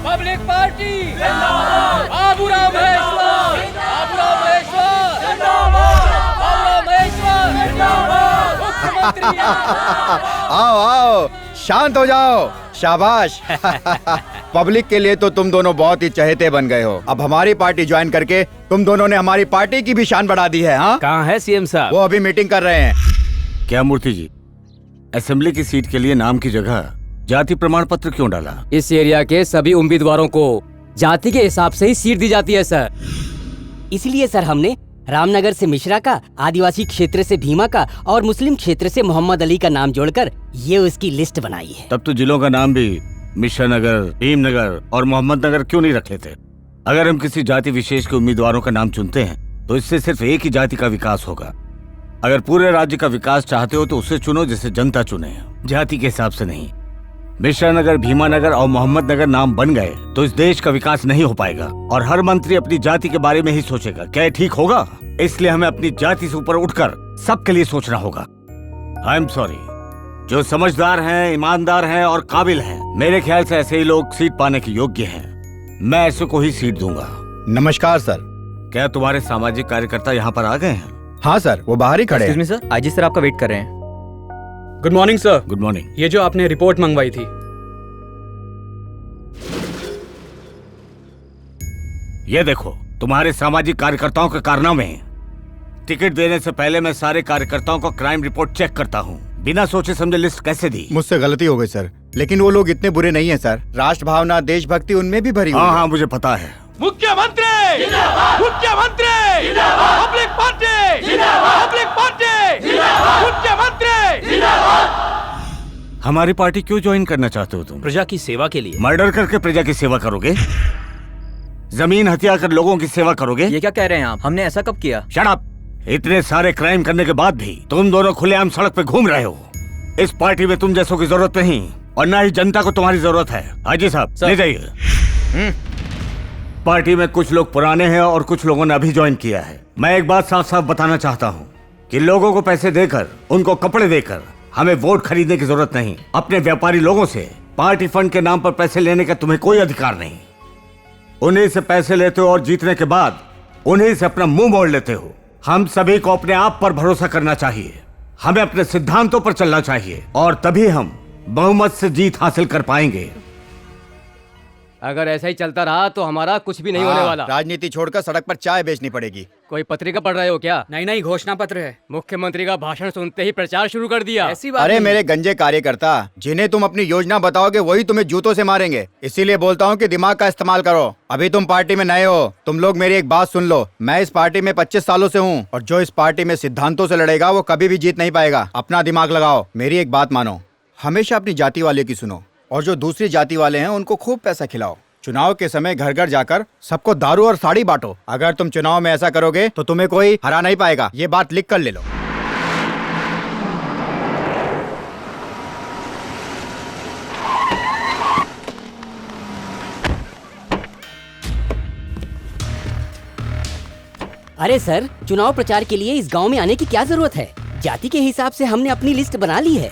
Public party Baburao Maheshwar, Baburao Maheshwar, Baburao Maheshwar मुख्यमंत्री। आओ आओ, शांत हो जाओ, शाबाश। पब्लिक के लिए तो तुम दोनों बहुत ही चहेते बन गए हो। अब हमारी पार्टी ज्वाइन करके तुम दोनों ने हमारी पार्टी की भी शान बढ़ा दी है। हाँ, कहाँ है सीएम साहब? वो अभी मीटिंग कर रहे हैं। क्या मूर्ति जी, असेंबली की सीट के लिए नाम की जगह जाति प्रमाण पत्र क्यों डाला? इस एरिया के सभी उम्मीदवारों को जाति के हिसाब से ही सीट दी जाती है सर। इसलिए सर हमने रामनगर से मिश्रा का, आदिवासी क्षेत्र से भीमा का और मुस्लिम क्षेत्र से मोहम्मद अली का नाम जोड़कर ये उसकी लिस्ट बनाई है। तब तो जिलों का नाम भी मिश्रा नगर, भीम नगर और मोहम्मद नगर क्यों नहीं रख लेते? अगर हम किसी जाति विशेष के उम्मीदवारों का नाम चुनते हैं तो इससे सिर्फ एक ही जाति का विकास होगा। अगर पूरे राज्य का विकास चाहते हो तो उसे चुनो जिसे जनता चुने, जाति के हिसाब से नहीं। मिश्रा नगर, भीमा नगर और मोहम्मद नगर नाम बन गए तो इस देश का विकास नहीं हो पाएगा और हर मंत्री अपनी जाति के बारे में ही सोचेगा। क्या ये ठीक होगा? इसलिए हमें अपनी जाति से ऊपर उठकर सबके लिए सोचना होगा। आई एम सॉरी, जो समझदार हैं, ईमानदार हैं और काबिल हैं, मेरे ख्याल से ऐसे ही लोग सीट पाने के योग्य हैं। मैं ऐसे को ही सीट दूंगा। नमस्कार सर। क्या तुम्हारे सामाजिक कार्यकर्ता यहाँ पर आ गए हैं? हाँ सर, वो बाहर ही खड़े हैं। सर, आईजी सर आपका वेट कर रहे हैं। Good morning sir. Good morning. ये जो आपने रिपोर्ट मंगवाई थी। ये देखो, तुम्हारे सामाजिक कार्यकर्ताओं के कारनामे हैं। टिकट देने से पहले मैं सारे कार्यकर्ताओं को क्राइम रिपोर्ट चेक करता हूँ। बिना सोचे समझे लिस्ट कैसे दी? मुझसे गलती हो गई सर, लेकिन वो लोग इतने बुरे नहीं हैं सर। राष्ट्र भावना, देशभक्ति उनमें भी भरी हुई है। हाँ, मुझे पता है। मुख्यमंत्री, मुख्यमंत्री, पब्लिक पार्टी, पब्लिक पार्टी, मुख्यमंत्री। हमारी पार्टी क्यों ज्वाइन करना चाहते हो तुम? प्रजा की सेवा के लिए। मर्डर करके प्रजा की सेवा करोगे? जमीन हत्या कर लोगों की सेवा करोगे? ये क्या कह रहे हैं आप? हमने ऐसा कब किया? Shut up! इतने सारे क्राइम करने के बाद भी तुम दोनों खुलेआम सड़क पे घूम रहे हो। इस पार्टी में तुम जैसों की जरूरत नहीं और न ही जनता को तुम्हारी जरूरत है। हाजी साहब, ले जाइए। पार्टी में कुछ लोग पुराने हैं और कुछ लोगों ने अभी ज्वाइन किया है। मैं एक बात साफ साफ बताना चाहता हूँ कि लोगों को पैसे देकर, उनको कपड़े देकर हमें वोट खरीदने की जरूरत नहीं। अपने व्यापारी लोगों से पार्टी फंड के नाम पर पैसे लेने का तुम्हें कोई अधिकार नहीं। उन्हीं से पैसे लेते हो और जीतने के बाद उन्हीं से अपना मुंह मोड़ लेते हो। हम सभी को अपने आप पर भरोसा करना चाहिए। हमें अपने सिद्धांतों पर चलना चाहिए और तभी हम बहुमत से जीत हासिल कर पाएंगे। अगर ऐसा ही चलता रहा तो हमारा कुछ भी नहीं होने वाला। राजनीति छोड़कर सड़क पर चाय बेचनी पड़ेगी। कोई पत्रिका पढ़ रहे हो क्या? नहीं, घोषणा पत्र है। मुख्यमंत्री का भाषण सुनते ही प्रचार शुरू कर दिया। ऐसी बात अरे नहीं। मेरे गंजे कार्यकर्ता, जिन्हें तुम अपनी योजना बताओगे वही तुम्हें जूतों से मारेंगे। इसीलिए बोलता हूँ कि दिमाग का इस्तेमाल करो। अभी तुम पार्टी में नए हो। तुम लोग मेरी एक बात सुन लो, मैं इस पार्टी में 25 सालों से हूँ और जो इस पार्टी में सिद्धांतों से लड़ेगा वो कभी भी जीत नहीं पाएगा। अपना दिमाग लगाओ, मेरी एक बात मानो, हमेशा अपनी जाति वाले की सुनो और जो दूसरी जाति वाले हैं उनको खूब पैसा खिलाओ। चुनाव के समय घर घर जाकर सबको दारू और साड़ी बांटो। अगर तुम चुनाव में ऐसा करोगे तो तुम्हें कोई हरा नहीं पाएगा। ये बात लिख कर ले लो। अरे सर, चुनाव प्रचार के लिए इस गांव में आने की क्या जरूरत है? जाति के हिसाब से हमने अपनी लिस्ट बना ली है।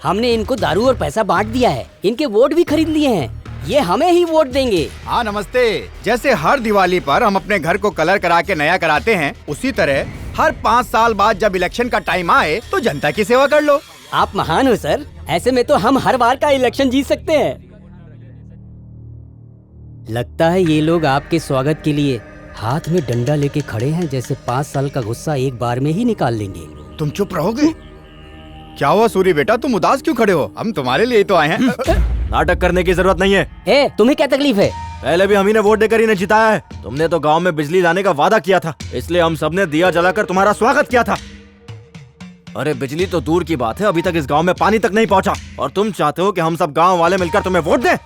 हमने इनको दारू और पैसा बांट दिया है, इनके वोट भी खरीद लिए हैं। ये हमें ही वोट देंगे। हाँ नमस्ते। जैसे हर दिवाली पर हम अपने घर को कलर करा के नया कराते हैं, उसी तरह हर 5 साल बाद जब इलेक्शन का टाइम आए तो जनता की सेवा कर लो। आप महान हो सर, ऐसे में तो हम हर बार का इलेक्शन जीत सकते हैं। लगता है ये लोग आपके स्वागत के लिए हाथ में डंडा लेके खड़े हैं जैसे 5 साल का गुस्सा एक बार में ही निकाल लेंगे। तुम चुप रहोगे? क्या हुआ सूरी बेटा, तुम उदास क्यों खड़े हो? हम तुम्हारे लिए ही तो आए हैं। नाटक करने की जरूरत नहीं है। ए, तुम्हें क्या तकलीफ है? पहले भी हम ही ने वोट देकर इन्हें जिताया है। तुमने तो गांव में बिजली लाने का वादा किया था, इसलिए हम सबने दिया जलाकर तुम्हारा स्वागत किया था। अरे बिजली तो दूर की बात है, अभी तक इस गांव में पानी तक नहीं पहुंचा, और तुम चाहते हो कि हम सब गांव वाले मिलकर तुम्हें वोट दें?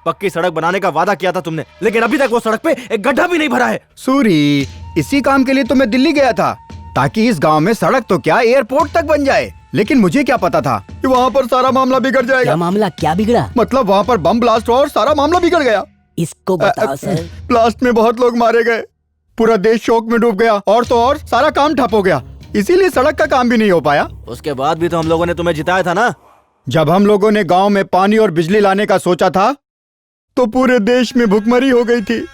पक्की सड़क बनाने का वादा किया था तुमने, लेकिन अभी तक वो सड़क पे एक गड्ढा भी नहीं भरा है। सूरी, इसी काम के लिए तो मैं दिल्ली गया था, ताकि इस गांव में सड़क तो क्या एयरपोर्ट तक बन जाए। लेकिन मुझे क्या पता था कि वहाँ पर सारा मामला बिगड़ जाएगा। क्या मामला, क्या बिगड़ा? मतलब वहाँ पर बम ब्लास्ट हुआ और सारा मामला बिगड़ गया। इसको बताओ सर। ब्लास्ट में बहुत लोग मारे गए, पूरा देश शोक में डूब गया, और तो और सारा काम ठप हो गया, इसीलिए सड़क का काम भी नहीं हो पाया। उसके बाद भी तो हम लोगों ने तुम्हें जिताया था ना। जब हम लोगों ने गांव में पानी और बिजली लाने का सोचा था तो पूरे देश में भुखमरी हो गई थी।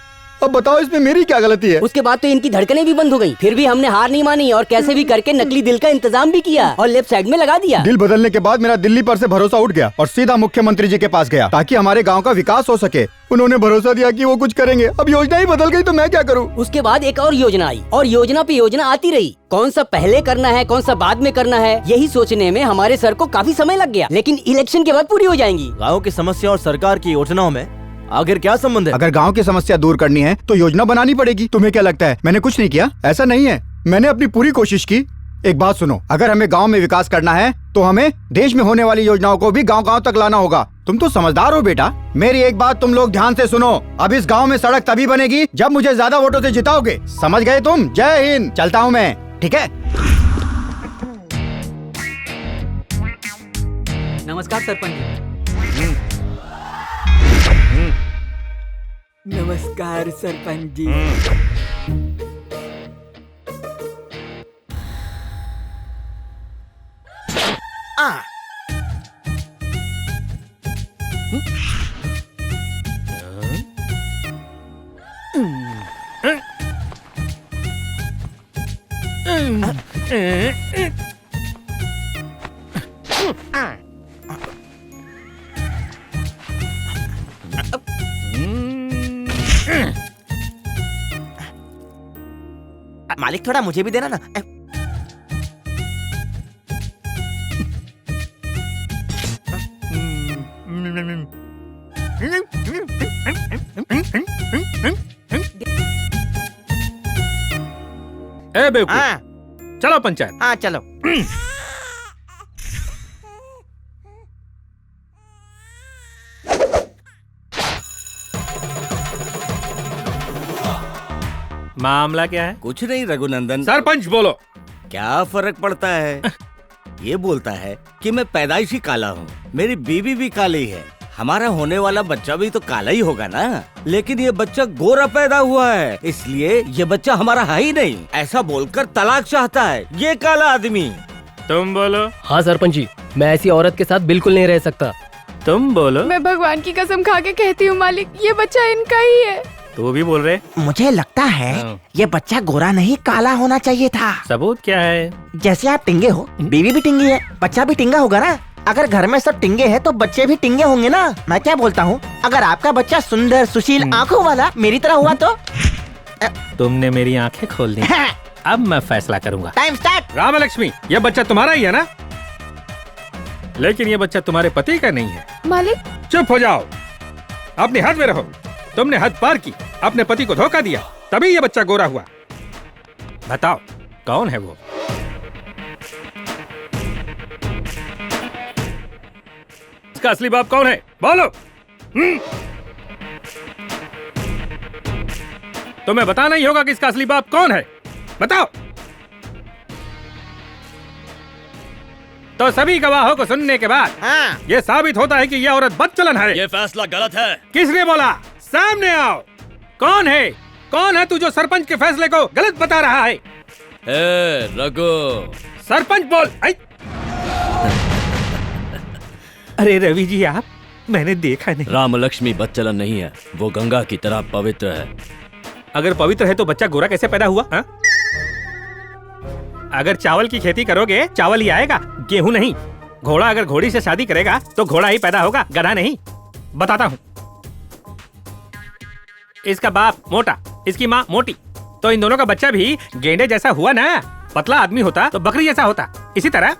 अब बताओ इसमें मेरी क्या गलती है? उसके बाद तो इनकी धड़कनें भी बंद हो गई, फिर भी हमने हार नहीं मानी और कैसे भी करके नकली दिल का इंतजाम भी किया और लेफ्ट साइड में लगा दिया। दिल बदलने के बाद मेरा दिल्ली पर से भरोसा उठ गया और सीधा मुख्यमंत्री जी के पास गया ताकि हमारे गांव का विकास हो सके। उन्होंने भरोसा दिया कि वो कुछ करेंगे। अब योजना ही बदल गई तो मैं क्या करूं? उसके बाद एक और योजना आई और योजना पे योजना आती रही। कौन सा पहले करना है, कौन सा बाद में करना है, यही सोचने में हमारे सर को काफी समय लग गया, लेकिन इलेक्शन के बाद पूरी हो जाएंगी। गाँव की समस्या और सरकार की योजनाओं में आखिर क्या संबंध है? अगर गांव की समस्या दूर करनी है तो योजना बनानी पड़ेगी। तुम्हें क्या लगता है मैंने कुछ नहीं किया? ऐसा नहीं है, मैंने अपनी पूरी कोशिश की। एक बात सुनो, अगर हमें गांव में विकास करना है तो हमें देश में होने वाली योजनाओं को भी गांव-गांव तक लाना होगा। तुम तो समझदार हो बेटा। मेरी एक बात तुम लोग ध्यान से सुनो, अब इस गांव में सड़क तभी बनेगी जब मुझे ज्यादा वोटों से जिताओगे। समझ गए तुम? जय हिंद। चलता हूँ मैं, ठीक है? नमस्कार सरपंच। नमस्कार सरपंच जी। मालिक थोड़ा मुझे भी देना ना। ए बेवकूफ, हाँ चलो पंचायत। हाँ चलो। मामला क्या है? कुछ नहीं रघुनंदन। सरपंच बोलो। क्या फर्क पड़ता है? ये बोलता है कि मैं पैदाइशी काला हूँ, मेरी बीवी भी काली है, हमारा होने वाला बच्चा भी तो काला ही होगा ना। लेकिन ये बच्चा गोरा पैदा हुआ है, इसलिए ये बच्चा हमारा है ही नहीं, ऐसा बोलकर तलाक चाहता है ये काला आदमी। तुम बोलो। हाँ सरपंच जी, मैं ऐसी औरत के साथ बिल्कुल नहीं रह सकता। तुम बोलो। मैं भगवान की कसम खा के कहती हूँ मालिक, ये बच्चा इनका ही है। तू भी बोल रहे? मुझे लगता है ये बच्चा गोरा नहीं काला होना चाहिए था। सबूत क्या है? जैसे आप टिंगे हो, बीवी भी टिंगी है, बच्चा भी टिंगा होगा ना। अगर घर में सब टिंगे हैं तो बच्चे भी टिंगे होंगे ना। मैं क्या बोलता हूँ, अगर आपका बच्चा सुंदर सुशील आँखों वाला मेरी तरह हुआ तो। तुमने मेरी आंखें खोल दी, अब मैं फैसला करूंगा। Time start. राम लक्ष्मी, ये बच्चा तुम्हारा ही है ना? लेकिन ये बच्चा तुम्हारे पति का नहीं है। मालिक चुप हो जाओ, अपने हद में रहो। तुमने हद पार की, अपने पति को धोखा दिया, तभी ये बच्चा गोरा हुआ। बताओ कौन है वो? इसका असली बाप कौन है? बोलो। तुम्हें बताना ही होगा कि इसका असली बाप कौन है। बताओ। तो सभी गवाहों को सुनने के बाद हाँ। ये साबित होता है कि यह औरत बदचलन है। ये फैसला गलत है। किसने बोला? सामने आओ। कौन है? कौन है तू जो सरपंच के फैसले को गलत बता रहा है? रघु। सरपंच बोल। अरे रवि जी, आप, मैंने देखा नहीं। राम लक्ष्मी बच्चलन नहीं है, वो गंगा की तरह पवित्र है। अगर पवित्र है तो बच्चा गोरा कैसे पैदा हुआ? हा? अगर चावल की खेती करोगे चावल ही आएगा, गेहूं नहीं। घोड़ा अगर घोड़ी से शादी करेगा तो घोड़ा ही पैदा होगा, गधा नहीं। बताता हूँ। इसका बाप मोटा, इसकी माँ मोटी, तो इन दोनों का बच्चा भी गेंडे जैसा हुआ ना। पतला आदमी होता तो बकरी जैसा होता। इसी तरह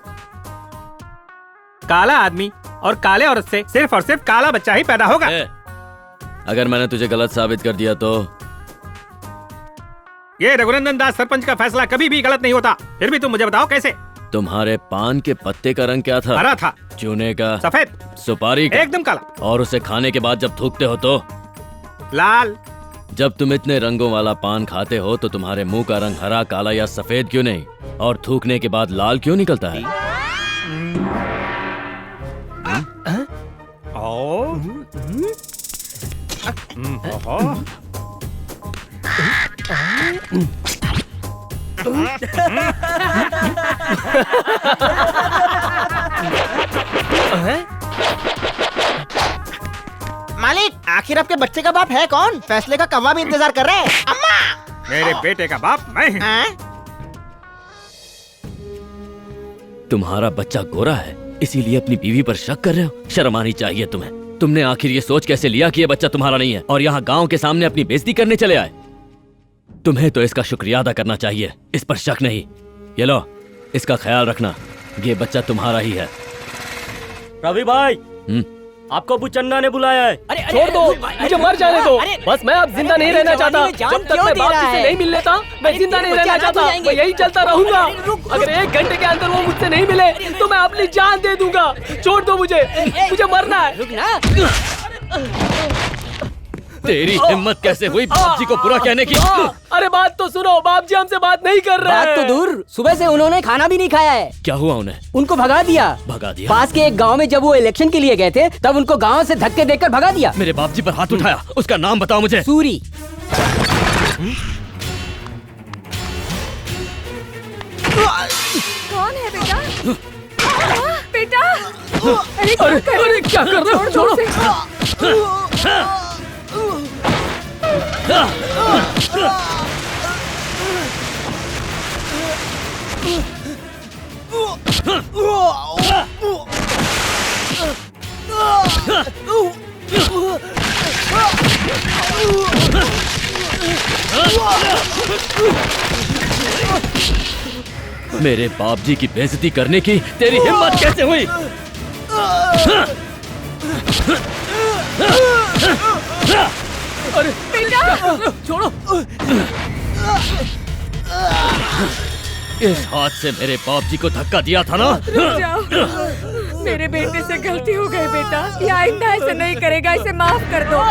काला आदमी और काले औरत से सिर्फ और सिर्फ काला बच्चा ही पैदा होगा। अगर मैंने तुझे गलत साबित कर दिया तो? ये रघुनंदन दास सरपंच का फैसला कभी भी गलत नहीं होता। फिर भी तुम मुझे बताओ कैसे? तुम्हारे पान के पत्ते का रंग क्या था? हरा था। चूने का? सफेद। सुपारी का? एकदम काला। और उसे खाने के बाद जब थूकते हो तो? लाल। जब तुम इतने रंगों वाला पान खाते हो तो तुम्हारे मुंह का रंग हरा, काला या सफेद क्यों नहीं? और थूकने के बाद लाल क्यों निकलता है? मालिक, आखिर आपके बच्चे का बाप है कौन? फैसले का कौवा भी इंतजार कर रहे हैं। अम्मा! मेरे बेटे का बाप मैं हूं। तुम्हारा बच्चा गोरा है, इसीलिए अपनी बीवी पर शक कर रहे हो? शर्म आनी चाहिए तुम्हें। तुमने आखिर ये सोच कैसे लिया कि ये बच्चा तुम्हारा नहीं है और यहाँ गांव के सामने अपनी बेइज्जती करने चले आए? तुम्हें तो इसका शुक्रिया अदा करना चाहिए, इस पर शक नहीं। ये लो, इसका ख्याल रखना, ये बच्चा तुम्हारा ही है। रवि भाई, आपको अबू चन्ना ने बुलाया है। अरे छोड़ दो, मुझे मर जाने दो। बस मैं अब जिंदा नहीं रहना चाहता। जब तक मैं बाप से नहीं मिल लेता, मैं जिंदा नहीं रहना चाहता। मैं यही चलता रहूंगा। अगर 1 घंटे के अंदर वो मुझसे नहीं मिले तो मैं अपनी जान दे दूंगा। छोड़ दो मुझे मरना है। तेरी हिम्मत कैसे हुई बाप जी को बुरा कहने की? अरे बात तो सुनो, बाप जी हमसे बात नहीं कर रहे हैं। बात तो दूर, सुबह से उन्होंने खाना भी नहीं खाया है। क्या हुआ उन्हें? उनको भगा दिया। भगा दिया? पास के एक गांव में जब वो इलेक्शन के लिए गए थे तब उनको गांव से धक्के देकर भगा दिया। मेरे बाप जी पर हाथ उठाया, उसका नाम बताओ मुझे। सूरी। कौन है बेटा? बेटा, अरे क्या कर रहे हो? छोड़ो। मेरे बाप जी की बेइज्जती करने की तेरी हिम्मत कैसे हुई? अरे बेटा, छोड़ो। इस हाथ से मेरे बाप जी को धक्का दिया था ना? रुक जाओ। मेरे बेटे से गलती हो गई बेटा, ये आइंदा ऐसे नहीं करेगा, इसे माफ कर दो।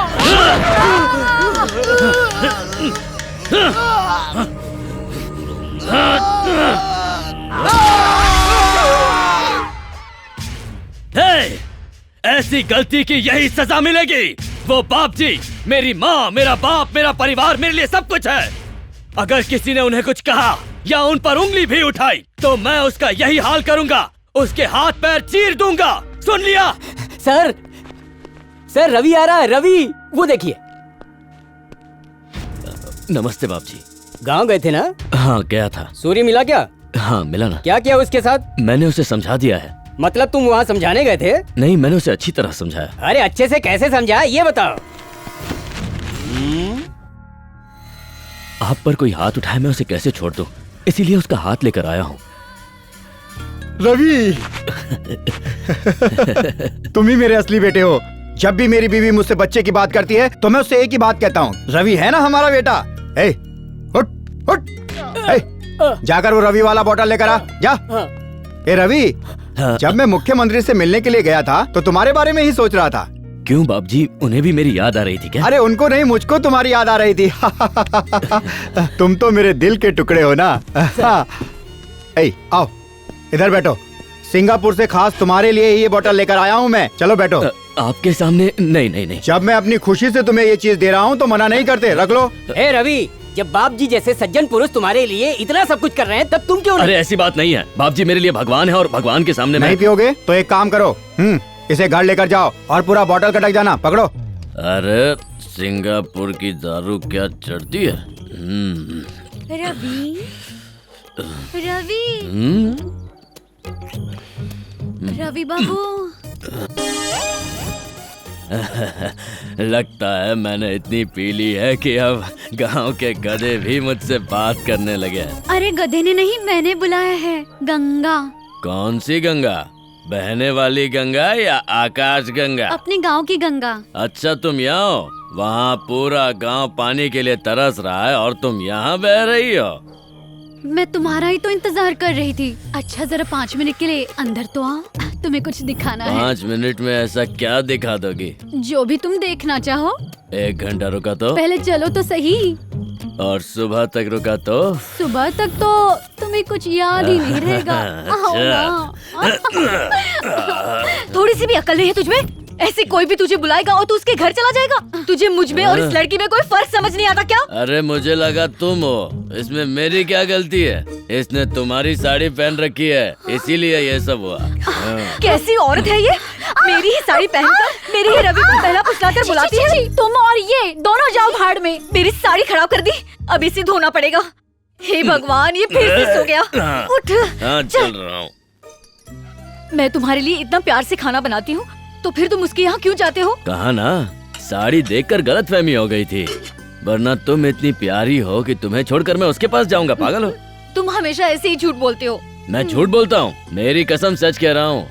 हे! ऐसी गलती की यही सजा मिलेगी। वो बाप जी, मेरी माँ, मेरा बाप, मेरा परिवार मेरे लिए सब कुछ है। अगर किसी ने उन्हें कुछ कहा या उन पर उंगली भी उठाई तो मैं उसका यही हाल करूंगा, उसके हाथ पैर चीर दूंगा। सुन लिया? सर, रवि आ रहा है। रवि, वो देखिए। नमस्ते बाप जी। गाँव गए थे ना? हाँ गया था। सूरी मिला क्या? हाँ मिला ना। क्या किया उसके साथ? मैंने उसे समझा दिया है। मतलब तुम वहाँ समझाने गए थे? नहीं, मैंने उसे अच्छी तरह समझाया। अरे अच्छे से कैसे समझाया ये बताओ। आप पर कोई हाथ उठाए मैं उसे कैसे छोड़ दूं, इसीलिए उसका हाथ लेकर आया हूँ। रवि, तुम ही मेरे असली बेटे हो। जब भी मेरी बीवी मुझसे बच्चे की बात करती है तो मैं उससे एक ही बात कहता हूँ, रवि है ना हमारा बेटा। ए, उठ, उठ। ए, जाकर वो रवि वाला बोतल लेकर आ, जा। ए रवि, जब मैं मुख्यमंत्री से मिलने के लिए गया था तो तुम्हारे बारे में ही सोच रहा था। क्यों बाप जी, उन्हें भी मेरी याद आ रही थी क्या? अरे उनको नहीं, मुझको तुम्हारी याद आ रही थी। तुम तो मेरे दिल के टुकड़े हो ना। ए, आओ इधर बैठो। सिंगापुर से खास तुम्हारे लिए ये बोतल लेकर आया हूँ मैं। चलो बैठो। आपके सामने? नहीं नहीं नहीं। जब मैं अपनी खुशी से तुम्हें ये चीज दे रहा हूँ तो मना नहीं करते, रख लो। ए रवि, जब बाप जी जैसे सज्जन पुरुष तुम्हारे लिए इतना सब कुछ कर रहे हैं तब तुम क्यों नहीं? अरे ऐसी बात नहीं है, बाप जी मेरे लिए भगवान है और भगवान के सामने नहीं पियोगे तो एक काम करो, इसे घर लेकर जाओ और पूरा बोतल कटक जाना। पकड़ो। अरे सिंगापुर की दारू क्या चढ़ती है? रवि, रवि बाबू। लगता है मैंने इतनी पी ली है कि अब गांव के गधे भी मुझसे बात करने लगे हैं। अरे गधे ने नहीं, मैंने बुलाया है। गंगा। कौन सी गंगा? बहने वाली गंगा या आकाश गंगा? अपने गांव की गंगा। अच्छा तुम यहाँ हो? वहाँ पूरा गांव पानी के लिए तरस रहा है और तुम यहाँ बह रही हो। मैं तुम्हारा ही तो इंतजार कर रही थी। अच्छा जरा 5 मिनट के लिए अंदर तो आओ, तुम्हें कुछ दिखाना है। 5 मिनट में ऐसा क्या दिखा दोगी? जो भी तुम देखना चाहो। 1 घंटा रुका तो? पहले चलो तो सही। और सुबह तक रुका तो? सुबह तक तो तुम्हें कुछ याद ही नहीं रहेगा। आओ ना। थोड़ी सी भी अकल नहीं है तुझमें? ऐसे कोई भी तुझे बुलाएगा और तू उसके घर चला जाएगा? तुझे मुझ में और इस लड़की में कोई फर्क समझ नहीं आता क्या? अरे मुझे लगा तुम हो, इसमें मेरी क्या गलती है? इसने तुम्हारी साड़ी पहन रखी है इसीलिए ये सब हुआ। कैसी औरत है ये? मेरी ही साड़ी पहनकर मेरे ही रवि को पहला फुसलाकर बुलाती है। तुम और ये दोनों जाओ भाड़ में। मेरी साड़ी खराब कर दी, अब इसे धोना पड़ेगा। हे भगवान, ये फिर से सो गया। उठ। हाँ चल रहा हूँ। मैं तुम्हारे लिए इतना प्यार से खाना बनाती हूँ, तो फिर तुम उसके यहाँ क्यों जाते हो? कहा ना, साड़ी देखकर गलतफहमी हो गई थी, वरना तुम इतनी प्यारी हो कि तुम्हें छोड़कर मैं उसके पास जाऊंगा। पागल हो? तुम हमेशा ऐसे ही झूठ बोलते हो। मैं झूठ बोलता हूँ? मेरी कसम सच कह रहा हूँ।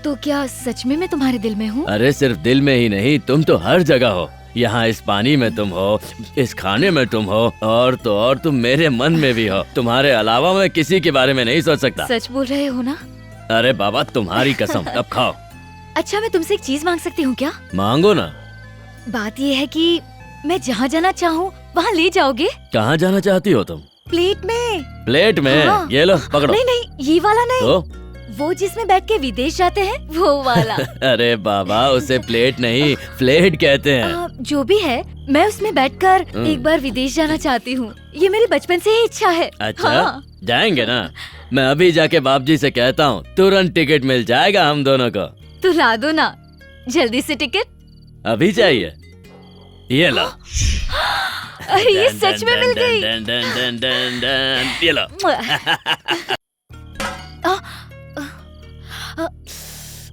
तो क्या सच में मैं तुम्हारे दिल में हूँ? अरे सिर्फ दिल में ही नहीं, तुम तो हर जगह हो। यहाँ इस पानी में तुम हो, इस खाने में तुम हो, और तो और तुम मेरे मन में भी हो। तुम्हारे अलावा मैं किसी के बारे में नहीं सोच सकता। सच बोल रहे हो ना? अरे बाबा तुम्हारी कसम। अब खाओ। अच्छा मैं तुमसे एक चीज मांग सकती हूँ क्या? मांगो ना। बात ये है कि मैं जहाँ जाना चाहूँ वहाँ ले जाओगे? कहाँ जाना चाहती हो तुम? प्लेट में। प्लेट में? हाँ। ये लो पकड़ो। नहीं नहीं, ये वाला नहीं। तो? वो जिसमें बैठ के विदेश जाते हैं वो वाला। अरे बाबा उसे प्लेट नहीं फ्लेट कहते हैं। जो भी है, मैं उसमें बैठकर एक बार विदेश जाना चाहती हूँ। ये मेरी बचपन से ही इच्छा है। अच्छा हाँ। जाएंगे ना? मैं अभी जाके बाप जी से कहता हूँ, तुरंत टिकट मिल जाएगा हम दोनों को। तो ला दो ना जल्दी से टिकट। अभी चाहिए? ये लो। अरे ये सच में मिल गई। ये लो।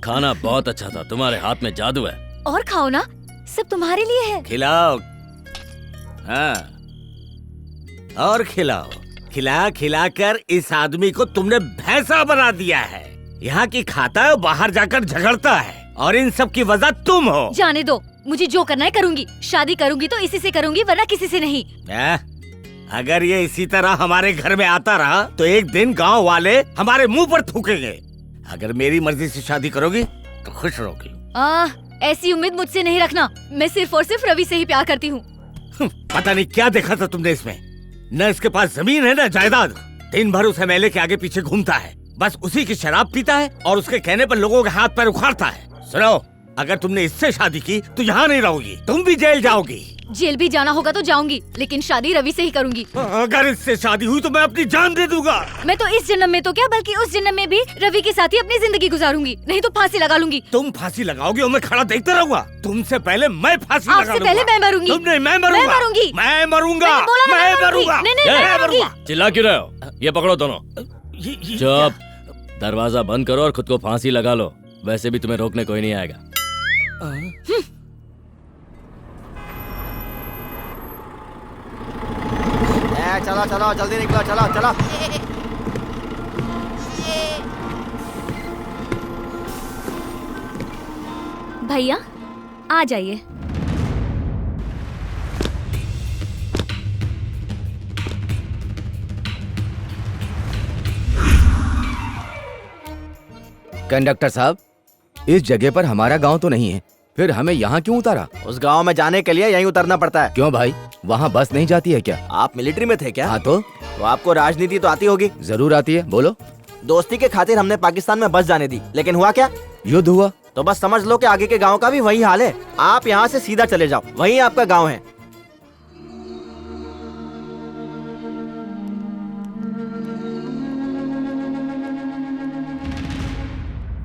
खाना बहुत अच्छा था, तुम्हारे हाथ में जादू है। और खाओ ना, सब तुम्हारे लिए है। खिलाओ। हाँ और खिलाओ। खिला खिला कर इस आदमी को तुमने भैंसा बना दिया है। यहाँ की खाता है, बाहर जाकर झगड़ता है, और इन सब की वजह तुम हो। जाने दो, मुझे जो करना है करूंगी। शादी करूंगी तो इसी से करूंगी, वरना किसी से नहीं। अगर ये इसी तरह हमारे घर में आता रहा तो एक दिन गांव वाले हमारे मुंह पर थूकेंगे। अगर मेरी मर्जी से शादी करोगी तो खुश रहोगी। ऐसी उम्मीद मुझसे नहीं रखना। मैं सिर्फ और सिर्फ रवि से ही प्यार करती हूँ। पता नहीं क्या देखा था तुमने इसमें। न इसके पास जमीन है न जायदाद। दिन भर उस एमएलए के आगे पीछे घूमता है, बस उसी की शराब पीता है और उसके कहने पर लोगों के हाथ पैर उखाड़ता है। सुनो, अगर तुमने इससे शादी की तो यहाँ नहीं रहोगी, तुम भी जेल जाओगी। जेल भी जाना होगा तो जाऊंगी, लेकिन शादी रवि से ही करूंगी। अगर इससे शादी हुई तो मैं अपनी जान दे दूंगा। मैं तो इस जन्म में तो क्या, बल्कि उस जन्म में भी रवि के साथ ही अपनी जिंदगी गुजारूंगी, नहीं तो फांसी लगा लूंगी। तुम फांसी लगाओगे और मैं खड़ा देखता रहूंगा? तुमसे पहले मैं फांसी लगा लूंगा। आपसे पहले मैं मरूंगी। तुम नहीं, मैं मरूंगा। मैं मरूंगी। मैं मरूंगा। मैं मरूंगा। मैं मरूंगा। चिल्ला क्यों रहे हो? ये पकड़ो दोनों। चुप। दरवाजा बंद करो और खुद को फांसी लगा लो, वैसे भी तुम्हें रोकने कोई नहीं आएगा। चलो चलो जल्दी निकलो, चलो चलो। भैया आ जाइए। कंडक्टर साहब, इस जगह पर हमारा गांव तो नहीं है, फिर हमें यहाँ क्यों उतारा? उस गांव में जाने के लिए यहीं उतरना पड़ता है। क्यों भाई, वहाँ बस नहीं जाती है क्या? आप मिलिट्री में थे क्या? हाँ तो आपको राजनीति तो आती होगी। जरूर आती है, बोलो। दोस्ती के खातिर हमने पाकिस्तान में बस जाने दी, लेकिन हुआ क्या? युद्ध हुआ। तो बस समझ लो कि आगे के गांव का भी वही हाल है। आप यहाँ से सीधा चले जाओ, वही आपका गांव है।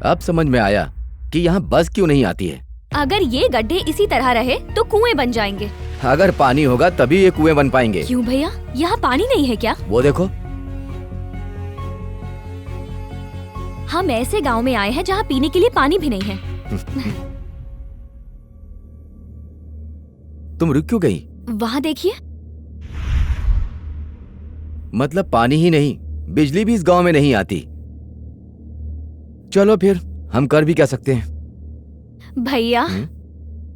अब समझ में आया कि यहाँ बस क्यों नहीं आती है। अगर ये गड्ढे इसी तरह रहे तो कुएं बन जाएंगे। अगर पानी होगा तभी ये कुएं बन पाएंगे। क्यों भैया, यहाँ पानी नहीं है क्या? वो देखो। हम ऐसे गांव में आए हैं जहाँ पीने के लिए पानी भी नहीं है। तुम रुक क्यों गई? वहाँ देखिए। मतलब पानी ही नहीं, बिजली भी इस गांव में नहीं आती। चलो फिर, हम कर भी क्या सकते हैं? भैया,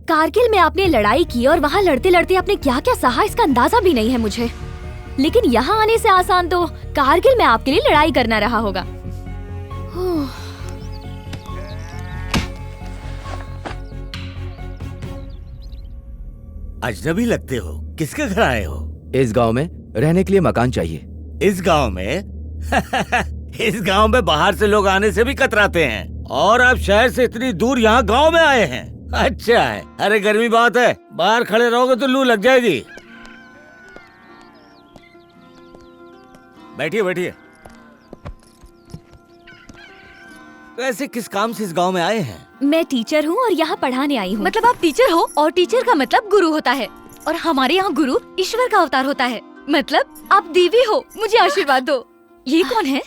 कारगिल में आपने लड़ाई की और वहाँ लड़ते लड़ते आपने क्या क्या सहा इसका अंदाजा भी नहीं है मुझे। लेकिन यहाँ आने से आसान तो कारगिल में आपके लिए लड़ाई करना रहा होगा। अजनबी लगते हो, किसके घर आए हो? इस गांव में रहने के लिए मकान चाहिए। इस गांव में? इस गांव में बाहर से लोग आने से भी कतराते हैं, और आप शहर से इतनी दूर यहाँ गांव में आए हैं। अच्छा है। अरे गर्मी बहुत है, बाहर खड़े रहोगे तो लू लग जाएगी। बैठिए बैठिए। वैसे किस काम से इस गांव में आए हैं? मैं टीचर हूँ और यहाँ पढ़ाने आई हूँ। मतलब आप टीचर हो, और टीचर का मतलब गुरु होता है, और हमारे यहाँ गुरु ईश्वर का अवतार होता है। मतलब आप देवी हो, मुझे आशीर्वाद दो। ये कौन है?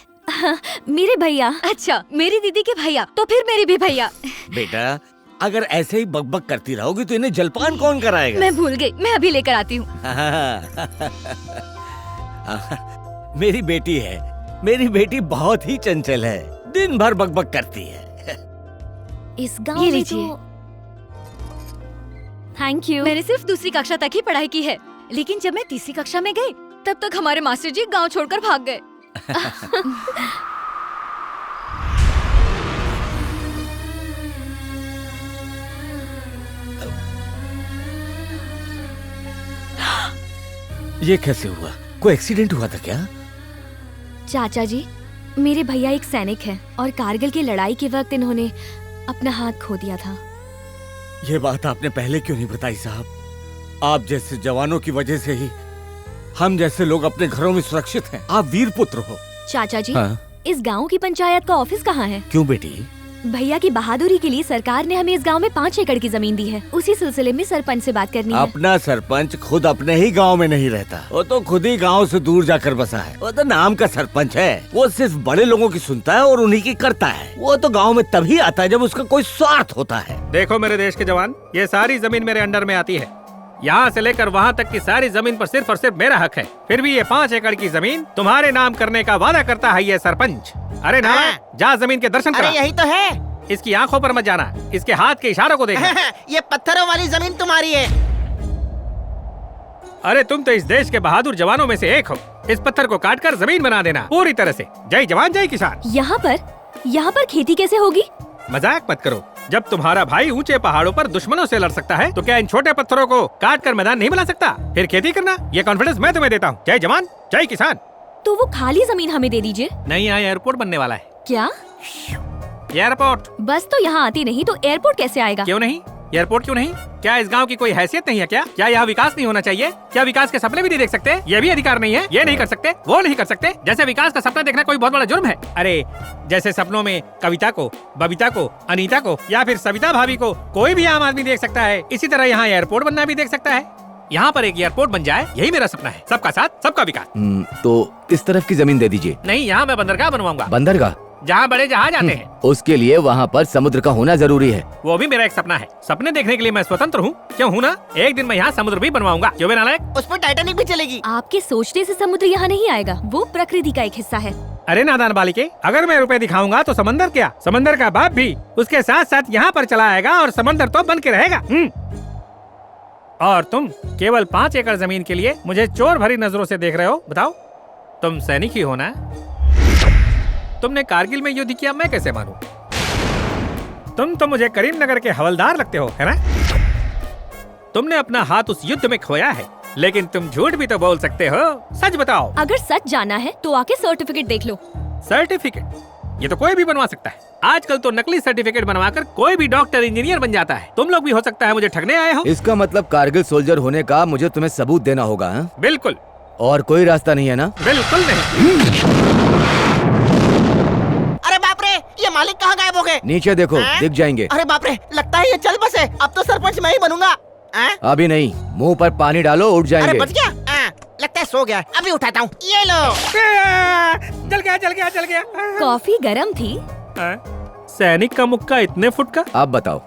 मेरे भैया। अच्छा, मेरी दीदी के भैया, तो फिर मेरे भी भैया। बेटा, अगर ऐसे ही बकबक करती रहोगी तो इन्हें जलपान कौन कराएगा? मैं भूल गई, मैं अभी लेकर आती हूँ। मेरी बेटी है, मेरी बेटी बहुत ही चंचल है, दिन भर बकबक करती है। इस गांव में तो... थैंक यू। मैंने सिर्फ दूसरी कक्षा तक ही पढ़ाई की है, लेकिन जब मैं तीसरी कक्षा में गई तब तक हमारे मास्टर जी गांव छोड़कर भाग गए। ये कैसे हुआ? कोई एक्सीडेंट हुआ था क्या? चाचा जी, मेरे भैया एक सैनिक हैं और कारगिल की लड़ाई के वक्त इन्होंने अपना हाथ खो दिया था। ये बात आपने पहले क्यों नहीं बताई साहब? आप जैसे जवानों की वजह से ही हम जैसे लोग अपने घरों में सुरक्षित हैं। आप वीर पुत्र हो। चाचा जी, हाँ? इस गांव की पंचायत का ऑफिस कहाँ है? क्यों बेटी? भैया की बहादुरी के लिए सरकार ने हमें इस गांव में 5 एकड़ की जमीन दी है। उसी सिलसिले में सरपंच से बात करनी है। अपना सरपंच खुद अपने ही गांव में नहीं रहता, वो तो खुद ही गांव से दूर जाकर बसा है। वो तो नाम का सरपंच है, वो सिर्फ बड़े लोगों की सुनता है और उन्हीं की करता है। वो तो गांव में तभी आता है जब उसका कोई स्वार्थ होता है। देखो मेरे देश के जवान, ये सारी जमीन मेरे अंडर में आती है। यहाँ से लेकर वहाँ तक की सारी जमीन पर सिर्फ और सिर्फ मेरा हक है। फिर भी ये 5 एकड़ की जमीन तुम्हारे नाम करने का वादा करता है ये सरपंच। अरे ना, जा जमीन के दर्शन करा। अरे यही तो है। इसकी आंखों पर मत जाना, इसके हाथ के इशारों को देखना। ये पत्थरों वाली जमीन तुम्हारी है। अरे तुम तो इस देश के बहादुर जवानों में से एक हो। इस पत्थर को काटकर जमीन बना देना पूरी तरह से। जय जवान जय किसान। यहाँ पर खेती कैसे होगी? मजाक मत करो। जब तुम्हारा भाई ऊंचे पहाड़ों पर दुश्मनों से लड़ सकता है तो क्या इन छोटे पत्थरों को काट कर मैदान नहीं बना सकता? फिर खेती करना, ये कॉन्फिडेंस मैं तुम्हें देता हूँ। जय जवान जय किसान। तो वो खाली जमीन हमें दे दीजिए। नहीं, यहाँ एयरपोर्ट बनने वाला है। क्या? एयरपोर्ट। बस तो यहाँ आती नहीं तो एयरपोर्ट कैसे आएगा? क्यों नहीं? एयरपोर्ट क्यों नहीं? क्या इस गांव की कोई हैसियत नहीं है क्या? क्या यहाँ विकास नहीं होना चाहिए? क्या विकास के सपने भी नहीं देख सकते? ये भी अधिकार नहीं है? ये नहीं कर सकते, वो नहीं कर सकते? जैसे विकास का सपना देखना कोई बहुत बड़ा जुर्म है। अरे जैसे सपनों में कविता को, बबीता को, अनीता को या फिर सविता भाभी को कोई भी आम आदमी देख सकता है, इसी तरह यहाँ एयरपोर्ट बनना भी देख सकता है। यहाँ पर एक एयरपोर्ट बन जाए, यही मेरा सपना है। सबका साथ सबका विकास। तो इस तरफ की जमीन दे दीजिए। नहीं, यहाँ मैं बंदरगाह बनवाऊंगा। बंदरगाह? जहाँ बड़े जहाज आते हैं। उसके लिए वहाँ पर समुद्र का होना जरूरी है। वो भी मेरा एक सपना है। सपने देखने के लिए मैं स्वतंत्र हूँ। क्यों हूँ ना? एक दिन मैं यहाँ समुद्र भी बनवाऊंगा। क्यों बे नालायक? उस पर टाइटैनिक भी चलेगी। आपके सोचने से समुद्र यहाँ नहीं आएगा, वो प्रकृति का एक हिस्सा है। अरे नादान बालिके, अगर मैं रुपए दिखाऊंगा तो समंदर क्या, समंदर का बाप भी उसके साथ साथ यहाँ पर चला आएगा और समंदर तो बन के रहेगा। और तुम केवल 5 एकड़ जमीन के लिए मुझे चोर भरी नजरों से देख रहे हो। बताओ, तुम सैनिक ही हो ना? तुमने कारगिल में युद्ध किया, मैं कैसे मानूं? तुम तो मुझे करीमनगर के हवलदार लगते हो, है ना? तुमने अपना हाथ उस युद्ध में खोया है, लेकिन तुम झूठ भी तो बोल सकते हो। सच बताओ। अगर सच जाना है तो आके सर्टिफिकेट देख लो। सर्टिफिकेट? ये तो कोई भी बनवा सकता है। आजकल तो नकली सर्टिफिकेट बनवाकर कोई भी डॉक्टर इंजीनियर बन जाता है। तुम लोग भी हो सकता है मुझे ठगने आए हो। इसका मतलब कारगिल सोल्जर होने का मुझे तुम्हें सबूत देना होगा, है? बिल्कुल। और कोई रास्ता नहीं है ना? बिल्कुल नहीं। अरे बाप रे, ये मालिक कहाँ गायब हो गए? नीचे देखो, दिख जाएंगे। अरे बाप रे, लगता है ये चल बसे। अब तो सरपंच मैं ही बनूंगा। अभी नहीं, मुंह पर पानी डालो, उठ जाएंगे। अरे बच गया? लगता है सो गया। अभी उठाता हूँ। ये लो। जल गया जल गया जल गया। कॉफी गरम थी। सैनिक का मुक्का इतने फुट का? आप बताओ।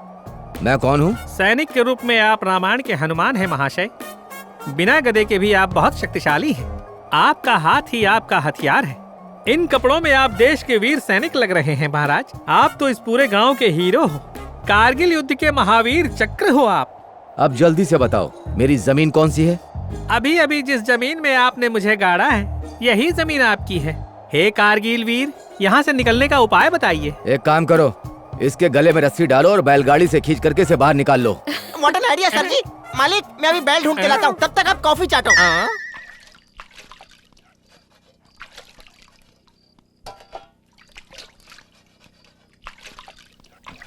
मैं कौन हूँ? सैनिक के रूप में आप रामायण के हनुमान हैं महाशय। बिना गदे के भी आप बहुत शक्तिशाली हैं। आपका हाथ ही आपका हथियार है। इन कपड़ों में आप देश के वीर सैनिक लग रहे हैं महाराज। आप तो इस पूरे गांव के हीरो हो। कारगिल युद्ध के महावीर चक्र हो आप। अब जल्दी से बताओ, मेरी जमीन कौन सी है? अभी अभी जिस जमीन में आपने मुझे गाड़ा है, यही जमीन आपकी है। हे कारगिल वीर, यहाँ से निकलने का उपाय बताइए। एक काम करो, इसके गले में रस्सी डालो और बैलगाड़ी से खींच करके इसे बाहर निकाल लो। व्हाट एन आइडिया सर जी। मालिक, मैं अभी बेल्ट ढूंढ के लाता हूँ, तब तक आप कॉफी चाटो।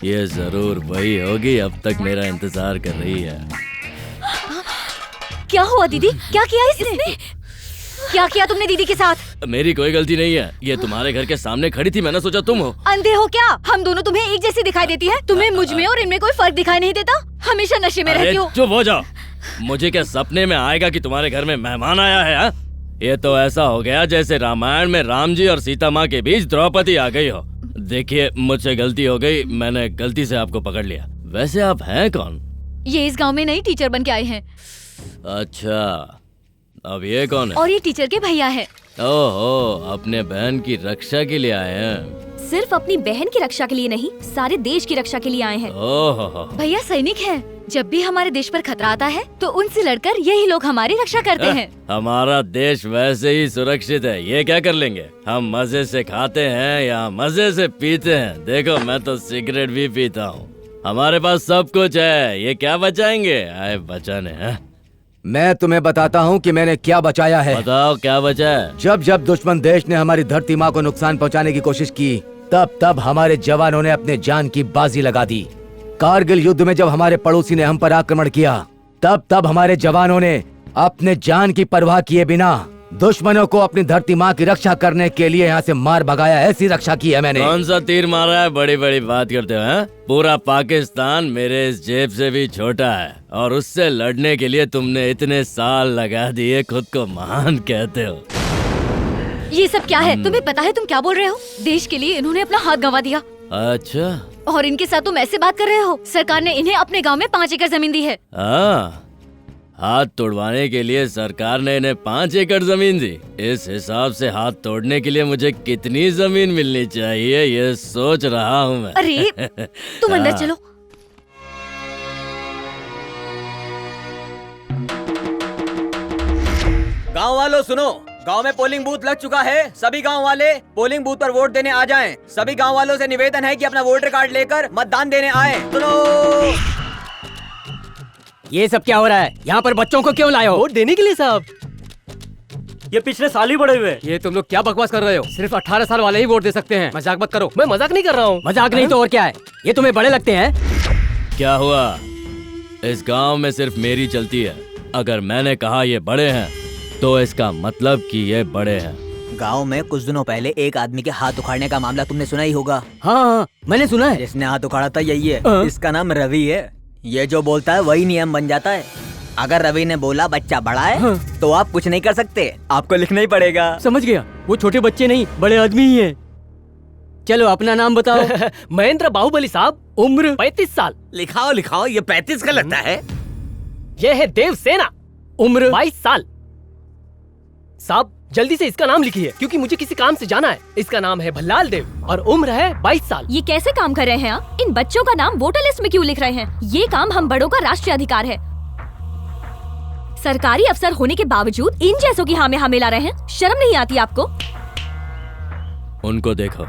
ये जरूर वही होगी, अब तक मेरा इंतजार कर रही है। क्या हुआ दीदी? क्या किया इसने? क्या किया तुमने दीदी के साथ? मेरी कोई गलती नहीं है, ये तुम्हारे घर के सामने खड़ी थी, मैंने सोचा तुम हो। अंधे हो क्या? हम दोनों तुम्हें एक जैसी दिखाई देती है। तुम्हें मुझ में और इनमें कोई फर्क दिखाई नहीं देता? हमेशा नशे में रहती हो। चुप हो जाओ। मुझे क्या सपने में आएगा कि तुम्हारे घर में मेहमान आया है? हा? ये तो ऐसा हो गया जैसे रामायण में राम जी और सीता माँ के बीच द्रौपदी आ गई हो। देखिए, मुझसे गलती हो गई, मैंने गलती से आपको पकड़ लिया। वैसे आप हैं कौन? ये इस गांव में नई टीचर बन के आए हैं। अच्छा, अब ये कौन है? और ये टीचर के भैया है। ओहो, अपने बहन की रक्षा के लिए आए हैं। सिर्फ अपनी बहन की रक्षा के लिए नहीं, सारे देश की रक्षा के लिए आए हैं। ओहो, भैया सैनिक हैं। जब भी हमारे देश पर खतरा आता है तो उनसे लड़कर यही लोग हमारी रक्षा करते हैं। हमारा देश वैसे ही सुरक्षित है, ये क्या कर लेंगे? हम मजे से खाते हैं या मजे से पीते हैं। देखो, मैं तो सिगरेट भी पीता हूँ। हमारे पास सब कुछ है, ये क्या बचाएंगे? आए बचाने हैं। मैं तुम्हें बताता हूँ कि मैंने क्या बचाया है। बताओ, क्या बचा है? जब जब दुश्मन देश ने हमारी धरती माँ को नुकसान पहुँचाने की कोशिश की, तब तब हमारे जवानों ने अपने जान की बाजी लगा दी। कारगिल युद्ध में जब हमारे पड़ोसी ने हम पर आक्रमण किया, तब तब हमारे जवानों ने अपने जान की परवाह किए बिना दुश्मनों को अपनी धरती माँ की रक्षा करने के लिए यहाँ से मार भगाया। ऐसी रक्षा की है मैंने। कौन सा तीर मारा है? बड़ी बड़ी बात करते हो हैं? पूरा पाकिस्तान मेरे इस जेब से भी छोटा है, और उससे लड़ने के लिए तुमने इतने साल लगा दिए। खुद को महान कहते हो। ये सब क्या है? तुम्हें पता है तुम क्या बोल रहे हो? देश के लिए इन्होंने अपना हाथ गंवा दिया। अच्छा, और इनके साथ तुम ऐसे बात कर रहे हो? सरकार ने इन्हें अपने गांव में 5 एकड़ जमीन दी है। हाथ तोड़वाने के लिए सरकार ने इन्हें 5 एकड़ जमीन दी। इस हिसाब से हाथ तोड़ने के लिए मुझे कितनी जमीन मिलनी चाहिए, ये सोच रहा हूँ मैं। अरे, तुम अंदर चलो। गांव वालों सुनो, गांव में पोलिंग बूथ लग चुका है। सभी गांव वाले पोलिंग बूथ पर वोट देने आ जाएं। सभी गांव वालों से निवेदन है कि अपना वोटर कार्ड लेकर मतदान देने आएं। सुनो। ये सब क्या हो रहा है? यहाँ पर बच्चों को क्यों लाए हो? वोट देने के लिए साहब। ये पिछले साल ही बड़े हुए। ये तुम लोग क्या बकवास कर रहे हो? सिर्फ 18 साल वाले ही वोट दे सकते हैं। मजाक मत करो। मैं मजाक नहीं कर रहा हूँ। मजाक नहीं तो और क्या है? ये तुम्हें बड़े लगते हैं? क्या हुआ? इस गांव में सिर्फ मेरी चलती है। अगर मैंने कहा ये बड़े हैं, तो इसका मतलब कि ये बड़े हैं। गांव में कुछ दिनों पहले एक आदमी के हाथ उखाड़ने का मामला तुमने सुना ही होगा। हाँ, मैंने सुना है। जिसने हाथ उखाड़ा था यही है। इसका नाम रवि है। ये जो बोलता है वही नियम बन जाता है। अगर रवि ने बोला बच्चा बड़ा है, तो आप कुछ नहीं कर सकते, आपको लिखना ही पड़ेगा। समझ गया, वो छोटे बच्चे नहीं बड़े आदमी ही हैं। चलो अपना नाम बताओ। महेंद्र बाहुबली साहब, उम्र 35 साल। लिखाओ लिखाओ, ये 35 का लगता है। ये है देव सेना, उम्र 22 साल। साहब जल्दी से इसका नाम लिखिए, क्योंकि मुझे किसी काम से जाना है। इसका नाम है भल्लाल देव और उम्र है 22 साल। ये कैसे काम कर रहे हैं आप? इन बच्चों का नाम वोटर लिस्ट में क्यों लिख रहे हैं? ये काम हम बड़ों का राष्ट्रीय अधिकार है। सरकारी अफसर होने के बावजूद इन जैसों की हाँ में हाँ मिला रहे हैं। शर्म नहीं आती आपको? उनको देखो,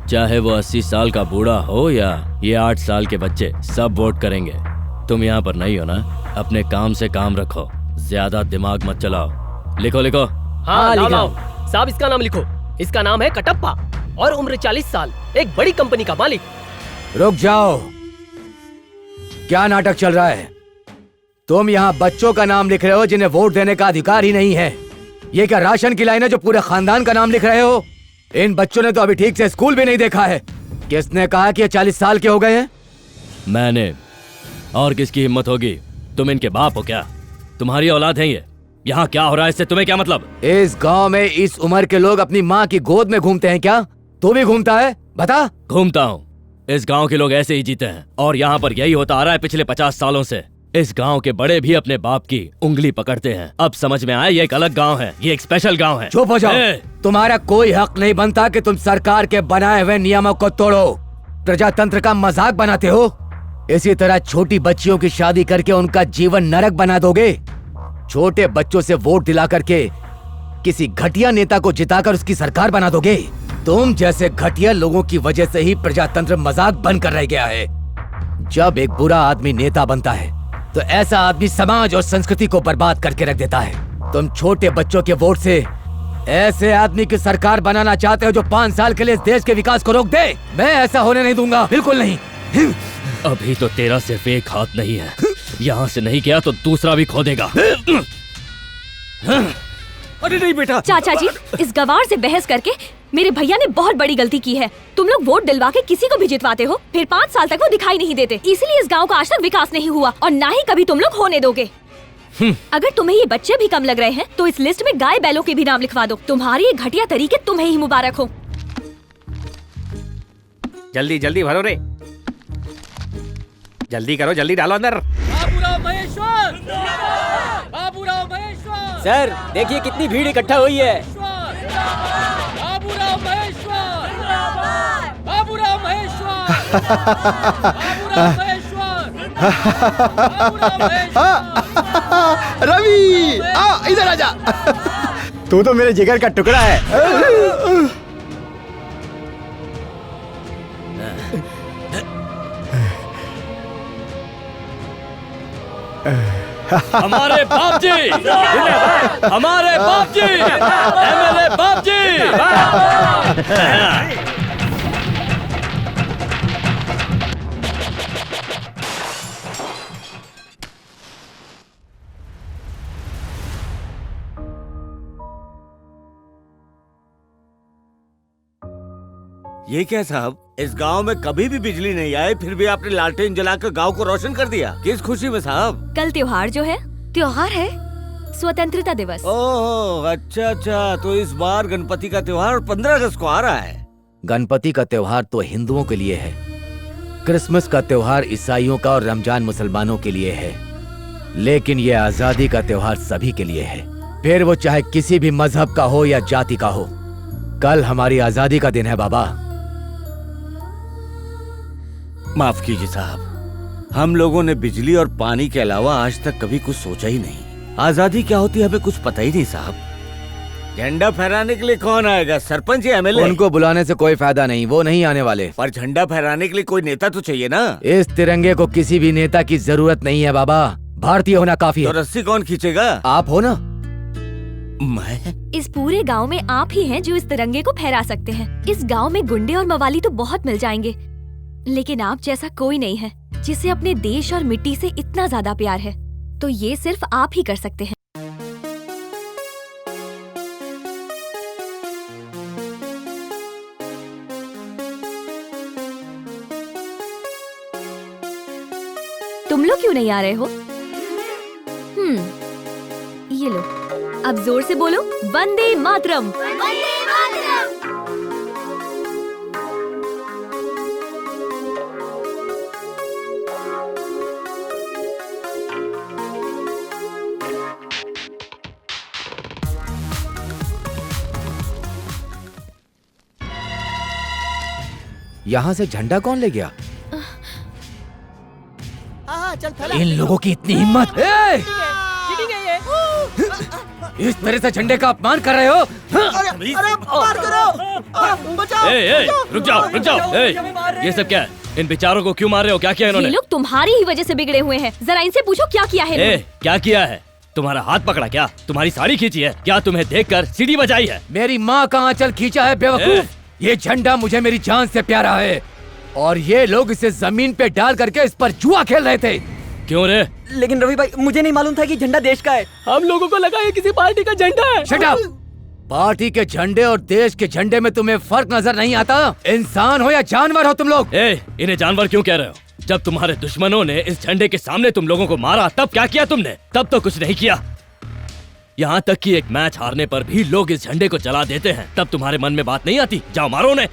चाहे वो 80 साल का बूढ़ा हो या ये 8 साल के बच्चे, सब वोट करेंगे। तुम यहाँ पर नहीं हो ना? अपने काम से काम रखो, ज्यादा दिमाग मत चलाओ। लिखो लिखो। हाँ लिखाओ। साहब इसका नाम लिखो। इसका नाम है कटप्पा और उम्र 40 साल, एक बड़ी कंपनी का मालिक। रुक जाओ, क्या नाटक चल रहा है? तुम यहाँ बच्चों का नाम लिख रहे हो जिन्हें वोट देने का अधिकार ही नहीं है। ये क्या राशन की लाइन है जो पूरे खानदान का नाम लिख रहे हो? इन बच्चों ने तो अभी ठीक से स्कूल भी नहीं देखा है। किसने कहा कि ये 40 साल के हो गए हैं? मैंने। और किसकी हिम्मत होगी? तुम इनके बाप हो क्या? तुम्हारी औलाद है ये? यहाँ क्या हो रहा है इससे तुम्हें क्या मतलब? इस गांव में इस उम्र के लोग अपनी माँ की गोद में घूमते हैं क्या? तू भी घूमता है? बता। घूमता हूँ, इस गांव के लोग ऐसे ही जीते हैं और यहाँ पर यही होता आ रहा है पिछले 50 सालों से। इस गांव के बड़े भी अपने बाप की उंगली पकड़ते हैं। अब समझ में आया, ये एक अलग गांव है, ये एक स्पेशल गांव है। चुप हो जाओ। तुम्हारा कोई हक नहीं बनता कि तुम सरकार के बनाए हुए नियमों को तोड़ो, प्रजातंत्र का मजाक बनाते हो। इसी तरह छोटी बच्चियों की शादी करके उनका जीवन नरक बना दोगे। छोटे बच्चों से वोट दिला करके किसी घटिया नेता को जिताकर उसकी सरकार बना दोगे। तुम जैसे घटिया लोगों की वजह से ही प्रजातंत्र मजाक बनकर रह गया है। जब एक बुरा आदमी नेता बनता है तो ऐसा आदमी समाज और संस्कृति को बर्बाद करके रख देता है। तुम छोटे बच्चों के वोट से ऐसे आदमी की सरकार बनाना चाहते हो जो 5 साल के लिए इस देश के विकास को रोक दे। मैं ऐसा होने नहीं दूंगा, बिल्कुल नहीं। अभी तो तेरा सिर्फ एक हाथ नहीं है, यहाँ से नहीं गया तो दूसरा भी खो देगा। अरे नहीं बेटा। चाचा जी, इस गवार से बहस करके मेरे भैया ने बहुत बड़ी गलती की है। तुम लोग वोट दिलवा के किसी को भी जितवाते हो, फिर 5 साल तक वो दिखाई नहीं देते। इसीलिए इस गांव का आज तक विकास नहीं हुआ और ना ही कभी तुम लोग होने दोगे। अगर तुम्हें ये बच्चे भी कम लग रहे हैं तो इस लिस्ट में गाय बैलों के भी नाम लिखवा दो। तुम्हारी ये घटिया तरीके तुम्हें ही मुबारक हो। जल्दी जल्दी भरो रे, जल्दी करो, जल्दी डालो अंदर। सर देखिए कितनी भीड़ इकट्ठा हुई है। रवि इधर आजा। तू तो मेरे जिगर का टुकड़ा है। हमारे बाप जी, हमारे बाप जी, एमएलए बाप जी। ये क्या साहब, इस गांव में कभी भी बिजली नहीं आई, फिर भी आपने लालटेन जलाकर गांव को रोशन कर दिया। किस खुशी में साहब? कल त्योहार जो है, त्योहार है स्वतंत्रता दिवस। ओह अच्छा अच्छा, तो इस बार गणपति का त्योहार 15 अगस्त को आ रहा है। गणपति का त्योहार तो हिंदुओं के लिए है, क्रिसमस का त्योहार ईसाइयों का और रमजान मुसलमानों के लिए है, लेकिन ये आजादी का त्योहार सभी के लिए है, फिर वो चाहे किसी भी मजहब का हो या जाति का हो। कल हमारी आजादी का दिन है बाबा। माफ कीजिए साहब, हम लोगों ने बिजली और पानी के अलावा आज तक कभी कुछ सोचा ही नहीं। आजादी क्या होती है हमें कुछ पता ही नहीं साहब। झंडा फहराने के लिए कौन आएगा? सरपंच या एमएलए? उनको बुलाने से कोई फायदा नहीं, वो नहीं आने वाले। पर झंडा फहराने के लिए कोई नेता तो चाहिए ना। इस तिरंगे को किसी भी नेता की जरूरत नहीं है बाबा, भारतीय होना काफी है। तो रस्सी कौन खींचेगा? आप हो ना। मैं? इस पूरे गांव में आप ही हैं जो इस तिरंगे को फहरा सकते हैं। इस गांव में गुंडे और मवाली तो बहुत मिल जाएंगे, लेकिन आप जैसा कोई नहीं है जिसे अपने देश और मिट्टी से इतना ज्यादा प्यार है। तो ये सिर्फ आप ही कर सकते हैं। तुम लोग क्यों नहीं आ रहे हो? ये लो, अब जोर से बोलो, वंदे मातरम। वंदे मातरम। यहाँ से झंडा कौन ले गया? चल इन लोगों की इतनी हिम्मत! इस तरह से झंडे का अपमान कर रहे हो? अरे मार करो, बचाओ। रुक जाओ। ये सब क्या है? इन बेचारों को क्यों मार रहे हो? क्या किया इन्होंने? ये लोग तुम्हारी ही वजह से बिगड़े हुए हैं। जरा इनसे पूछो क्या किया है इन्होंने? क्या किया है? तुम्हारा हाथ पकड़ा क्या? तुम्हारी साड़ी खींची है क्या? तुम्हें देखकर सीढ़ी बजाई है? मेरी माँ का आंचल खींचा है बेवकूफ। ये झंडा मुझे मेरी जान से प्यारा है और ये लोग इसे जमीन पे डाल करके इस पर जुआ खेल रहे थे। क्यों रे? लेकिन रवि भाई, मुझे नहीं मालूम था कि झंडा देश का है। हम लोगों को लगा ये किसी पार्टी का झंडा है। Shut up! पार्टी के झंडे और देश के झंडे में तुम्हें फर्क नजर नहीं आता? इंसान हो या जानवर हो तुम लोग? इन्हें जानवर क्यों कह रहे हो? जब तुम्हारे दुश्मनों ने इस झंडे के सामने तुम लोगों को मारा तब क्या किया तुमने? तब तो कुछ नहीं किया। यहाँ तक कि एक मैच हारने पर भी लोग इस झंडे को जला देते हैं, तब तुम्हारे मन में बात नहीं आती? जाओ मारो उन्हें।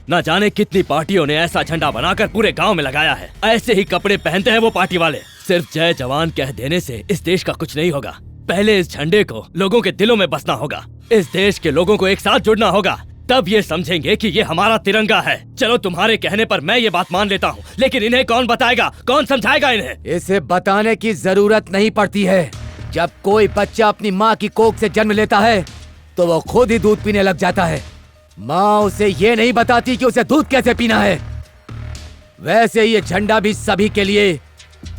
न जाने कितनी पार्टियों ने ऐसा झंडा बनाकर पूरे गांव में लगाया है। ऐसे ही कपड़े पहनते हैं वो पार्टी वाले। सिर्फ जय जवान कह देने से इस देश का कुछ नहीं होगा। पहले इस झंडे को लोगों के दिलों में बसना होगा। इस देश के लोगों को एक साथ जुड़ना होगा, तब ये समझेंगे कि ये हमारा तिरंगा है। चलो तुम्हारे कहने पर मैं ये बात मान लेता हूँ, लेकिन इन्हें कौन बताएगा, कौन समझाएगा इन्हें? इसे बताने की जरूरत नहीं पड़ती है। जब कोई बच्चा अपनी माँ की कोख से जन्म लेता है तो वो खुद ही दूध पीने लग जाता है। माँ उसे ये नहीं बताती कि उसे दूध कैसे पीना है। वैसे ये झंडा भी सभी के लिए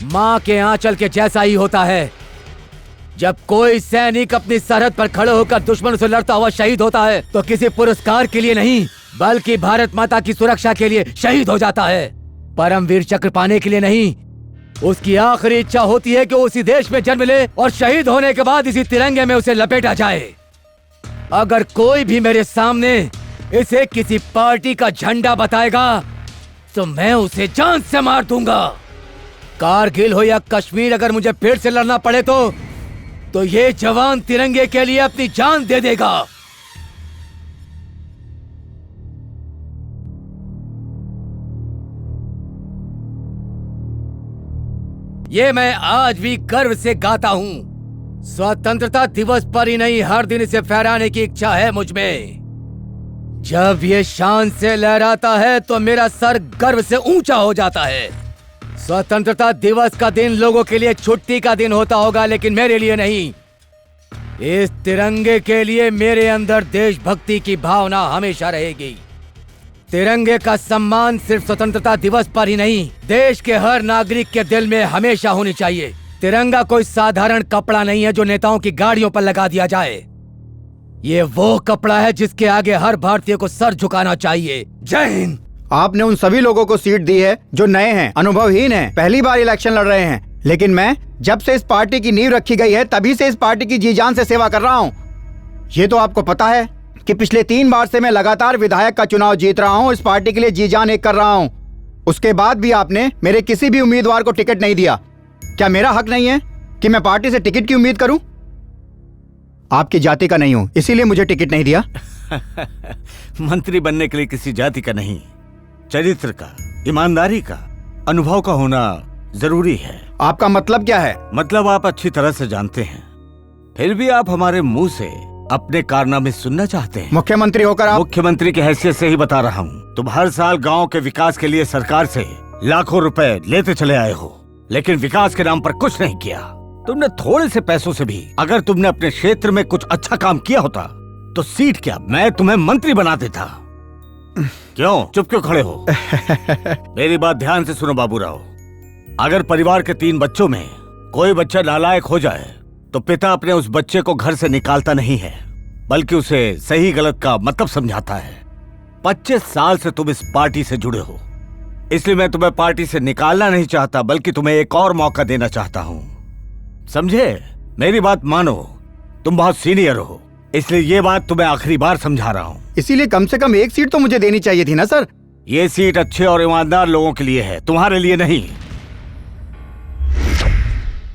माँ के आंचल के जैसा ही होता है। जब कोई सैनिक अपनी सरहद पर खड़े होकर दुश्मन से लड़ता हुआ शहीद होता है तो किसी पुरस्कार के लिए नहीं, बल्कि भारत माता की सुरक्षा के लिए शहीद हो जाता है। परमवीर चक्र पाने के लिए नहीं, उसकी आखिरी इच्छा होती है कि वो उसी देश में जन्म ले और शहीद होने के बाद इसी तिरंगे में उसे लपेटा जाए। अगर कोई भी मेरे सामने इसे किसी पार्टी का झंडा बताएगा तो मैं उसे जान से मार दूंगा। कारगिल हो या कश्मीर, अगर मुझे फिर से लड़ना पड़े तो ये जवान तिरंगे के लिए अपनी जान दे देगा। ये मैं आज भी गर्व से गाता हूँ। स्वतंत्रता दिवस पर ही नहीं, हर दिन इसे फहराने की इच्छा है मुझ में। जब ये शान से लहराता है तो मेरा सर गर्व से ऊंचा हो जाता है। स्वतंत्रता दिवस का दिन लोगों के लिए छुट्टी का दिन होता होगा, लेकिन मेरे लिए नहीं। इस तिरंगे के लिए मेरे अंदर देशभक्ति की भावना हमेशा रहेगी। तिरंगे का सम्मान सिर्फ स्वतंत्रता दिवस पर ही नहीं, देश के हर नागरिक के दिल में हमेशा होनी चाहिए। तिरंगा कोई साधारण कपड़ा नहीं है जो नेताओं की गाड़ियों पर लगा दिया जाए। ये वो कपड़ा है जिसके आगे हर भारतीय को सर झुकाना चाहिए। जय हिंद। आपने उन सभी लोगों को सीट दी है जो नए हैं, अनुभवहीन हैं, पहली बार इलेक्शन लड़ रहे हैं, लेकिन मैं जब से इस पार्टी की नींव रखी गई है तभी से इस पार्टी की जी जान से सेवा कर रहा हूँ। ये तो आपको पता है कि पिछले 3 बार से मैं लगातार विधायक का चुनाव जीत रहा हूँ, इस पार्टी के लिए जी जान एक कर रहा हूँ। उसके बाद भी आपने मेरे किसी भी उम्मीदवार को टिकट नहीं दिया। क्या मेरा हक नहीं है कि मैं पार्टी से टिकट की उम्मीद करूं? आपकी जाति का नहीं हूं, इसीलिए मुझे टिकट नहीं दिया। मंत्री बनने के लिए किसी जाति का नहीं, चरित्र का, ईमानदारी का, अनुभव का होना जरूरी है। आपका मतलब क्या है? मतलब आप अच्छी तरह से जानते हैं, फिर भी आप हमारे मुंह से अपने कारनामे सुनना चाहते हैं। मुख्यमंत्री होकर आप? मुख्यमंत्री की हैसियत से ही बता रहा हूँ। तुम हर साल गाँव के विकास के लिए सरकार से लाखों रुपए लेते चले आए हो, लेकिन विकास के नाम पर कुछ नहीं किया। तुमने थोड़े से पैसों से भी अगर तुमने अपने क्षेत्र में कुछ अच्छा काम किया होता तो सीट क्या, मैं तुम्हें मंत्री बना देता। क्यों चुप क्यों खड़े हो? मेरी बात ध्यान से सुनो बाबूराव। अगर परिवार के 3 बच्चों में कोई बच्चा नालायक हो जाए तो पिता अपने उस बच्चे को घर से निकालता नहीं है, बल्कि उसे सही गलत का मतलब समझाता है। 25 साल से तुम इस पार्टी से जुड़े हो, इसलिए मैं तुम्हें पार्टी से निकालना नहीं चाहता, बल्कि तुम्हें एक और मौका देना चाहता हूँ। समझे? मेरी बात मानो, तुम बहुत सीनियर हो, इसलिए ये बात तुम्हें आखिरी बार समझा रहा हूँ। इसीलिए कम से कम एक सीट तो मुझे देनी चाहिए थी ना सर। ये सीट अच्छे और ईमानदार लोगों के लिए है, तुम्हारे लिए नहीं।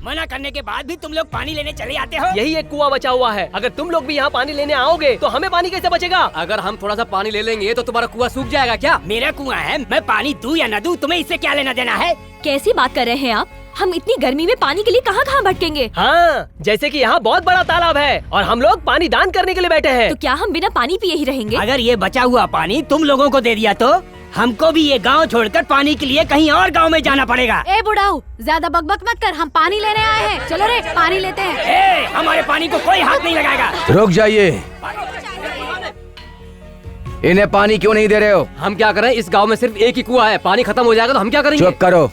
मना करने के बाद भी तुम लोग पानी लेने चले आते हो। यही एक कुआं बचा हुआ है, अगर तुम लोग भी यहाँ पानी लेने आओगे तो हमें पानी कैसे बचेगा? अगर हम थोड़ा सा पानी ले लेंगे तो तुम्हारा कुआं सूख जाएगा क्या? मेरा कुआं है, मैं पानी दूं या न दूं, तुम्हें इससे क्या लेना देना है? कैसी बात कर रहे हैं आप? हम इतनी गर्मी में पानी के लिए कहाँ कहाँ भटकेंगे? हाँ, जैसे कि यहाँ बहुत बड़ा तालाब है और हम लोग पानी दान करने के लिए बैठे हैं। तो क्या हम बिना पानी पिए ही रहेंगे? अगर ये बचा हुआ पानी तुम लोगों को दे दिया तो हमको भी ये गांव छोड़कर पानी के लिए कहीं और गांव में जाना पड़ेगा। ए बुढ़ाऊ, ज्यादा बकबक मत कर, हम पानी लेने आए हैं। चलो रे, पानी लेते हैं। ए, हमारे पानी को कोई हाथ नहीं लगाएगा। रुक जाइए, इन्हें पानी क्यों नहीं दे रहे हो? हम क्या करें, इस गांव में सिर्फ एक ही कुआं है, पानी खत्म हो जाएगा तो हम क्या करेंगे? चुप करो।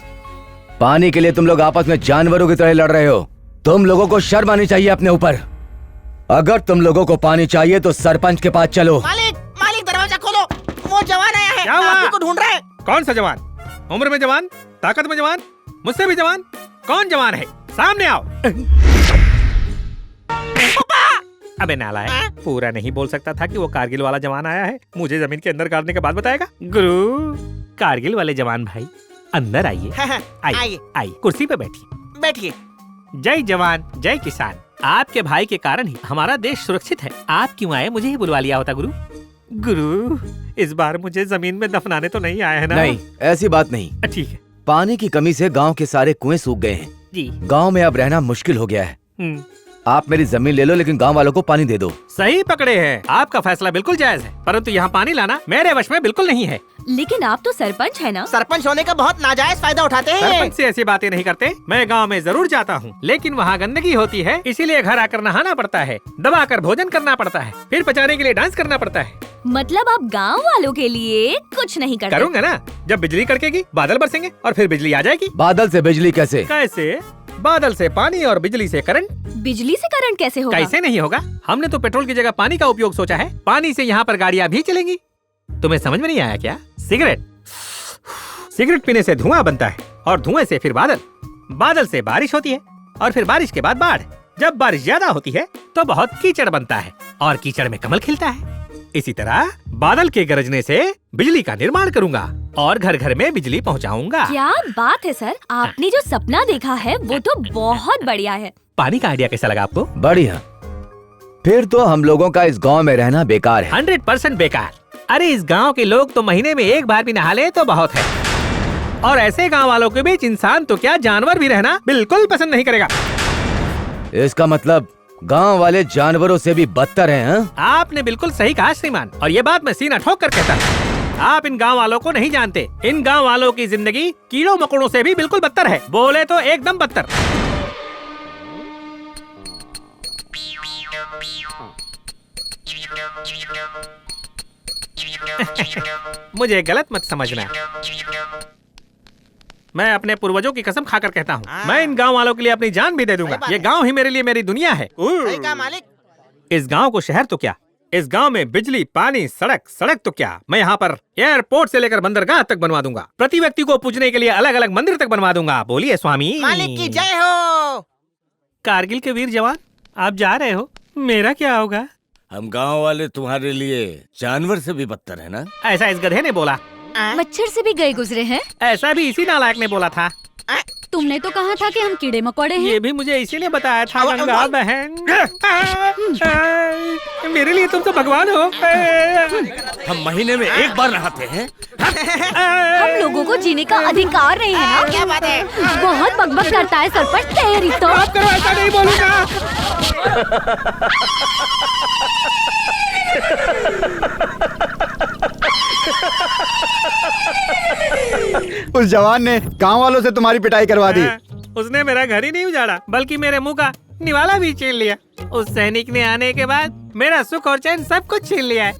पानी के लिए तुम लोग आपस में जानवरों की तरह लड़ रहे हो। तुम लोगों को शर्म आनी चाहिए अपने ऊपर। अगर तुम लोगों को पानी चाहिए तो सरपंच के पास चलो। मालिक, मालिक दरवाजा खोलो, वो जवान आया है, क्या हुआ? आपको ढूंढ रहा है। कौन सा जवान? उम्र में जवान, ताकत में जवान, मुझसे भी जवान? कौन जवान है? सामने आओ। अबे नालायक, पूरा नहीं बोल सकता था कि वो कारगिल वाला जवान आया है? मुझे जमीन के अंदर गाड़ने के बाद बताएगा? गुरु, कारगिल वाले जवान भाई अंदर आइए। आइए आइए, कुर्सी पे बैठिए। बैठिए। जय जवान जय किसान। आपके भाई के कारण ही हमारा देश सुरक्षित है। आप क्यों आए? मुझे ही बुलवा लिया होता गुरु। गुरु, इस बार मुझे जमीन में दफनाने तो नहीं आए हैं ना? नहीं, ऐसी बात नहीं। ठीक है। पानी की कमी से गांव के सारे कुएं सूख गए हैं जी। गांव में अब रहना मुश्किल हो गया है। आप मेरी जमीन ले लो, लेकिन गांव वालों को पानी दे दो। सही पकड़े हैं, आपका फैसला बिल्कुल जायज है, परंतु यहाँ पानी लाना मेरे वश में बिल्कुल नहीं है। लेकिन आप तो सरपंच है ना? सरपंच होने का बहुत नाजायज फायदा उठाते हैं। सरपंच से ऐसी बातें नहीं करते। मैं गांव में जरूर जाता हूँ, लेकिन वहाँ गंदगी होती है, इसीलिए घर आकर नहाना पड़ता है, दबा कर भोजन करना पड़ता है, फिर पचाने के लिए डांस करना पड़ता है। मतलब आप गांव वालों के लिए कुछ नहीं करते? करूँगा ना, जब बिजली कड़केगी, बादल बरसेंगे और फिर बिजली आ जाएगी। बादल से बिजली कैसे? कैसे? बादल से पानी और बिजली से करंट। बिजली से करंट कैसे होगा? कैसे नहीं होगा? हमने तो पेट्रोल की जगह पानी का उपयोग सोचा है। पानी से यहाँ पर गाड़ियाँ भी चलेंगी। तुम्हें समझ में नहीं आया क्या? सिगरेट पीने से धुआं बनता है और धुएं से फिर बादल, बादल से बारिश होती है और फिर बारिश के बाद बाढ़। जब बारिश ज्यादा होती है तो बहुत कीचड़ बनता है और कीचड़ में कमल खिलता है। इसी तरह बादल के गरजने से बिजली का निर्माण करूंगा और घर घर में बिजली पहुंचाऊंगा। क्या बात है सर, आपने जो सपना देखा है वो तो बहुत बढ़िया है। पानी का आइडिया कैसा लगा आपको? बढ़िया। फिर तो हम लोगों का इस गांव में रहना बेकार है। 100% बेकार। अरे इस गांव के लोग तो महीने में एक बार भी नहा ले तो बहुत है, और ऐसे गांव वालों के बीच इंसान तो क्या जानवर भी रहना बिल्कुल पसंद नहीं करेगा। इसका मतलब गांव वाले जानवरों से भी बदतर हैं, हाँ? आपने बिल्कुल सही कहा श्रीमान, और ये बात मैं सीना ठोक कर कहता हूँ। आप इन गांव वालों को नहीं जानते। इन गांव वालों की जिंदगी कीड़ों मकोड़ों से भी बिल्कुल बदतर है, बोले तो एकदम बदतर। मुझे गलत मत समझना, मैं अपने पूर्वजों की कसम खाकर कहता हूँ, मैं इन गांव वालों के लिए अपनी जान भी दे दूंगा। ये गांव ही मेरे लिए मेरी दुनिया है। सही कहा मालिक। इस गांव को शहर तो क्या, इस गांव में बिजली, पानी, सड़क तो क्या, मैं यहाँ पर एयरपोर्ट से लेकर बंदरगाह तक बनवा दूंगा। प्रति व्यक्ति को पूजने के लिए अलग अलग मंदिर तक बनवा दूंगा। बोलिए स्वामी। मालिक की जय हो। कारगिल के वीर जवान, आप जा रहे हो, मेरा क्या होगा? हम गांव वाले तुम्हारे लिए जानवर से भी बदतर है ना? ऐसा इस गधे ने बोला। मच्छर से भी गए गुजरे हैं? ऐसा भी इसी नालायक ने बोला था। तुमने तो कहा था कि हम कीड़े मकोड़े हैं। ये भी मुझे इसीलिए बताया था गंगा बहन। मेरे लिए तुम तो भगवान हो। हम महीने में एक बार नहाते हैं। हम लोगों को जीने का अधिकार नहीं है ना? क्या बात है? बहुत बकबक करता है सरपंच। तेरी तो आप करो, ऐसा नहीं बोलूंगा। उस जवान ने गांव वालों से तुम्हारी पिटाई करवा दी। उसने मेरा घर ही नहीं उजाड़ा, बल्कि मेरे मुंह का निवाला भी छीन लिया। उस सैनिक ने आने के बाद मेरा सुख और चैन सब कुछ छीन लिया है।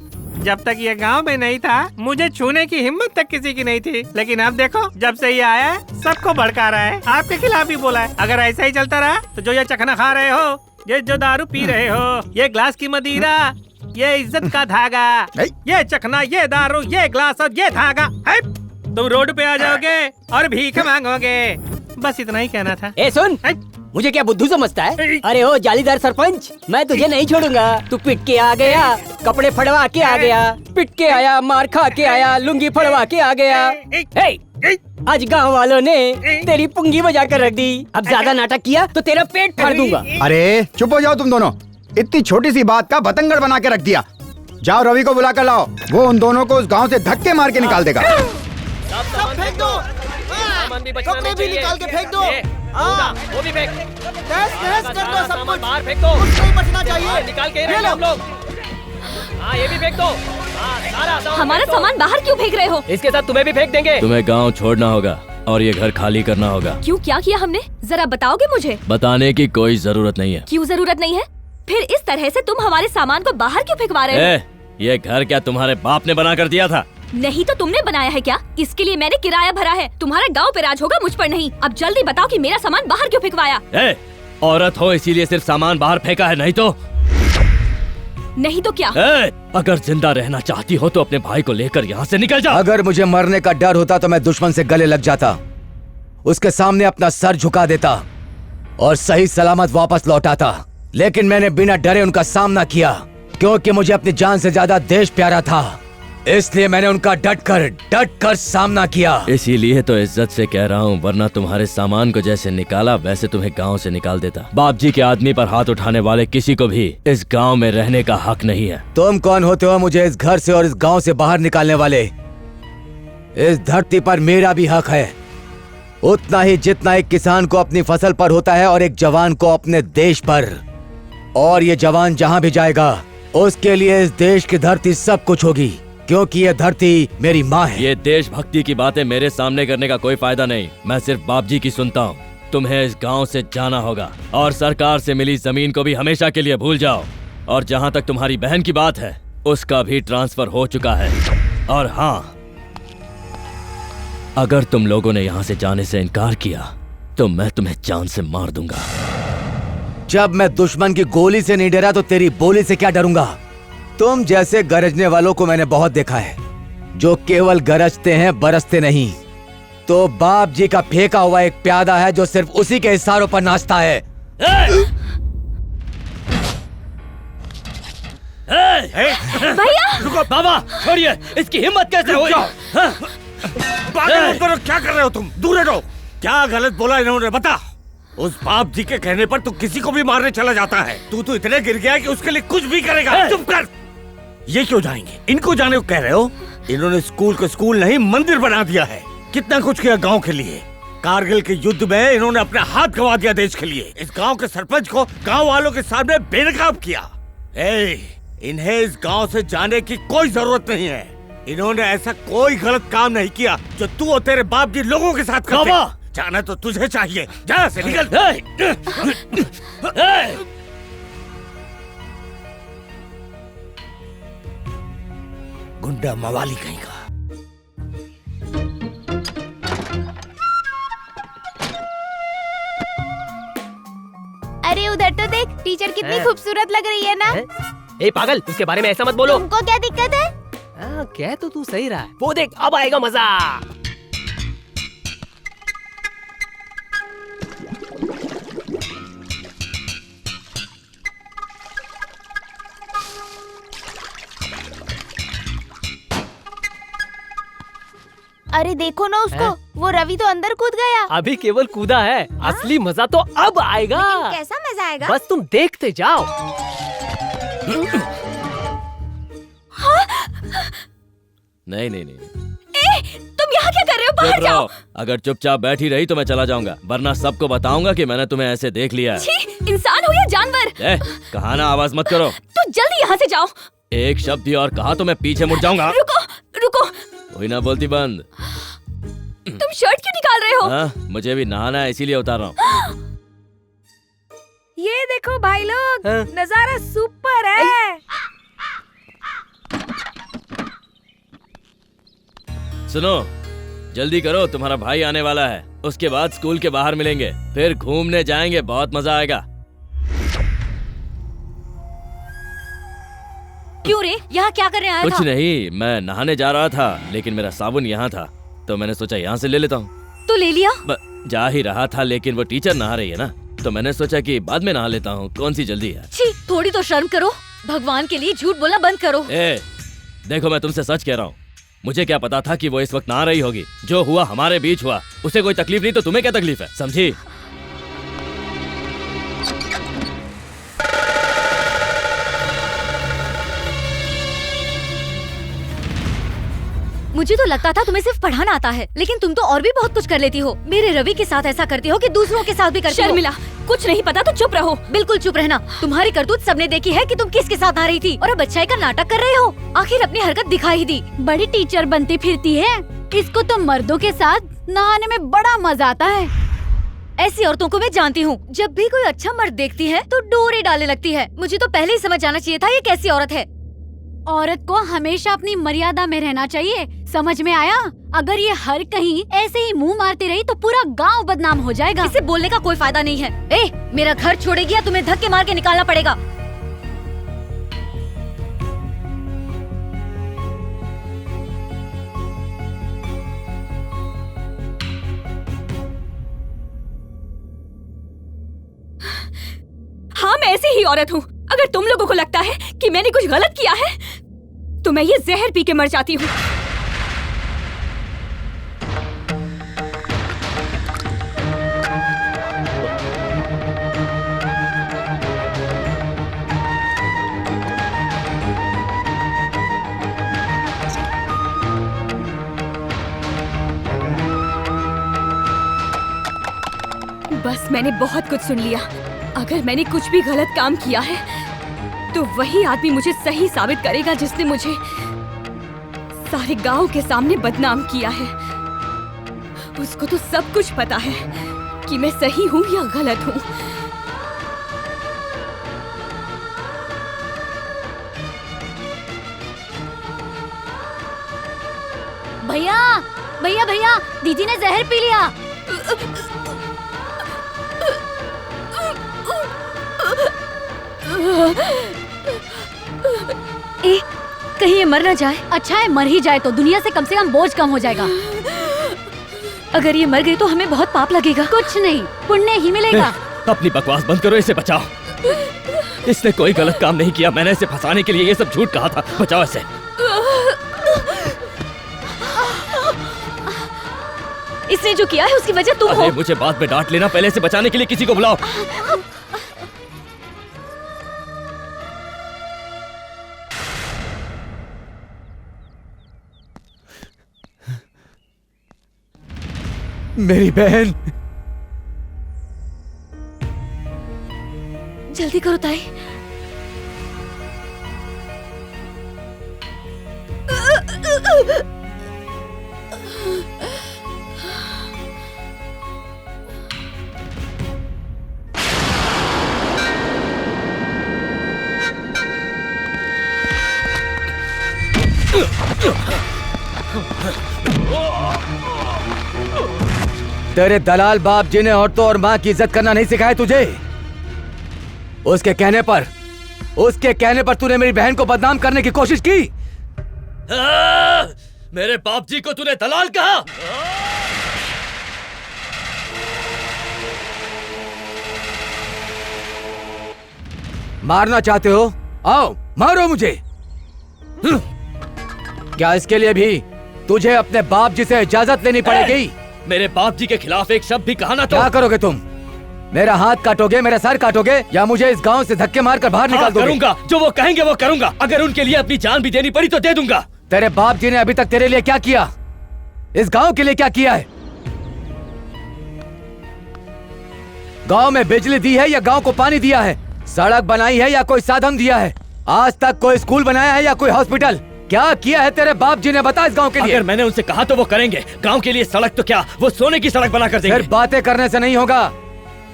जब तक ये गांव में नहीं था, मुझे छूने की हिम्मत तक किसी की नहीं थी, लेकिन अब देखो, जब से ये आया है, सबको भड़का रहा है, आपके खिलाफ भी बोला है। अगर ऐसा ही चलता रहा तो जो ये चखना खा रहे हो, ये जो दारू पी रहे हो, ये ग्लास की मदिरा, ये इज्जत का धागा, ये चखना, ये दारू, ये ग्लास और ये धागा, तुम रोड पे आ जाओगे और भीख मांगोगे। बस इतना ही कहना था। ए सुन, मुझे क्या बुद्धू समझता है? अरे ओ जालीदार सरपंच, मैं तुझे नहीं छोड़ूंगा। तू पिट के आ गया, कपड़े फड़वा के आ गया, पिट के आया, मार खा के आया, लुंगी फड़वा के आ गया। आज गांव वालों ने तेरी पुंगी बजा कर रख दी। अब ज्यादा नाटक किया तो तेरा पेट फाड़ दूंगा। अरे चुप हो जाओ तुम दोनों, इतनी छोटी सी बात का बतंगड़ बना के रख दिया। जाओ रवि को बुला कर लाओ, वो उन दोनों को उस गांव से धक्के मार के निकाल देगा। सब फेंक दो, कपड़े भी निकाल के फेंक दो, वो भी फेंक, तहस कर दो, सब कुछ बाहर फेंक दो, कुछ नहीं बचना चाहिए। निकाल के रख लो हम लोग। हाँ ये भी फेंक दो, सारा हमारा सामान बाहर क्यों फेंक रहे हो? इसके साथ तुम्हें भी फेंक देंगे। तुम्हें गांव छोड़ना होगा और ये घर खाली करना होगा। क्यों, क्या किया हमने? जरा बताओगे मुझे? बताने की कोई जरूरत नहीं है। क्यों जरूरत नहीं है? फिर इस तरह से तुम हमारे सामान को बाहर क्यों फेंकवा रहे हो? ये घर क्या तुम्हारे बाप ने बना कर दिया था? नहीं तो तुमने बनाया है क्या? इसके लिए मैंने किराया भरा है। तुम्हारा गांव पे राज होगा, मुझ पर नहीं। अब जल्दी बताओ कि मेरा सामान बाहर क्यों फेंकवाया? औरत हो इसीलिए सिर्फ सामान बाहर फेंका है, नहीं तो क्या? अगर जिंदा रहना चाहती हो तो अपने भाई को लेकर यहाँ से निकल जा। अगर मुझे मरने का डर होता तो मैं दुश्मन से गले लग जाता, उसके सामने अपना सर झुका देता और सही सलामत वापस लौटाता। लेकिन मैंने बिना डरे उनका सामना किया, क्योंकि मुझे अपनी जान से ज्यादा देश प्यारा था। इसलिए मैंने उनका डट कर सामना किया। इसीलिए तो इज्जत से कह रहा हूँ, वरना तुम्हारे सामान को जैसे निकाला वैसे तुम्हें गांव से निकाल देता। बाप जी के आदमी पर हाथ उठाने वाले किसी को भी इस गांव में रहने का हक नहीं है। तुम कौन होते हो मुझे इस घर से और इस गांव से बाहर निकालने वाले? इस धरती पर मेरा भी हक है, उतना ही जितना एक किसान को अपनी फसल पर होता है और एक जवान को अपने देश पर। और ये जवान जहाँ भी जाएगा उसके लिए इस देश की धरती सब कुछ होगी, क्योंकि ये धरती मेरी माँ है। ये देशभक्ति की बातें मेरे सामने करने का कोई फायदा नहीं। मैं सिर्फ बाप जी की सुनता हूँ। तुम्हें इस गांव से जाना होगा और सरकार से मिली जमीन को भी हमेशा के लिए भूल जाओ। और जहाँ तक तुम्हारी बहन की बात है, उसका भी ट्रांसफर हो चुका है। और हाँ, अगर तुम लोगों ने यहाँ से जाने से इनकार किया तो मैं तुम्हें जान से मार दूंगा। जब मैं दुश्मन की गोली से नहीं डरा तो तेरी बोली से क्या डरूंगा? तुम जैसे गरजने वालों को मैंने बहुत देखा है, जो केवल गरजते हैं बरसते नहीं। तो बाप जी का फेंका हुआ एक प्यादा है जो सिर्फ उसी के इशारों पर नाचता है। भैया! रुको बाबा, छोड़िए, इसकी हिम्मत कैसे हुई? पागल तुम क्या कर रहे हो? तुम दूर हटो। क्या गलत बोला इन्होंने बता? उस बाप जी के कहने पर तू किसी को भी मारने चला जाता है। तू तो इतने गिर गया कि उसके लिए कुछ भी करेगा। चुप कर। ये क्यों जाएंगे? इनको जाने को कह रहे हो? इन्होंने स्कूल को स्कूल नहीं मंदिर बना दिया है। कितना कुछ किया गांव के लिए। कारगिल के युद्ध में इन्होंने अपना हाथ गंवा दिया देश के लिए। इस गांव के सरपंच को गांव वालों के सामने बेनकाब किया। इन्हें इस गांव से जाने की कोई जरूरत नहीं है। इन्होंने ऐसा कोई गलत काम नहीं किया जो तू और तेरे बाप जी लोगों के साथ करते। जाना तो तुझे चाहिए। जा से निकल। गुंडा मवाली कहीं का। अरे उधर तो देख, टीचर कितनी खूबसूरत लग रही है ना। ए पागल, उसके बारे में ऐसा मत बोलो। तुमको क्या दिक्कत है? कह तो तू सही रहा है। वो देख, अब आएगा मजा। अरे देखो ना उसको, वो रवि तो अंदर कूद गया। अभी केवल कूदा है, असली मजा तो अब आएगा। लेकिन कैसा मजा आएगा? बस तुम देखते जाओ। नहीं नहीं नहीं, तुम यहाँ क्या कर रहे हो? बाहर जाओ। अगर चुपचाप बैठी रही तो मैं चला जाऊंगा, वरना सबको बताऊंगा कि मैंने तुम्हें ऐसे देख लिया है। छी, इंसान हो या जानवर? कहा ना आवाज मत करो। तो जल्दी यहाँ से जाओ। एक शब्द भी और कहा तो मैं पीछे मुड़ जाऊंगा। रुको रुको। कोई ना बोलती बंद। तुम शर्ट क्यों निकाल रहे हो? मुझे भी नहाना है, इसीलिए उतार रहा हूँ। ये देखो भाई लोग, नजारा सुपर है। सुनो, जल्दी करो, तुम्हारा भाई आने वाला है। उसके बाद स्कूल के बाहर मिलेंगे, फिर घूमने जाएंगे, बहुत मजा आएगा। क्यों रे, यहाँ क्या करने आया था? कुछ नहीं, मैं नहाने जा रहा था, लेकिन मेरा साबुन यहाँ था तो मैंने सोचा यहाँ से ले लेता हूँ। तो ले लिया? जा ही रहा था, लेकिन वो टीचर नहा रही है ना, तो मैंने सोचा कि बाद में नहा लेता हूँ। कौन सी जल्दी है? छी, थोड़ी तो शर्म करो। भगवान के लिए झूठ बोलना बंद करो। देखो, मैं तुमसे सच कह रहा हूँ। मुझे क्या पता था कि वो इस वक्त नहा रही होगी। जो हुआ हमारे बीच हुआ, उसे कोई तकलीफ नहीं तो तुम्हें क्या तकलीफ है, समझी? मुझे तो लगता था तुम्हें सिर्फ पढ़ाना आता है, लेकिन तुम तो और भी बहुत कुछ कर लेती हो। मेरे रवि के साथ ऐसा करती हो कि दूसरों के साथ भी करती हो। शर्मिला, कुछ नहीं पता तो चुप रहो। बिल्कुल चुप रहना। तुम्हारी करतूत सबने देखी है कि तुम किसके साथ आ रही थी, और अब अच्छाई का नाटक कर रहे हो। आखिर अपनी हरकत दिखा ही दी। बड़ी टीचर बनती फिरती है। इसको तो मर्दों के साथ नहाने में बड़ा मजा आता है। ऐसी औरतों को मैं जानती हूँ, जब भी कोई अच्छा मर्द देखती है तो डोरे डालने लगती है। मुझे तो पहले ही समझ जाना चाहिए था ये कैसी औरत है। औरत को हमेशा अपनी मर्यादा में रहना चाहिए, समझ में आया? अगर ये हर कहीं ऐसे ही मुंह मारती रही तो पूरा गांव बदनाम हो जाएगा। इसे बोलने का कोई फायदा नहीं है। मेरा घर छोड़ेगी या तुम्हें धक्के मार के निकालना पड़ेगा। हाँ, मैं ऐसी ही औरत हूँ। अगर तुम लोगों को लगता है कि मैंने कुछ गलत किया है तो मैं ये जहर पी के मर जाती हूँ। बस मैंने बहुत कुछ सुन लिया। अगर मैंने कुछ भी गलत काम किया है तो वही आदमी मुझे सही साबित करेगा जिसने मुझे सारे गांव के सामने बदनाम किया है। उसको तो सब कुछ पता है कि मैं सही हूँ या गलत हूँ। भैया भैया भैया, दीदी ने जहर पी लिया। ए, कहीं ये मर न जाए। अच्छा है मर ही जाए तो दुनिया से कम बोझ कम हो जाएगा। अगर ये मर गई तो हमें बहुत पाप लगेगा। कुछ नहीं, पुण्य ही मिलेगा। अपनी बकवास बंद करो, इसे बचाओ। इसने कोई गलत काम नहीं किया, मैंने इसे फंसाने के लिए ये सब झूठ कहा था। बचाओ इसे। इसने जो किया है उसकी वजह तुम हो। मुझे बाद में डांट लेना, पहले इसे बचाने के लिए किसी को बुलाओ। मेरी बहन, जल्दी करो ताई। तेरे दलाल बाप जी ने औरतों और माँ की इज्जत करना नहीं सिखाया तुझे। उसके कहने पर तूने मेरी बहन को बदनाम करने की कोशिश की। मेरे बाप जी को तूने दलाल कहा? मारना चाहते हो? आओ मारो मुझे। क्या इसके लिए भी तुझे अपने बाप जी से इजाजत लेनी पड़ेगी? मेरे बाप जी के खिलाफ एक शब्द भी कहा ना तो। क्या करोगे तुम? मेरा हाथ काटोगे, मेरा सर काटोगे, या मुझे इस गांव से धक्के मारकर बाहर निकाल दोगे? करूंगा, जो वो कहेंगे वो करूंगा। अगर उनके लिए अपनी जान भी देनी पड़ी तो दे दूंगा। तेरे बाप जी ने अभी तक तेरे लिए क्या किया? इस गांव के लिए क्या किया है? गांव में बिजली दी है या गांव को पानी दिया है? सड़क बनाई है या कोई साधन दिया है? आज तक कोई स्कूल बनाया है या कोई हॉस्पिटल? क्या किया है तेरे बाप जी ने? बता इस गांव के लिए। अगर मैंने उनसे कहा तो वो करेंगे। गांव के लिए सड़क तो क्या, वो सोने की सड़क बना कर देंगे। सिर्फ बातें करने से नहीं होगा,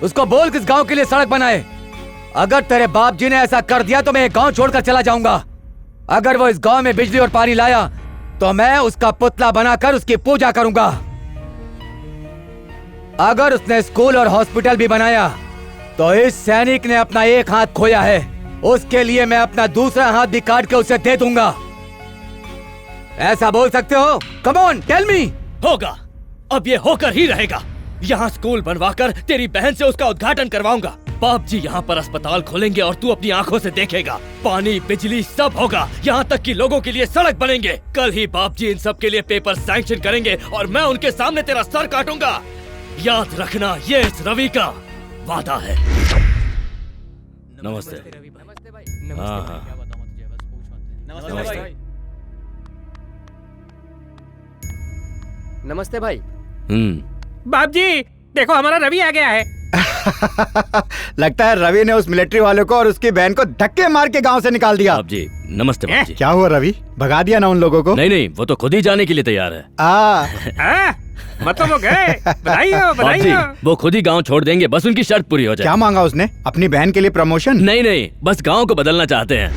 उसको बोल किस गांव के लिए सड़क बनाए। अगर तेरे बाप जी ने ऐसा कर दिया तो मैं ये गांव छोड़कर चला जाऊंगा। अगर वो इस गांव में बिजली और पानी लाया तो मैं उसका पुतला बनाकर उसकी पूजा करूंगा। अगर उसने स्कूल और हॉस्पिटल भी बनाया तो इस सैनिक ने अपना एक हाथ खोया है, उसके लिए मैं अपना दूसरा हाथ भी काट के उसे दे दूंगा। ऐसा बोल सकते हो? Come on tell me. होगा, अब ये होकर ही रहेगा। यहाँ स्कूल बनवाकर तेरी बहन से उसका उद्घाटन करवाऊंगा। बाप जी यहाँ पर अस्पताल खोलेंगे और तू अपनी आंखों से देखेगा। पानी बिजली सब होगा, यहाँ तक कि लोगों के लिए सड़क बनेंगे। कल ही बाप जी इन सब के लिए पेपर सैंक्शन करेंगे और मैं उनके सामने तेरा सर काटूंगा। याद रखना, ये इस रवि का वादा है। नमस्ते। हाँ हाँ नमस्ते। नमस्ते भाई। बाप जी देखो, हमारा रवि आ गया है। लगता है रवि ने उस मिलिट्री वाले को और उसकी बहन को धक्के मार के गांव से निकाल दिया। बाप जी नमस्ते। बाप जी क्या हुआ रवि, भगा दिया ना उन लोगों को? नहीं, वो तो खुद ही जाने के लिए तैयार है। मतलब वो गए? बधाई हो, बधाई हो। वो खुद ही गांव छोड़ देंगे, बस उनकी शर्त पूरी हो जाए। क्या मांगा उसने? अपनी बहन के लिए प्रमोशन? नहीं, बस गांव को बदलना चाहते हैं।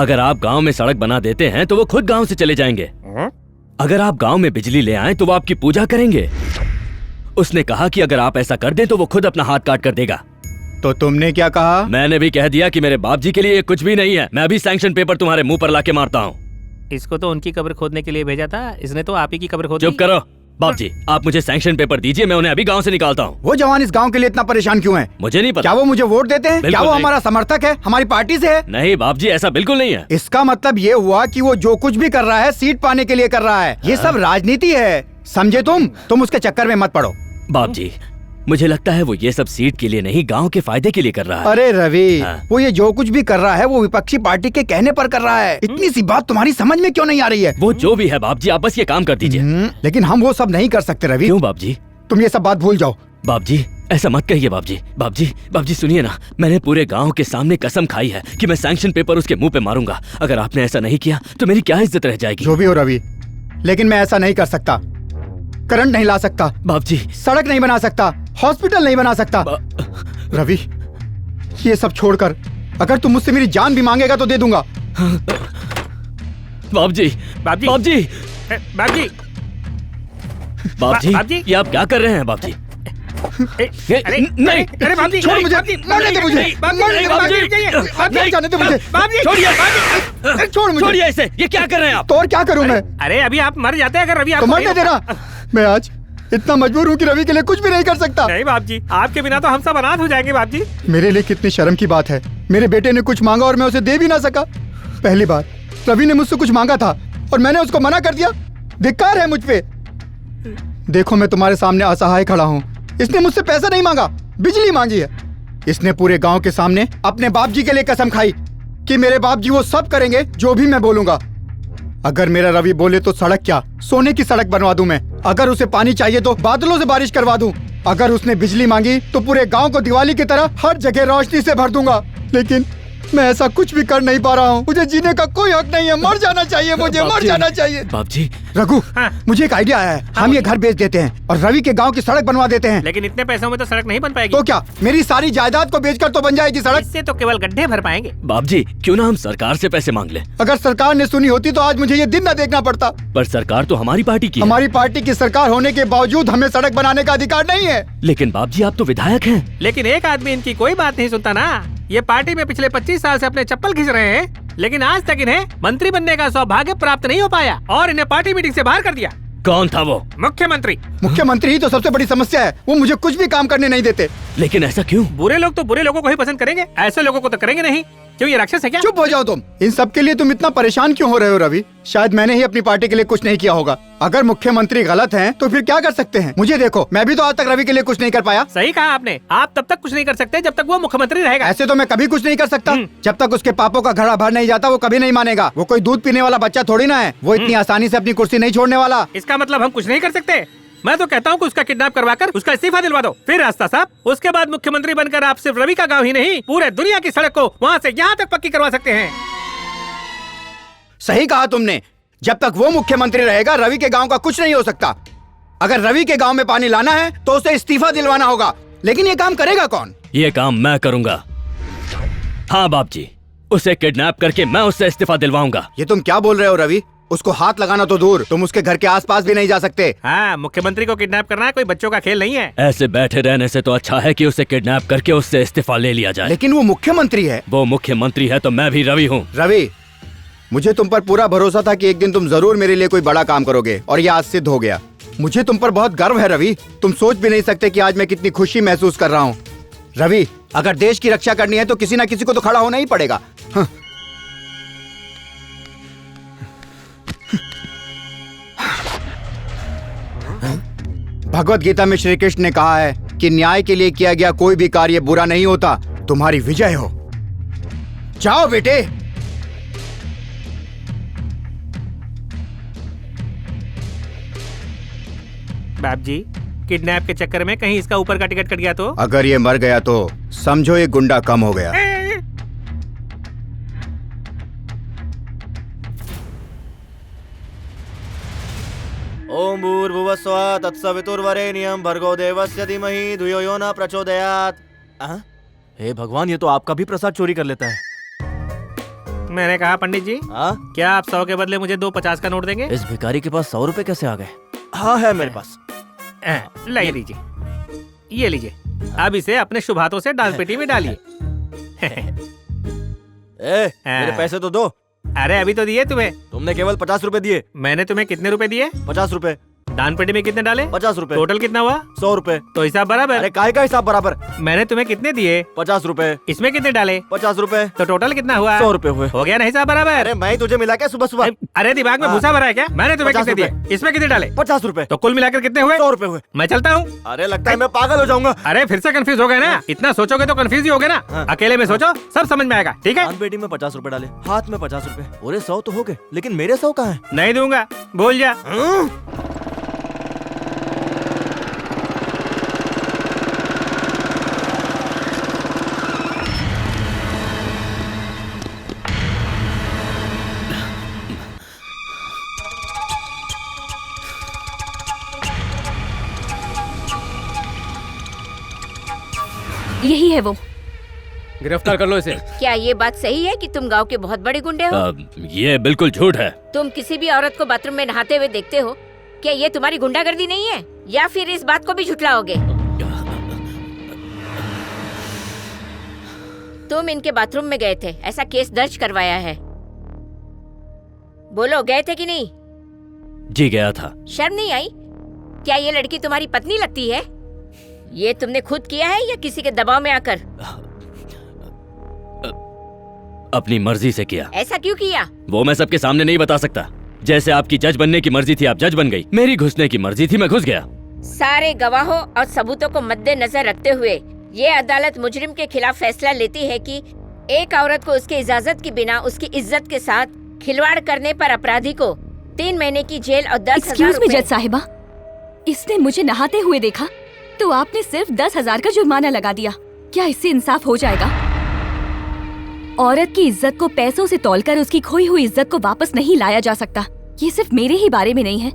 अगर आप गांव में सड़क बना देते हैं तो वो खुद गांव से चले जाएंगे। अगर आप गांव में बिजली ले आए तो वो आपकी पूजा करेंगे। उसने कहा कि अगर आप ऐसा कर दें तो वो खुद अपना हाथ काट कर देगा। तो तुमने क्या कहा? मैंने भी कह दिया कि मेरे बाप जी के लिए ये कुछ भी नहीं है। मैं अभी सैंक्शन पेपर तुम्हारे मुंह पर लाके मारता हूँ। इसको तो उनकी कब्र खोदने के लिए भेजा था, इसने तो आप ही की कब्र खोद दी। चुप करो, बाप जी, आप मुझे सैंक्शन पेपर दीजिए, मैं उन्हें अभी गांव से निकालता हूँ। वो जवान इस गांव के लिए इतना परेशान क्यों है? मुझे नहीं पता। क्या वो मुझे वोट देते हैं? क्या बिल्कुल वो नहीं। हमारा समर्थक है, हमारी पार्टी से है? नहीं बाप जी, ऐसा बिल्कुल नहीं है। इसका मतलब ये हुआ कि वो जो कुछ भी कर रहा है सीट पाने के लिए कर रहा है। ये सब राजनीति है, समझे तुम उसके चक्कर में मत पड़ो। बाप जी, मुझे लगता है वो ये सब सीट के लिए नहीं, गांव के फायदे के लिए कर रहा है। अरे रवि, वो ये जो कुछ भी कर रहा है वो विपक्षी पार्टी के कहने पर कर रहा है। इतनी सी बात तुम्हारी समझ में क्यों नहीं आ रही है? वो जो भी है बाप जी, आप बस ये काम कर दीजिए। लेकिन हम वो सब नहीं कर सकते रवि। क्यों बाप जी? तुम ये सब बात भूल जाओ। बाप जी ऐसा मत कहिए बाप जी। बाप जी सुनिए ना, मैंने पूरे गांव के सामने कसम खाई है कि मैं सैंक्शन पेपर उसके मुंह पे मारूंगा। अगर आपने ऐसा नहीं किया तो मेरी क्या इज्जत रह जाएगी? जो भी हो रवि, लेकिन मैं ऐसा नहीं कर सकता। करंट नहीं ला सकता बाप जी, सड़क नहीं बना सकता, हॉस्पिटल नहीं बना सकता। रवि, ये सब छोड़कर अगर तुम मुझसे मेरी जान भी मांगेगा तो दे दूंगा। बाप जी, बाप जी, बाप जी, बाप जी, बाप जी, बाप जी, ये आप क्या कर रहे हैं बाप जी? अरे नहीं, अरे बाप जी, छोड़ मुझे, मरने दे मुझे, जाने दे मुझे, छोड़िए, छोड़ मुझे, छोड़िए इसे। ये क्या कर रहे हैं आप? तो और क्या करूं मैं? अरे अभी आप मर जाते हैं अगर रवि तो आपको मरने देना। मैं आज इतना मजबूर हूँ कि रवि के लिए कुछ भी नहीं कर सकता। नहीं बाप जी, आपके बिना तो हम सब अनाथ हो जाएंगे बाप जी। मेरे लिए कितनी शर्म की बात है, मेरे बेटे ने कुछ मांगा और मैं उसे दे भी ना सका। पहली बार रवि ने मुझसे कुछ मांगा था और मैंने उसको मना कर दिया। धिक्कार है मुझ पे। देखो मैं तुम्हारे सामने असहाय खड़ा हूँ। इसने मुझसे पैसा नहीं मांगा, बिजली मांगी है। इसने पूरे गांव के सामने अपने बाप जी के लिए कसम खाई कि मेरे बाप जी वो सब करेंगे जो भी मैं बोलूंगा। अगर मेरा रवि बोले तो सड़क क्या, सोने की सड़क बनवा दूं मैं। अगर उसे पानी चाहिए तो बादलों से बारिश करवा दूं। अगर उसने बिजली मांगी तो पूरे गांव को दिवाली की तरह हर जगह रोशनी से भर दूंगा। लेकिन मैं ऐसा कुछ भी कर नहीं पा रहा हूँ। मुझे जीने का कोई हक नहीं है, मर जाना चाहिए मुझे, मर जाना चाहिए। बाप जी, रघु, मुझे एक आइडिया आया है। हम ये घर बेच देते हैं और रवि के गांव की सड़क बनवा देते हैं। लेकिन इतने पैसों में तो सड़क नहीं बन पाएगी। तो क्या मेरी सारी जायदाद को बेचकर तो बन जाएगी सड़क? इससे तो केवल गड्ढे भर पाएंगे। बाप जी, क्यों ना हम सरकार से पैसे मांग लें? अगर सरकार ने सुनी होती तो आज मुझे ये दिन न देखना पड़ता। पर सरकार तो हमारी पार्टी की है। हमारी पार्टी की सरकार होने के बावजूद हमें सड़क बनाने का अधिकार नहीं है। लेकिन बाप जी, आप तो विधायक हैं। लेकिन एक आदमी इनकी कोई बात नहीं सुनता ना। ये पार्टी में पिछले 25 साल से अपने चप्पल खींच रहे हैं, लेकिन आज तक इन्हें मंत्री बनने का सौभाग्य प्राप्त नहीं हो पाया और इन्हें पार्टी मीटिंग से बाहर कर दिया। कौन था वो? मुख्यमंत्री। मुख्यमंत्री ही तो सबसे बड़ी समस्या है। वो मुझे कुछ भी काम करने नहीं देते। लेकिन ऐसा क्यों? बुरे लोग तो बुरे लोगों को ही पसंद करेंगे, ऐसे लोगों को तो करेंगे नहीं। क्यों, ये राक्षस है क्या? चुप हो जाओ तुम। इन सब के लिए तुम इतना परेशान क्यों हो रहे हो रवि? शायद मैंने ही अपनी पार्टी के लिए कुछ नहीं किया होगा। अगर मुख्यमंत्री गलत हैं, तो फिर क्या कर सकते हैं? मुझे देखो, मैं भी तो आज तक रवि के लिए कुछ नहीं कर पाया। सही कहा आपने। आप तब तक कुछ नहीं कर सकते जब तक वो मुख्यमंत्री रहेगा। ऐसे तो मैं कभी कुछ नहीं कर सकता। जब तक उसके पापों का घड़ा भर नहीं जाता वो कभी नहीं मानेगा। वो कोई दूध पीने वाला बच्चा थोड़ी ना है। वो इतनी आसानी से अपनी कुर्सी नहीं छोड़ने वाला। इसका मतलब हम कुछ नहीं कर सकते? मैं तो कहता हूँ कि उसका किडनैप करवाकर उसका इस्तीफा दिलवा दो। फिर रास्ता साहब, उसके बाद मुख्यमंत्री बनकर आप सिर्फ रवि का गांव ही नहीं, पूरे दुनिया की सड़क को वहाँ से यहाँ तक पक्की करवा सकते हैं। सही कहा तुमने। जब तक वो मुख्यमंत्री रहेगा रवि के गांव का कुछ नहीं हो सकता। अगर रवि के गांव में पानी लाना है तो उसे इस्तीफा दिलवाना होगा। लेकिन ये काम करेगा कौन? ये काम मैं करूंगा। हाँ बाप जी, उसे किडनैप करके मैं उससे इस्तीफा दिलवाऊंगा। ये तुम क्या बोल रहे हो रवि? उसको हाथ लगाना तो दूर, तुम उसके घर के आसपास भी नहीं जा सकते। हाँ, मुख्यमंत्री को किडनैप करना कोई बच्चों का खेल नहीं है। ऐसे बैठे रहने से तो अच्छा है कि उसे किडनैप करके उससे इस्तीफा ले लिया जाए। लेकिन वो मुख्यमंत्री है। वो मुख्यमंत्री है तो मैं भी रवि हूँ। रवि, मुझे तुम पर पूरा भरोसा था कि एक दिन तुम जरूर मेरे लिए कोई बड़ा काम करोगे और ये आज सिद्ध हो गया। मुझे तुम पर बहुत गर्व है रवि। तुम सोच भी नहीं सकते कि आज मैं कितनी खुशी महसूस कर रहा हूँ। रवि, अगर देश की रक्षा करनी है तो किसी ना किसी को तो खड़ा होना ही पड़ेगा। भगवत गीता में श्री कृष्ण ने कहा है कि न्याय के लिए किया गया कोई भी कार्य बुरा नहीं होता। तुम्हारी विजय हो। जाओ बेटे। बाप जी, किडनैप के चक्कर में कहीं इसका ऊपर का टिकट कट गया तो? अगर ये मर गया तो समझो ये गुंडा कम हो गया। ओम भूर्भुवस्वः तत्सवितुर्वरेण्यं भर्गो देवस्य धीमहि धियो यो न प्रचोदयात्। हे भगवान, ये तो आपका भी प्रसाद चोरी कर लेता है। मैंने कहा पंडित जी, क्या आप 100 के बदले मुझे 2 50 का नोट देंगे? इस भिखारी के पास 100 रुपए कैसे आ गए? हाँ है मेरे पास। ले लीजिए, ये लीजिए। अब इसे अपने शुभ हाथों से डाल पेटी में डालिए। मेरे पैसे तो दो। अरे अभी तो दिए तुम्हें। तुमने केवल 50 रुपए दिए। मैंने तुम्हें कितने रुपए दिए? 50 रुपए। दान पेटी में कितने डाले? 50 रुपए। टोटल कितना हुआ? 100 रुपए। तो हिसाब बराबर। अरे काहे का हिसाब बराबर? मैंने तुम्हें कितने दिए? 50 रुपए। इसमें कितने डाले? 50 रुपए। तो टोटल कितना हुआ? 100 रुपए हुए। हो गया ना हिसाब बराबर? अरे मैं तुझे मिला क्या सुबह सुबह? अरे दिमाग में भूसा भरा है क्या? मैंने तुम्हें 50 कितने दिए? इसमें कितने डाले? 50 रुपए। तो कुल मिलाकर कितने हुए? 100 रुपए हुए। मैं चलता हूँ। अरे लगता है मैं पागल हो जाऊंगा। अरे फिर से कंफ्यूज हो गए ना? इतना सोचोगे तो कंफ्यूज ही होगे ना? अकेले में सोचो, सब समझ में आएगा। ठीक है? दान पेटी में 50 रुपए डाले, हाथ में 50 रुपए। अरे 100 तो हो गए, लेकिन मेरे 100 कहाँ है? नहीं दूंगा, भूल जा। यही है वो। गिरफ्तार कर लो इसे। क्या ये बात सही है कि तुम गांव के बहुत बड़े गुंडे हो? ये बिल्कुल झूठ है। तुम किसी भी औरत को बाथरूम में नहाते हुए देखते हो? क्या ये तुम्हारी गुंडागर्दी नहीं है, या फिर इस बात को भी झुठलाओगे? तुम इनके बाथरूम में गए थे, ऐसा केस दर्ज करवाया है। बोलो, गए थे कि नहीं? जी गया था। शर्म नहीं आई? क्या ये लड़की तुम्हारी पत्नी लगती है? ये तुमने खुद किया है या किसी के दबाव में आकर? अपनी मर्जी से किया। ऐसा क्यों किया? वो मैं सबके सामने नहीं बता सकता। जैसे आपकी जज बनने की मर्जी थी, आप जज बन गई। मेरी घुसने की मर्जी थी, मैं घुस गया। सारे गवाहों और सबूतों को मद्देनजर रखते हुए ये अदालत मुजरिम के खिलाफ फैसला लेती है कि एक औरत को उसकी इजाजत के बिना उसकी इज्जत के साथ खिलवाड़ करने पर अपराधी को 3 महीने की जेल और 10,000 एक्सक्यूज मी जज साहिबा, इसने मुझे नहाते हुए देखा तो आपने सिर्फ 10,000 का जुर्माना लगा दिया। क्या इससे इंसाफ हो जाएगा? औरत की इज्जत को पैसों से तौलकर उसकी खोई हुई इज्जत को वापस नहीं लाया जा सकता। ये सिर्फ मेरे ही बारे में नहीं है,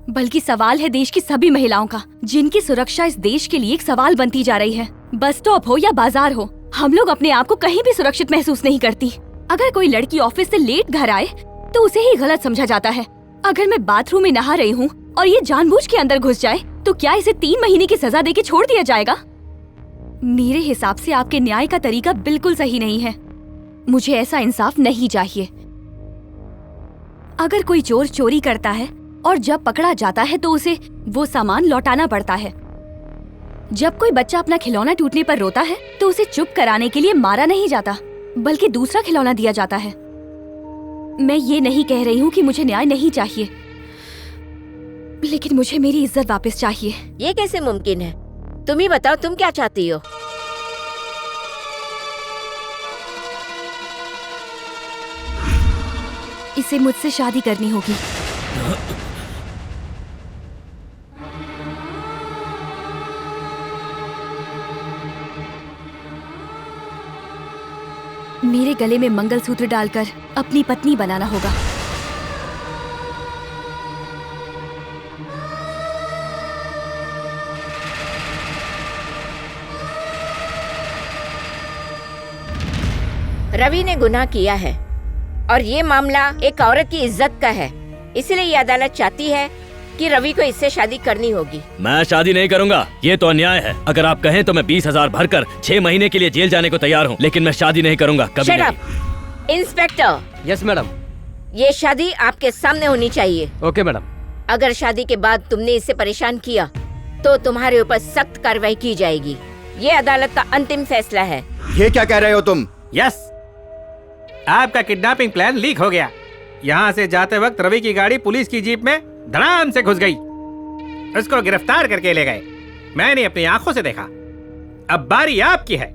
बल्कि सवाल है देश की सभी महिलाओं का, जिनकी सुरक्षा इस देश के लिए एक सवाल बनती जा रही है। बस स्टॉप हो या बाजार हो, हम लोग अपने आप को कहीं भी सुरक्षित महसूस नहीं करती। अगर कोई लड़की ऑफिस से लेट घर आए तो उसे ही गलत समझा जाता है। अगर मैं बाथरूम में नहा रही हूँ और ये जानबूझ के अंदर घुस जाए तो क्या इसे 3 महीने की सजा देके छोड़ दिया जाएगा? मेरे हिसाब से आपके न्याय का तरीका बिल्कुल सही नहीं है। मुझे ऐसा इंसाफ नहीं चाहिए। अगर कोई चोर चोरी करता है और जब पकड़ा जाता है तो उसे वो सामान लौटाना पड़ता है। जब कोई बच्चा अपना खिलौना टूटने पर रोता है तो उसे चुप कराने के लिए मारा नहीं जाता, बल्कि दूसरा खिलौना दिया जाता है। मैं ये नहीं कह रही हूँ कि मुझे न्याय नहीं चाहिए, लेकिन मुझे मेरी इज्जत वापस चाहिए। ये कैसे मुमकिन है? तुम ही बताओ, तुम क्या चाहती हो? इसे मुझसे शादी करनी होगी। मेरे गले में मंगलसूत्र डालकर अपनी पत्नी बनाना होगा। रवि ने गुनाह किया है और ये मामला एक औरत की इज्जत का है, इसलिए ये अदालत चाहती है कि रवि को इससे शादी करनी होगी। मैं शादी नहीं करूंगा, ये तो अन्याय है। अगर आप कहें तो मैं 20,000 भरकर 6 महीने के लिए जेल जाने को तैयार हूँ, लेकिन मैं शादी नहीं करूंगा कभी Shut नहीं। up! इंस्पेक्टर। Yes madam. ये शादी आपके सामने होनी चाहिए। Okay madam. अगर शादी के बाद तुमने इसे परेशान किया तो तुम्हारे ऊपर सख्त कार्रवाई की जाएगी। ये अदालत का अंतिम फैसला है। ये क्या कह रहे हो तुम? यस, आपका किडनैपिंग प्लान लीक हो गया। यहाँ से जाते वक्त रवि की गाड़ी पुलिस की जीप में धड़ाम से घुस गई। उसको गिरफ्तार करके ले गए। मैंने अपनी आंखों से देखा। अब बारी आपकी है।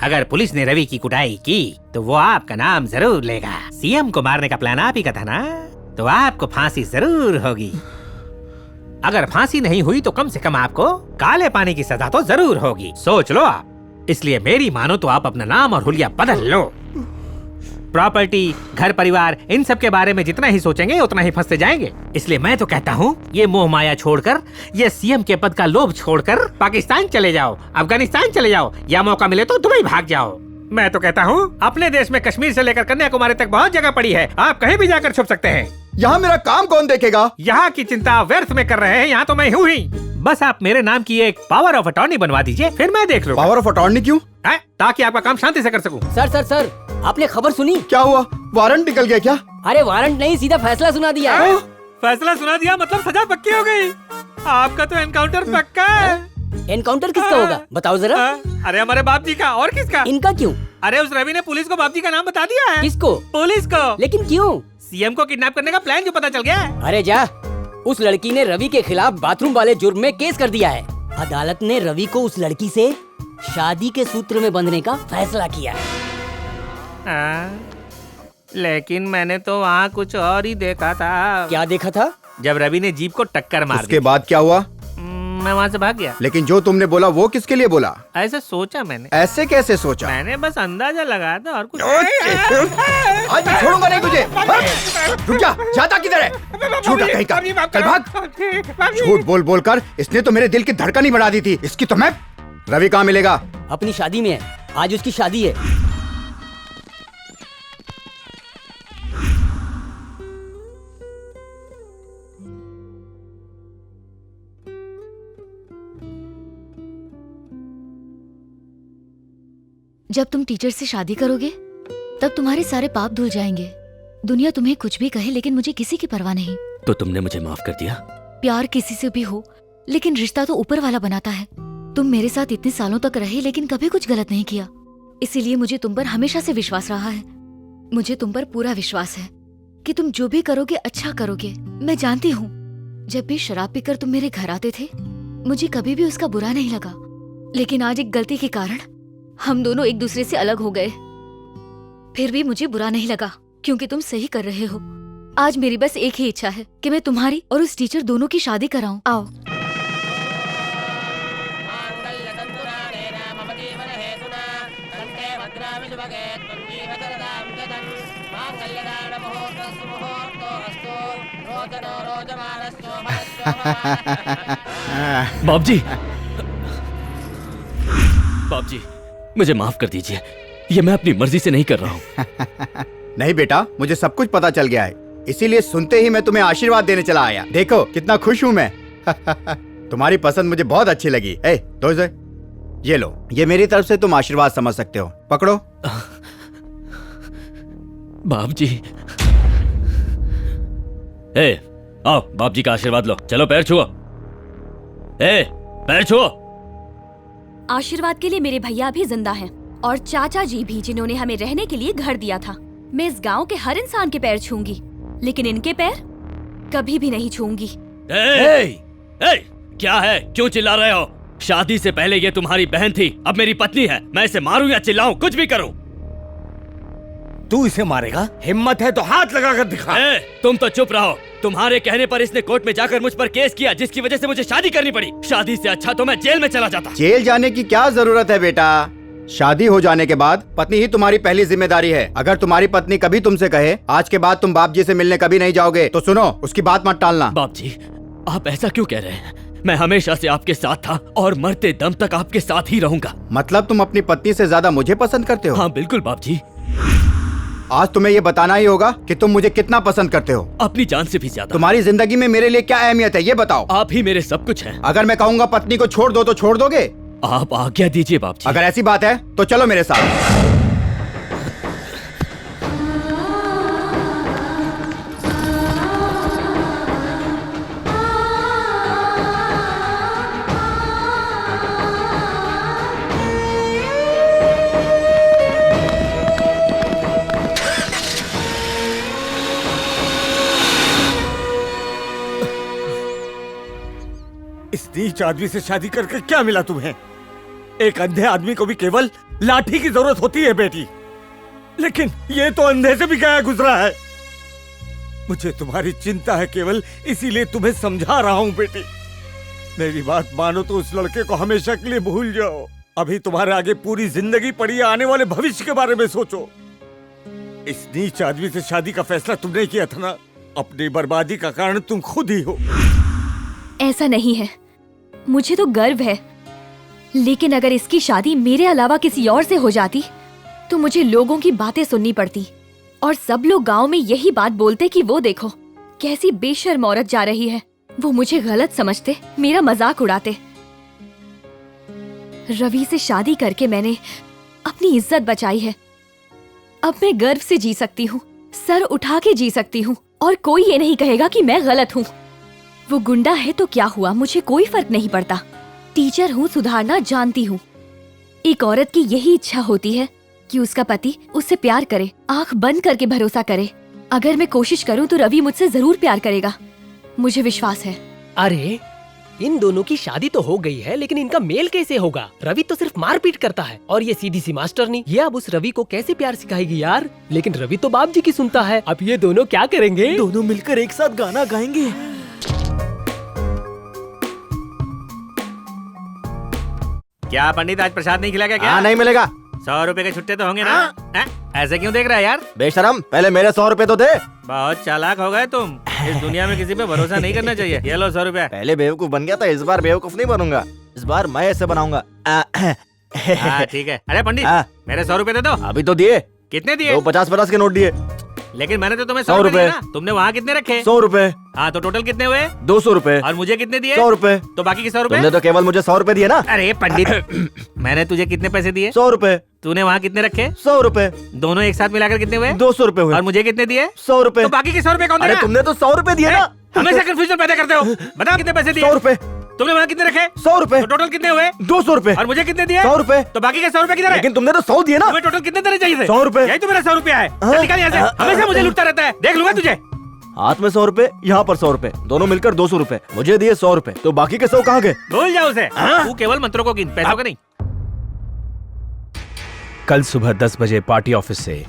अगर पुलिस ने रवि की कुटाई की तो वो आपका नाम जरूर लेगा। सीएम को मारने का प्लान आप ही का था ना, तो आपको फांसी जरूर होगी। अगर फांसी नहीं हुई तो कम से कम आपको काले पानी की सजा तो जरूर होगी। सोच लो आप। इसलिए मेरी मानो तो आप अपना नाम और हुलिया बदल लो। प्रॉपर्टी, घर परिवार, इन सब के बारे में जितना ही सोचेंगे उतना ही फंसते जाएंगे। इसलिए मैं तो कहता हूँ ये मोह माया छोड़कर, ये सीएम के पद का लोभ छोड़कर पाकिस्तान चले जाओ, अफगानिस्तान चले जाओ, या मौका मिले तो दुबई भाग जाओ। मैं तो कहता हूँ अपने देश में कश्मीर से लेकर कन्याकुमारी तक बहुत जगह पड़ी है, आप कहीं भी जाकर छुप सकते हैं। यहाँ मेरा काम कौन देखेगा? यहाँ की चिंता व्यर्थ में कर रहे हैं, यहाँ तो मैं हूँ ही। बस आप मेरे नाम की एक पावर ऑफ अटॉर्नी बनवा दीजिए, फिर मैं देख लूँगा। पावर ऑफ अटॉर्नी क्यों? ताकि आपका काम शांति से कर सकूं। सर, आपने खबर सुनी? क्या हुआ? वारंट निकल गया क्या? अरे वारंट नहीं, सीधा फैसला सुना दिया है। फैसला सुना दिया मतलब सजा पक्की हो गई। आपका तो एनकाउंटर पक्का है। एनकाउंटर किसका होगा बताओ जरा। अरे हमारे बाप जी का। और किसका? इनका क्यों? अरे उस रवि ने पुलिस को बाप जी का नाम बता दिया है। किसको? पुलिस को। लेकिन क्यों? सीएम को किडनैप करने का प्लान जो पता चल गया है। अरे जा, उस लड़की ने रवि के खिलाफ बाथरूम वाले जुर्म में केस कर दिया है। अदालत ने रवि को उस लड़की से शादी के सूत्र में बंधने का फैसला किया है। लेकिन मैंने तो वहाँ कुछ और ही देखा था। क्या देखा था? जब रवि ने जीप को टक्कर मार दी। उसके बाद क्या हुआ? मैं वहाँ से भाग गया। लेकिन जो तुमने बोला वो किसके लिए बोला? ऐसे सोचा मैंने। ऐसे कैसे सोचा? मैंने बस अंदाजा लगाया था और कुछ। आज मैं छोड़ूंगा नहीं तुझे। रुक जा, जाता किधर है? झूठा कहीं का, चल भाग। झूठ बोल बोल कर इसने तो मेरे दिल की धड़कन ही बढ़ा दी थी। इसकी तो मैं। रवि कहाँ मिलेगा? अपनी शादी में है, आज उसकी शादी है। जब तुम टीचर से शादी करोगे तब तुम्हारे सारे पाप धुल जाएंगे। दुनिया तुम्हें कुछ भी कहे लेकिन मुझे किसी की परवाह नहीं। तो तुमने मुझे माफ कर दिया? प्यार किसी से भी हो लेकिन रिश्ता तो ऊपर वाला बनाता है। तुम मेरे साथ इतने सालों तक रहे लेकिन कभी कुछ गलत नहीं किया, इसीलिए मुझे तुम पर हमेशा से विश्वास रहा है। मुझे तुम पर पूरा विश्वास है कि तुम जो भी करोगे अच्छा करोगे। मैं जानती हूँ जब भी शराब पीकर तुम मेरे घर आते थे मुझे कभी भी उसका बुरा नहीं लगा, लेकिन आज एक गलती के कारण हम दोनों एक दूसरे से अलग हो गए। फिर भी मुझे बुरा नहीं लगा क्योंकि तुम सही कर रहे हो। आज मेरी बस एक ही इच्छा है कि मैं तुम्हारी और उस टीचर दोनों की शादी कराऊं। आओ। बाप जी, बाप जी मुझे माफ कर दीजिए, ये मैं अपनी मर्जी से नहीं कर रहा हूँ। नहीं बेटा, मुझे सब कुछ पता चल गया है, इसीलिए सुनते ही मैं तुम्हें आशीर्वाद देने चला आया। देखो कितना खुश हूँ मैं। तुम्हारी पसंद मुझे बहुत अच्छी लगी। ए दोस्त, ये लो, ये मेरी तरफ से तुम आशीर्वाद समझ सकते हो, पकड़ो। बाप जी, ए आओ, बाप जी का आशीर्वाद लो। चलो पैर छुओ। ए पैर छुओ। आशीर्वाद के लिए मेरे भैया भी जिंदा हैं और चाचा जी भी, जिन्होंने हमें रहने के लिए घर दिया था। मैं इस गांव के हर इंसान के पैर छूंगी, लेकिन इनके पैर कभी भी नहीं छूंगी। क्या है, क्यों चिल्ला रहे हो? शादी से पहले ये तुम्हारी बहन थी, अब मेरी पत्नी है। मैं इसे मारूं या चिल्लाऊं, कुछ भी करूं। तू इसे मारेगा? हिम्मत है तो हाथ लगाकर दिखा। तुम तो चुप रहो। तुम्हारे कहने पर इसने कोर्ट में जाकर मुझ पर केस किया, जिसकी वजह से मुझे शादी करनी पड़ी। शादी से अच्छा तो मैं जेल में चला जाता। जेल जाने की क्या जरूरत है बेटा? शादी हो जाने के बाद पत्नी ही तुम्हारी पहली जिम्मेदारी है। अगर तुम्हारी पत्नी कभी तुमसे कहे आज के बाद तुम बाप जी से मिलने कभी नहीं जाओगे, तो सुनो, उसकी बात मत टालना। बाप जी, आप ऐसा क्यों कह रहे हैं? मैं हमेशा से आपके साथ था और मरते दम तक आपके साथ ही रहूंगा। मतलब तुम अपनी पत्नी से ज्यादा मुझे पसंद करते हो? हाँ बिल्कुल बाप जी। आज तुम्हें ये बताना ही होगा कि तुम मुझे कितना पसंद करते हो। अपनी जान से भी ज्यादा। तुम्हारी जिंदगी में मेरे लिए क्या अहमियत है ये बताओ। आप ही मेरे सब कुछ हैं। अगर मैं कहूँगा पत्नी को छोड़ दो तो छोड़ दोगे? आप आज्ञा दीजिए बाप जी। अगर ऐसी बात है तो चलो मेरे साथ। इस नीच आदमी से शादी करके क्या मिला तुम्हें? एक अंधे आदमी को भी केवल लाठी की जरूरत होती है बेटी, लेकिन ये तो अंधे से भी गया गुजरा है। मुझे तुम्हारी चिंता है केवल, इसीलिए तुम्हें समझा रहा हूँ बेटी। मेरी बात मानो तो उस लड़के को हमेशा के लिए भूल जाओ। अभी तुम्हारे आगे पूरी जिंदगी पड़ी है, आने वाले भविष्य के बारे में सोचो। इस नीच आदमी से शादी का फैसला तुमने किया था ना, अपनी बर्बादी का कारण तुम खुद ही हो। ऐसा नहीं है, मुझे तो गर्व है, लेकिन अगर इसकी शादी मेरे अलावा किसी और से हो जाती तो मुझे लोगों की बातें सुननी पड़ती और सब लोग गांव में यही बात बोलते कि वो देखो कैसी बेशर्म औरत जा रही है। वो मुझे गलत समझते, मेरा मजाक उड़ाते। रवि से शादी करके मैंने अपनी इज्जत बचाई है। अब मैं गर्व से जी सकती हूँ, सर उठा के जी सकती हूँ और कोई ये नहीं कहेगा कि मैं गलत हूँ। वो गुंडा है तो क्या हुआ, मुझे कोई फर्क नहीं पड़ता। टीचर हूँ, सुधारना जानती हूँ। एक औरत की यही इच्छा होती है कि उसका पति उससे प्यार करे, आंख बंद करके भरोसा करे। अगर मैं कोशिश करूँ तो रवि मुझसे जरूर प्यार करेगा, मुझे विश्वास है। अरे इन दोनों की शादी तो हो गई है, लेकिन इनका मेल कैसे होगा? रवि तो सिर्फ मारपीट करता है और ये सीधी सी मास्टर नहीं। ये अब उस रवि को कैसे प्यार सिखाएगी यार? लेकिन रवि तो बाप जी की सुनता है। अब ये दोनों क्या करेंगे? दोनों मिलकर एक साथ गाना गाएंगे। क्या पंडित, आज प्रसाद नहीं खिलाएगा क्या? नहीं मिलेगा। 100 रुपए के छुट्टे तो होंगे ना? हैं? ऐसे क्यों देख रहा है यार? बेशरम, पहले मेरे 100 रुपए तो दे। बहुत चालाक हो गए तुम। इस दुनिया में किसी पे भरोसा नहीं करना चाहिए। ये लो 100 रुपया। पहले बेवकूफ बन गया था, इस बार बेवकूफ नहीं बनूंगा। इस बार मैं ऐसे बनाऊंगा। ठीक है। अरे पंडित, मेरे 100 रुपए दे दो। अभी तो दिए। कितने दिए? 50-50 के नोट दिए। लेकिन मैंने तो तुम्हें 100 रुपए। तुमने वहाँ कितने रखे? 100 रुपए। हाँ, तो टोटल कितने हुए? 200 रुपए। और मुझे कितने दिए? 100 रुपए। तो बाकी के 100 रुपए? तुमने तो केवल मुझे 100 रुपए दिए ना। अरे पंडित, मैंने तुझे कितने पैसे दिए? 100 रुपए। तूने वहाँ कितने रखे? 100 रुपए। दोनों एक साथ मिलाकर कितने हुए? 200 रुपए हुए। और मुझे कितने दिए? 100 रुपए। तो बाकी के 100 रुपए कौन दिया? अरे तुमने तो 100 रुपए दिए ना। हमेशा कंफ्यूजन पैदा करते हो। बताओ कितने पैसे दिए? 100 रुपए। तुमने वहाँ कितने रखे? 100 रुपए। तो टोटल कितने हुए? 200 रुपए। और मुझे कितने दिए? 100 रुपए। तो बाकी के 100 रुपए किधर है? लेकिन तुमने तो 100 दिए ना। तुम्हें टोटल कितने देने चाहिए थे? 100 रुपए। यही तो मेरा 100 रुपया है। चल निकाल यहाँ से। हमेशा मुझे लूटता रहता है, देख लूंगा तुझे। हाथ में 100 रुपए, यहाँ पर 100 रुपए, दोनों मिलकर 200 रुपए। मुझे दिए 100 रुपए, तो बाकी के 100 कहाँ गए? भूल जाओ उसे। तू केवल मंत्रों को गिन, पैसों का नहीं। कल सुबह 10 बजे पार्टी ऑफिस से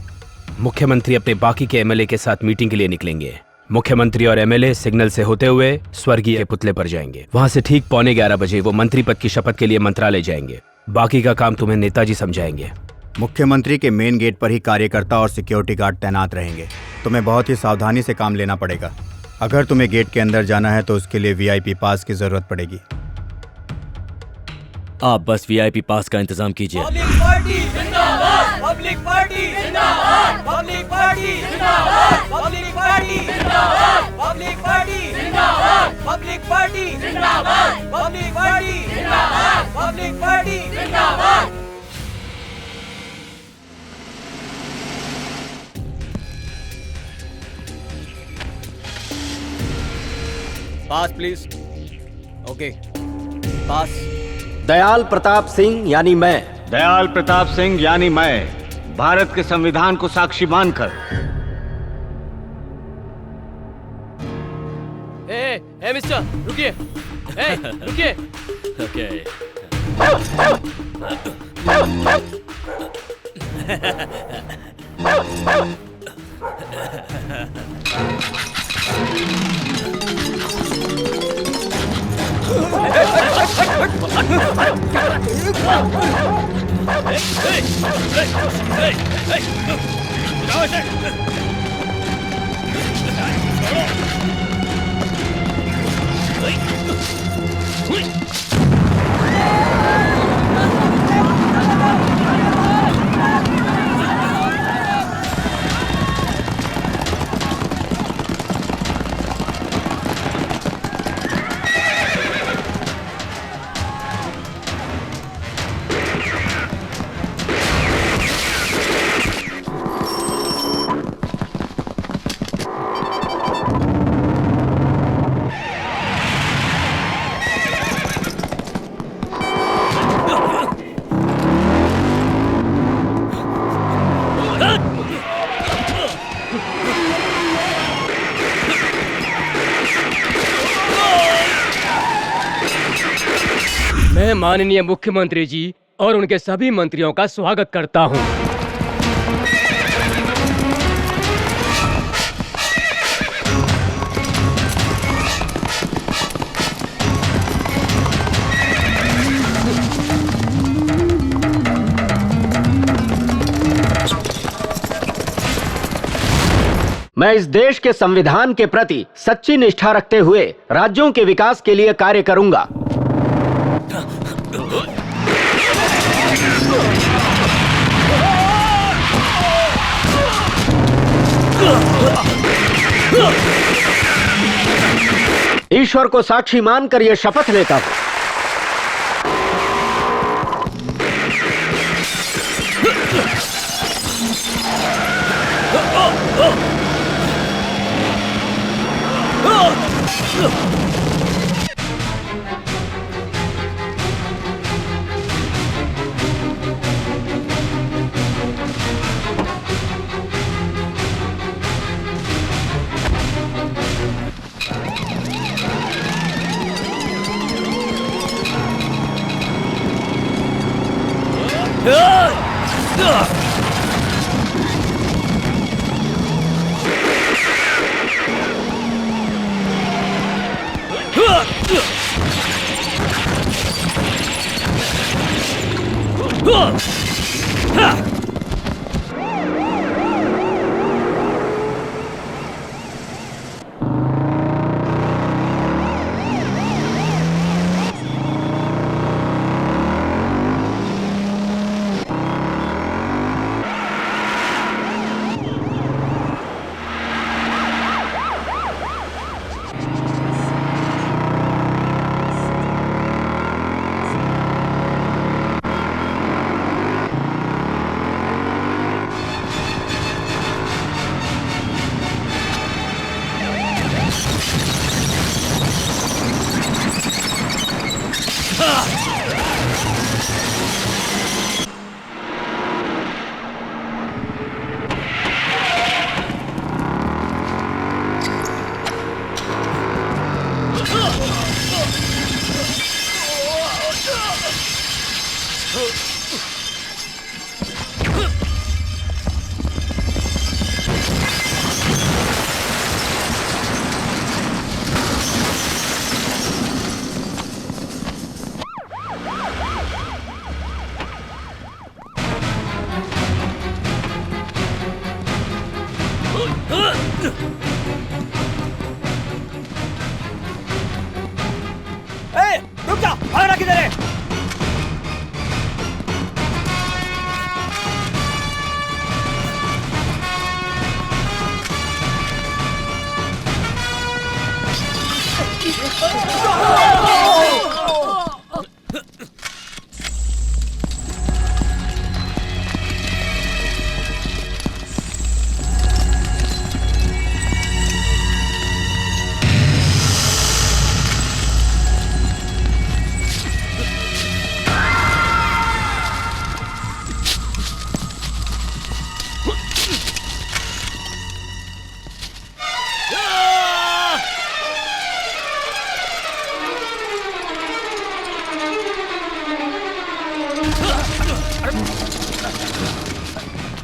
मुख्यमंत्री अपने बाकी के एमएलए के साथ मीटिंग के लिए निकलेंगे। मुख्यमंत्री और एमएलए सिग्नल से होते हुए स्वर्गीय के पुतले पर जाएंगे। वहां से ठीक 11:15 बजे वो मंत्री पद की शपथ के लिए मंत्रालय जाएंगे। बाकी का काम तुम्हें नेताजी समझाएंगे। मुख्यमंत्री के मेन गेट पर ही कार्यकर्ता और सिक्योरिटी गार्ड तैनात रहेंगे। तुम्हें बहुत ही सावधानी से काम लेना पड़ेगा। अगर तुम्हें गेट के अंदर जाना है तो उसके लिए वीआईपी पास की जरूरत पड़ेगी। आप बस वीआईपी पास का इंतजाम कीजिए। पब्लिक पार्टी जिंदाबाद, पब्लिक पार्टी जिंदाबाद, पब्लिक पार्टी जिंदाबाद, पब्लिक पार्टी जिंदाबाद, पब्लिक पार्टी जिंदाबाद, पब्लिक पार्टी जिंदाबाद, पब्लिक पार्टी जिंदाबाद, पब्लिक पार्टी जिंदाबाद। पास प्लीज। ओके, पास। दयाल प्रताप सिंह यानी मैं। दयाल प्रताप सिंह यानी मैं, भारत के संविधान को साक्षी मानकर। ए मिस्टर, रुकिए। रुकिए। ओके। मैं माननीय मुख्यमंत्री जी और उनके सभी मंत्रियों का स्वागत करता हूं। मैं इस देश के संविधान के प्रति सच्ची निष्ठा रखते हुए राज्यों के विकास के लिए कार्य करूंगा। ईश्वर को साक्षी मानकर यह शपथ लेता हूं। रुक जा, भागना किधर है?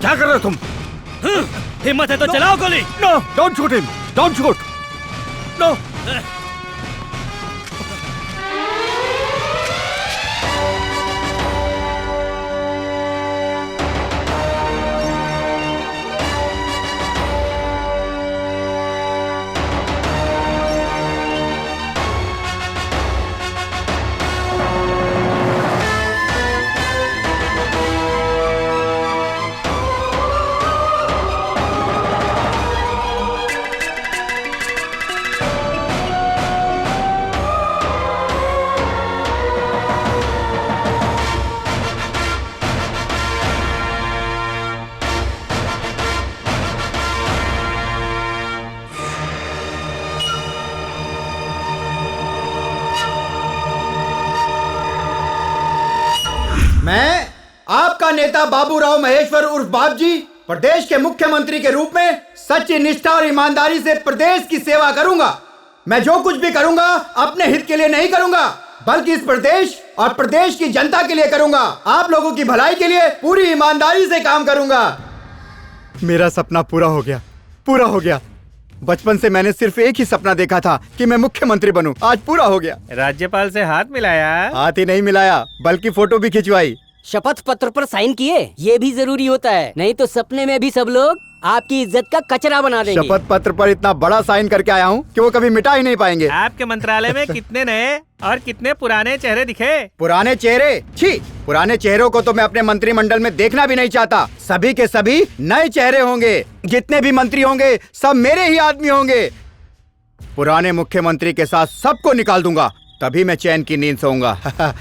क्या कर रहे हो तुम? हिम्मत है तो चलाओ गोली। No, don't shoot him, don't shoot. No. मैं आपका नेता बाबूराव महेश्वर उर्फ बाप जी प्रदेश के मुख्यमंत्री के रूप में सच्ची निष्ठा और ईमानदारी से प्रदेश की सेवा करूंगा। मैं जो कुछ भी करूंगा अपने हित के लिए नहीं करूंगा, बल्कि इस प्रदेश और प्रदेश की जनता के लिए करूंगा। आप लोगों की भलाई के लिए पूरी ईमानदारी से काम करूंगा। मेरा सपना पूरा हो गया, पूरा हो गया। बचपन से मैंने सिर्फ एक ही सपना देखा था कि मैं मुख्यमंत्री बनूं। आज पूरा हो गया। राज्यपाल से हाथ मिलाया? हाथ ही नहीं मिलाया, बल्कि फोटो भी खिंचवाई। शपथ पत्र पर साइन किए, ये भी जरूरी होता है, नहीं तो सपने में भी सब लोग आपकी इज्जत का कचरा बना देंगे। शपथ पत्र पर इतना बड़ा साइन करके आया हूँ कि वो कभी मिटा ही नहीं पाएंगे। आपके मंत्रालय में कितने नए और कितने पुराने चेहरे दिखे? पुराने चेहरे? छी, पुराने चेहरों को तो मैं अपने मंत्रिमंडल में देखना भी नहीं चाहता। सभी के सभी नए चेहरे होंगे। जितने भी मंत्री होंगे सब मेरे ही आदमी होंगे। पुराने मुख्यमंत्री के साथ सबको निकाल दूंगा, तभी मैं चैन की नींद सोऊंगा।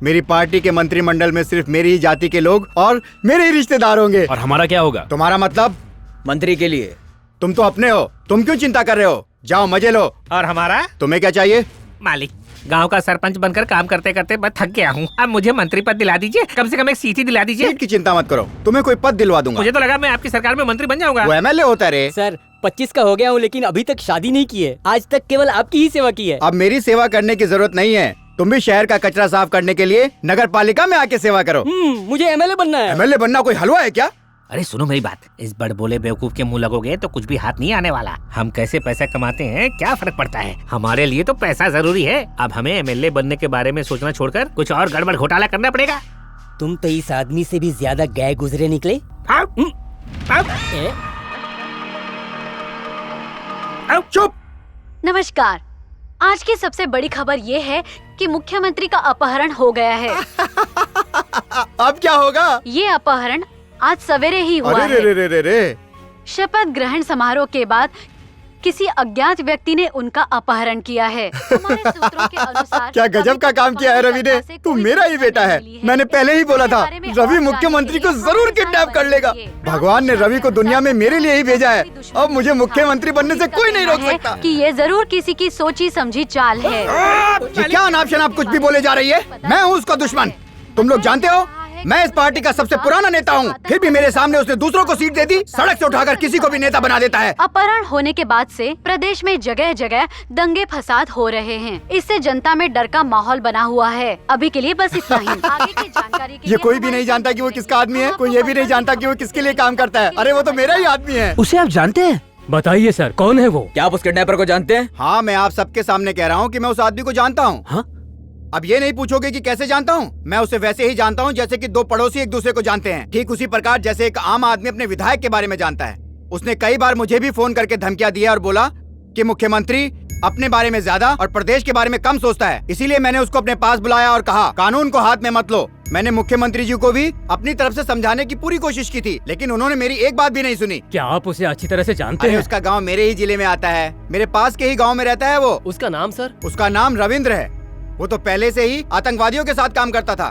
मेरी पार्टी के मंत्रिमंडल में सिर्फ मेरी ही जाति के लोग और मेरे ही रिश्तेदार होंगे। और हमारा क्या होगा? तुम्हारा मतलब? मंत्री के लिए। तुम तो अपने हो, तुम क्यों चिंता कर रहे हो? जाओ मजे लो। और हमारा? तुम्हें क्या चाहिए? मालिक, गांव का सरपंच बनकर काम करते करते मैं थक गया हूँ। अब मुझे मंत्री पद दिला दीजिए, कम से कम एक सीट ही दिला दीजिए। सीट की चिंता मत करो, तुम्हें कोई पद दिलवा दूंगा। मुझे तो लगा मैं आपकी सरकार में मंत्री बन जाऊंगा। वो एमएलए होता रे। सर 25 का हो गया हूँ, लेकिन अभी तक शादी नहीं की है। आज तक केवल आपकी ही सेवा की है। अब मेरी सेवा करने की जरूरत नहीं है। तुम भी शहर का कचरा साफ करने के लिए नगर पालिका में आके सेवा करो। मुझे एमएलए बनना है। एमएलए बनना कोई हलवा है क्या? अरे सुनो मेरी बात, इस बड़ बोले बेवकूफ के मुंह लगोगे तो कुछ भी हाथ नहीं आने वाला। हम कैसे पैसा कमाते हैं क्या फर्क पड़ता है? हमारे लिए तो पैसा जरूरी है। अब हमें एमएलए बनने के बारे में सोचना छोड़कर कुछ और गड़बड़ घोटाला करना पड़ेगा। तुम तो इस आदमी से भी ज्यादा गए गुजरे निकले। चुप। नमस्कार। आज की सबसे बड़ी खबर ये है कि मुख्यमंत्री का अपहरण हो गया है। अब क्या होगा? ये अपहरण आज सवेरे ही हुआ अरे रे रे रे रे। शपथ ग्रहण समारोह के बाद किसी अज्ञात व्यक्ति ने उनका अपहरण किया है। हमारे सूत्रों के अनुसार क्या गजब का काम किया है रवि ने। तू मेरा ही बेटा है। मैंने पहले ही बोला था रवि मुख्यमंत्री को जरूर किडनैप कर लेगा। भगवान ने रवि को दुनिया में मेरे लिए ही भेजा है। अब मुझे मुख्यमंत्री बनने से कोई नहीं रोक सकता। कि ये जरूर किसी की सोची समझी चाल है। ये क्या अनाप शनाप कुछ भी बोले जा रही है? मैं हूँ उसका दुश्मन। तुम लोग जानते हो मैं इस पार्टी का सबसे पुराना नेता हूँ। फिर भी मेरे सामने उसने दूसरों को सीट दे दी। सड़क से उठाकर किसी को भी नेता बना देता है। अपहरण होने के बाद से प्रदेश में जगह जगह दंगे फसाद हो रहे हैं। इससे जनता में डर का माहौल बना हुआ है। अभी के लिए बस इतना ही। आगे की जानकारी के ये कोई भी नहीं जानता कि वो किसका आदमी है। कोई ये भी नहीं जानता कि वो किसके लिए काम करता है। अरे वो तो मेरा ही आदमी है। उसे आप जानते हैं? बताइए सर, कौन है वो? क्या आप उस किडनैपर को जानते हैं? हाँ, मैं आप सबके सामने कह रहा हूँ कि मैं उस आदमी को जानता हूँ। हाँ? अब ये नहीं पूछोगे कि कैसे जानता हूँ। मैं उसे वैसे ही जानता हूँ जैसे कि दो पड़ोसी एक दूसरे को जानते हैं। ठीक उसी प्रकार जैसे एक आम आदमी अपने विधायक के बारे में जानता है। उसने कई बार मुझे भी फोन करके धमकियां दी है और बोला कि मुख्यमंत्री अपने बारे में ज्यादा और प्रदेश के बारे में कम सोचता है। इसीलिए मैंने उसको अपने पास बुलाया और कहा कानून को हाथ में मत लो। मैंने मुख्यमंत्री जी को भी अपनी तरफ से समझाने की पूरी कोशिश की थी, लेकिन उन्होंने मेरी एक बात भी नहीं सुनी। क्या आप उसे अच्छी तरह से जानते हैं? उसका गाँव मेरे ही जिले में आता है। मेरे पास के ही गाँव में रहता है वो। उसका नाम सर? उसका नाम रविंद्र है। वो तो पहले से ही आतंकवादियों के साथ काम करता था।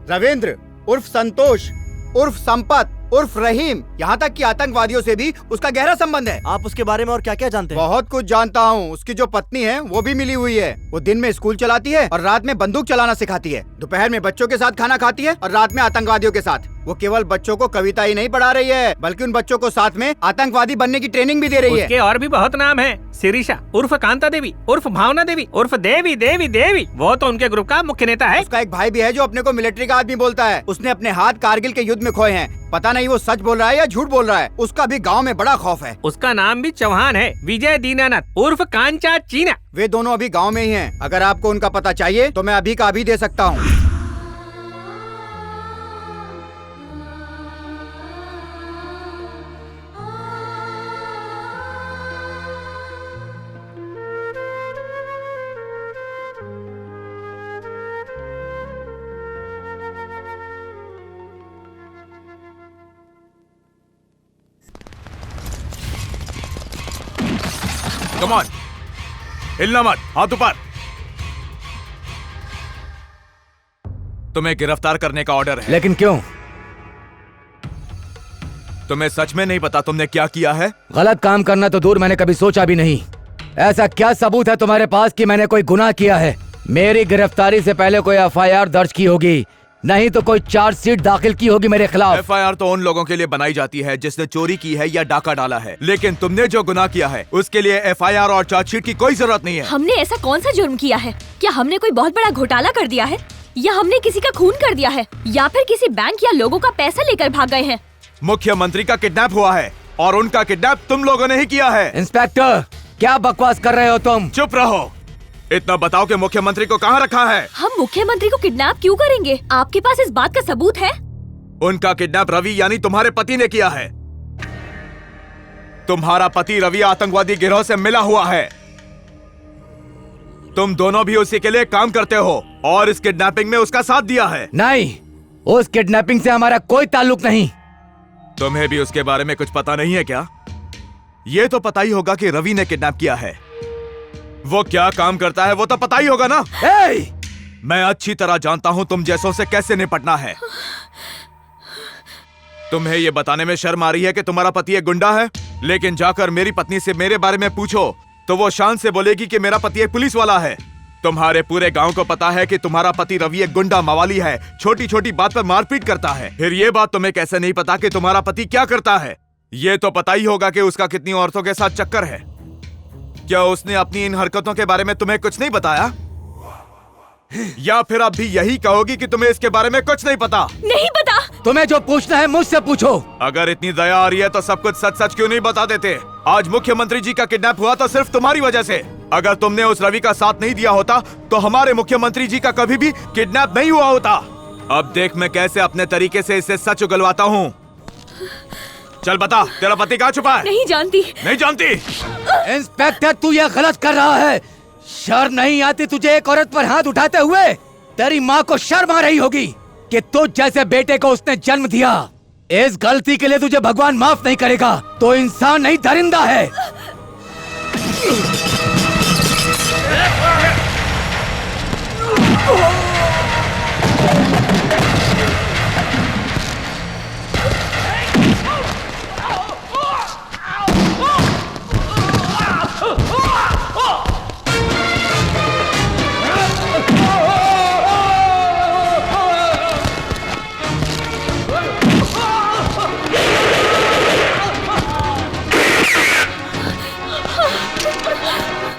रविंद्र उर्फ संतोष उर्फ संपत उर्फ रहीम, यहाँ तक कि आतंकवादियों से भी उसका गहरा संबंध है। आप उसके बारे में और क्या क्या जानते हैं? बहुत कुछ जानता हूँ। उसकी जो पत्नी है वो भी मिली हुई है। वो दिन में स्कूल चलाती है और रात में बंदूक चलाना सिखाती है। दोपहर में बच्चों के साथ खाना खाती है और रात में आतंकवादियों के साथ। वो केवल बच्चों को कविता ही नहीं पढ़ा रही है, बल्कि उन बच्चों को साथ में आतंकवादी बनने की ट्रेनिंग भी दे रही है। उसके और भी बहुत नाम है। शिरीषा उर्फ कांता देवी उर्फ भावना देवी उर्फ देवी देवी देवी। वो तो उनके ग्रुप का मुख्य नेता है। उसका एक भाई भी है जो अपने को मिलिट्री का आदमी बोलता है। उसने अपने हाथ कारगिल के युद्ध में खोए हैं। पता नहीं वो सच बोल रहा है या झूठ बोल रहा है। उसका भी गाँव में बड़ा खौफ है। उसका नाम भी चौहान है, विजय दीनानाथ उर्फ कांचा चीना। वे दोनों अभी गाँव में ही हैं। अगर आपको उनका पता चाहिए तो मैं अभी का अभी दे सकता हूँ। कम ऑन, हिलना मत, हाथ ऊपर। तुम्हें गिरफ्तार करने का ऑर्डर है। लेकिन क्यों? तुम्हें सच में नहीं पता तुमने क्या किया है? गलत काम करना तो दूर, मैंने कभी सोचा भी नहीं। ऐसा क्या सबूत है तुम्हारे पास कि मैंने कोई गुनाह किया है? मेरी गिरफ्तारी से पहले कोई एफआईआर दर्ज की होगी, नहीं तो कोई चार्जशीट दाखिल की होगी मेरे खिलाफ। एफआईआर तो उन लोगों के लिए बनाई जाती है जिसने चोरी की है या डाका डाला है, लेकिन तुमने जो गुनाह किया है उसके लिए एफआईआर और चार्जशीट की कोई जरूरत नहीं है। हमने ऐसा कौन सा जुर्म किया है? क्या हमने कोई बहुत बड़ा घोटाला कर दिया है, या हमने किसी का खून कर दिया है, या फिर किसी बैंक या लोगों का पैसा लेकर भाग गए हैं? मुख्यमंत्री का किडनैप हुआ है और उनका किडनैप तुम लोगों ने ही किया है। इंस्पेक्टर, क्या बकवास कर रहे हो तुम? चुप रहो। इतना बताओ कि मुख्यमंत्री को कहाँ रखा है? हम मुख्यमंत्री को किडनैप क्यों करेंगे? आपके पास इस बात का सबूत है? उनका किडनैप रवि यानी तुम्हारे पति ने किया है। तुम्हारा पति रवि आतंकवादी गिरोह से मिला हुआ है। तुम दोनों भी उसी के लिए काम करते हो और इस किडनैपिंग में उसका साथ दिया है। नहीं, उस किडनैपिंग से हमारा कोई ताल्लुक नहीं। तुम्हें भी उसके बारे में कुछ पता नहीं है क्या? ये तो पता ही होगा कि रवि ने किडनैप किया है। वो क्या काम करता है वो तो पता ही होगा ना। मैं अच्छी तरह जानता हूं तुम जैसों से कैसे निपटना है। तुम्हें ये बताने में शर्म आ रही है कि तुम्हारा पति एक गुंडा है, लेकिन जाकर मेरी पत्नी से मेरे बारे में पूछो तो वो शान से बोलेगी कि मेरा पति एक पुलिस वाला है। तुम्हारे पूरे गांव को पता है कि तुम्हारा पति रवि एक गुंडा मवाली है, छोटी छोटी बात पर मारपीट करता है। फिर ये बात तुम्हें कैसे नहीं पता कि तुम्हारा पति क्या करता है? ये तो पता ही होगा कि उसका कितनी औरतों के साथ चक्कर है। क्या उसने अपनी इन हरकतों के बारे में तुम्हें कुछ नहीं बताया? या फिर अब भी यही कहोगी कि तुम्हें इसके बारे में कुछ नहीं पता? नहीं पता। तुम्हें जो पूछना है मुझसे पूछो। अगर इतनी दया आ रही है तो सब कुछ सच सच क्यों नहीं बता देते? आज मुख्यमंत्री जी का किडनैप हुआ तो सिर्फ तुम्हारी वजह से। अगर तुमने उस रवि का साथ नहीं दिया होता तो हमारे मुख्यमंत्री जी का कभी भी किडनैप नहीं हुआ होता। अब देख मैं कैसे अपने तरीके से इससे सच उगलवाता हूँ। चल बता, तेरा पति कहाँ छुपा है? नहीं जानती। नहीं जानती? इंस्पेक्टर, तू ये गलत कर रहा है। शर्म नहीं आती तुझे एक औरत पर हाथ उठाते हुए? तेरी माँ को शर्म आ रही होगी कि तुझ जैसे बेटे को उसने जन्म दिया। इस गलती के लिए तुझे भगवान माफ नहीं करेगा। तो इंसान नहीं, दरिंदा है।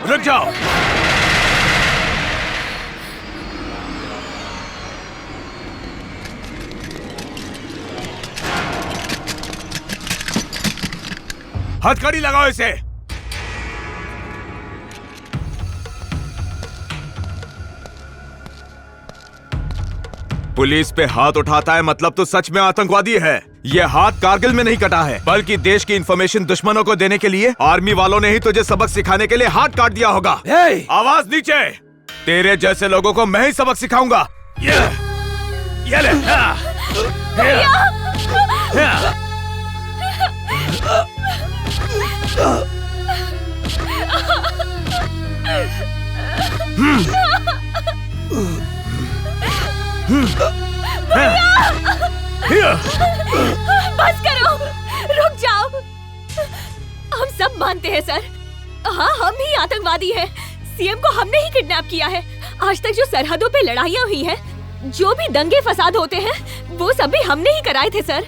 रुक जाओ। हथकड़ी लगाओ इसे। पुलिस पे हाथ उठाता है मतलब तो सच में आतंकवादी है। ये हाथ कारगिल में नहीं कटा है, बल्कि देश की इंफॉर्मेशन दुश्मनों को देने के लिए आर्मी वालों ने ही तुझे सबक सिखाने के लिए हाथ काट दिया होगा। आवाज नीचे। तेरे जैसे लोगों को मैं ही सबक सिखाऊंगा। ये ले। बस करो, रुक जाओ। हम सब मानते हैं सर, हाँ हम ही आतंकवादी हैं। सीएम को हमने ही किडनैप किया है। आज तक जो सरहदों पे लड़ाइयाँ हुई हैं, जो भी दंगे फसाद होते हैं, वो सब भी हमने ही कराए थे सर।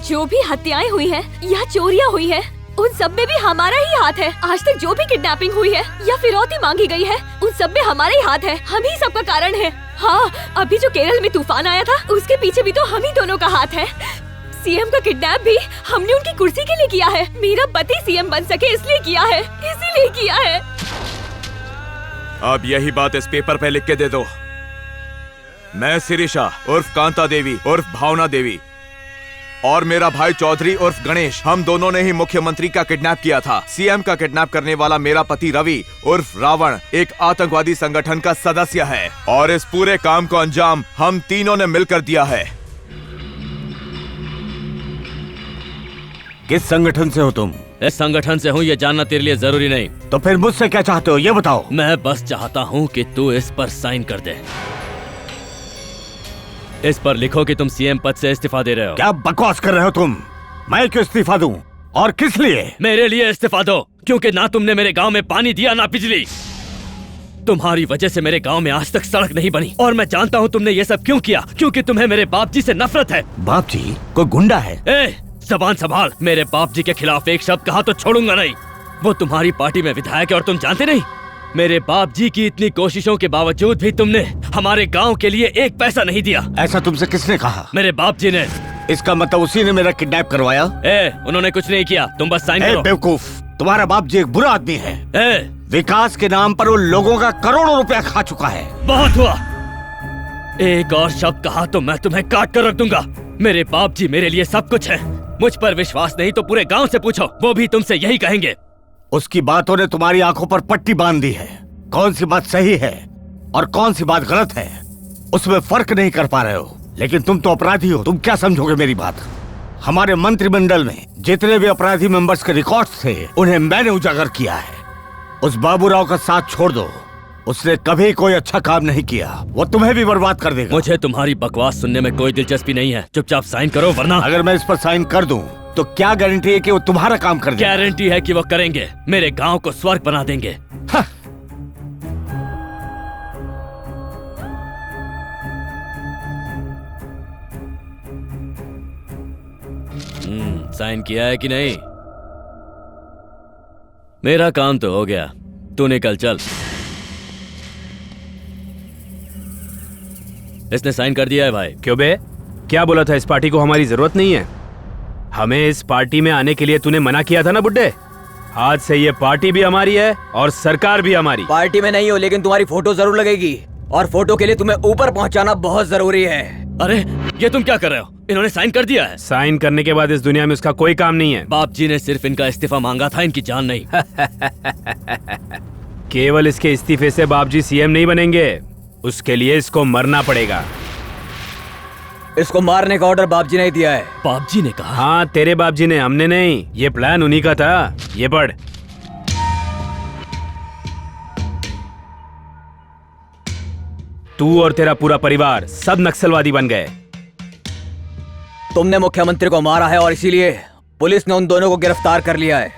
जो भी हत्याएं हुई हैं या चोरियां हुई हैं, उन सब में भी हमारा ही हाथ है। आज तक जो भी किडनैपिंग हुई है या फिरौती मांगी गई है, उन सब में हमारा ही हाथ है। हम ही सबका कारण है। हाँ, अभी जो केरल में तूफान आया था, उसके पीछे भी तो हम ही दोनों का हाथ है। सीएम का किडनैप भी हमने उनकी कुर्सी के लिए किया है। मेरा पति सीएम बन सके इसलिए किया है, इसीलिए किया है। अब यही बात इस पेपर पे लिख के दे दो। मैं शिरीषा उर्फ कांता देवी उर्फ भावना देवी और मेरा भाई चौधरी उर्फ गणेश, हम दोनों ने ही मुख्यमंत्री का किडनैप किया था। सीएम का किडनैप करने वाला मेरा पति रवि उर्फ रावण एक आतंकवादी संगठन का सदस्य है और इस पूरे काम को अंजाम हम तीनों ने मिलकर दिया है। किस संगठन से हो तुम? इस संगठन से हूँ, ये जानना तेरे लिए जरूरी नहीं। तो फिर मुझसे क्या चाहते हो ये बताओ। मैं बस चाहता हूँ कि तू इस पर साइन कर दे। इस पर लिखो कि तुम सीएम पद से इस्तीफा दे रहे हो। क्या बकवास कर रहे हो तुम? मैं क्यों इस्तीफा दूं? और किस लिए? मेरे लिए इस्तीफा दो, क्योंकि ना तुमने मेरे गांव में पानी दिया ना बिजली। तुम्हारी वजह से मेरे गांव में आज तक सड़क नहीं बनी और मैं जानता हूँ तुमने ये सब क्यों किया, क्योंकि तुम्हें मेरे बाप जी से नफरत है। बाप जी? कोई गुंडा है? जबान संभाल। मेरे बाप जी के खिलाफ एक शब्द कहा तो छोड़ूंगा नहीं। वो तुम्हारी पार्टी में विधायक है और तुम जानते नहीं। मेरे बाप जी की इतनी कोशिशों के बावजूद भी तुमने हमारे गांव के लिए एक पैसा नहीं दिया। ऐसा तुमसे किसने कहा? मेरे बाप जी ने। इसका मतलब उसी ने मेरा किडनैप करवाया? उन्होंने कुछ नहीं किया, तुम बस साइन करो। बेवकूफ, तुम्हारा बाप जी एक बुरा आदमी है। विकास के नाम पर वो लोगों का करोड़ों रुपया खा चुका है। बहुत हुआ। एक और शब्द कहा तो मैं तुम्हें काट कर रख दूंगा। मेरे बाप जी मेरे लिए सब कुछ है। मुझ पर विश्वास नहीं तो पूरे गांव से पूछो, वो भी तुमसे यही कहेंगे। उसकी बातों ने तुम्हारी आंखों पर पट्टी बांध दी है। कौन सी बात सही है और कौन सी बात गलत है, उसमें फर्क नहीं कर पा रहे हो। लेकिन तुम तो अपराधी हो, तुम क्या समझोगे मेरी बात? हमारे मंत्रिमंडल में जितने भी अपराधी मेंबर्स के रिकॉर्ड्स थे, उन्हें मैंने उजागर किया है। उस बाबूराव का साथ छोड़ दो, उसने कभी कोई अच्छा काम नहीं किया। वो तुम्हें भी बर्बाद कर देगा। मुझे तुम्हारी बकवास सुनने में कोई दिलचस्पी नहीं है। चुपचाप साइन करो, वरना अगर मैं इस पर साइन कर दूं तो क्या गारंटी है कि वो तुम्हारा काम कर देंगे? गारंटी है कि वो करेंगे। मेरे गांव को स्वर्ग बना देंगे। साइन किया है कि नहीं? मेरा काम तो हो गया, तू निकल चल। इसने साइन कर दिया है भाई। क्यों बे? क्या बोला था? इस पार्टी को हमारी जरूरत नहीं है। हमें इस पार्टी में आने के लिए तूने मना किया था ना बुड्ढे। आज से ये पार्टी भी हमारी है और सरकार भी हमारी। पार्टी में नहीं हो लेकिन तुम्हारी फोटो जरूर लगेगी और फोटो के लिए तुम्हें ऊपर पहुंचाना बहुत जरूरी है। अरे ये तुम क्या कर रहे हो? इन्होंने साइन कर दिया है। साइन करने के बाद इस दुनिया में उसका कोई काम नहीं है। बाप जी ने सिर्फ इनका इस्तीफा मांगा था, इनकी जान नहीं। केवल इसके इस्तीफे से बाप जी सीएम नहीं बनेंगे, उसके लिए इसको मरना पड़ेगा। इसको मारने का ऑर्डर बाप जी ने दिया है। बाप जी ने कहा? हाँ तेरे बाप जी ने, हमने नहीं। ये प्लान उन्हीं का था। ये पढ़। तू और तेरा पूरा परिवार सब नक्सलवादी बन गए। तुमने मुख्यमंत्री को मारा है और इसीलिए पुलिस ने उन दोनों को गिरफ्तार कर लिया है।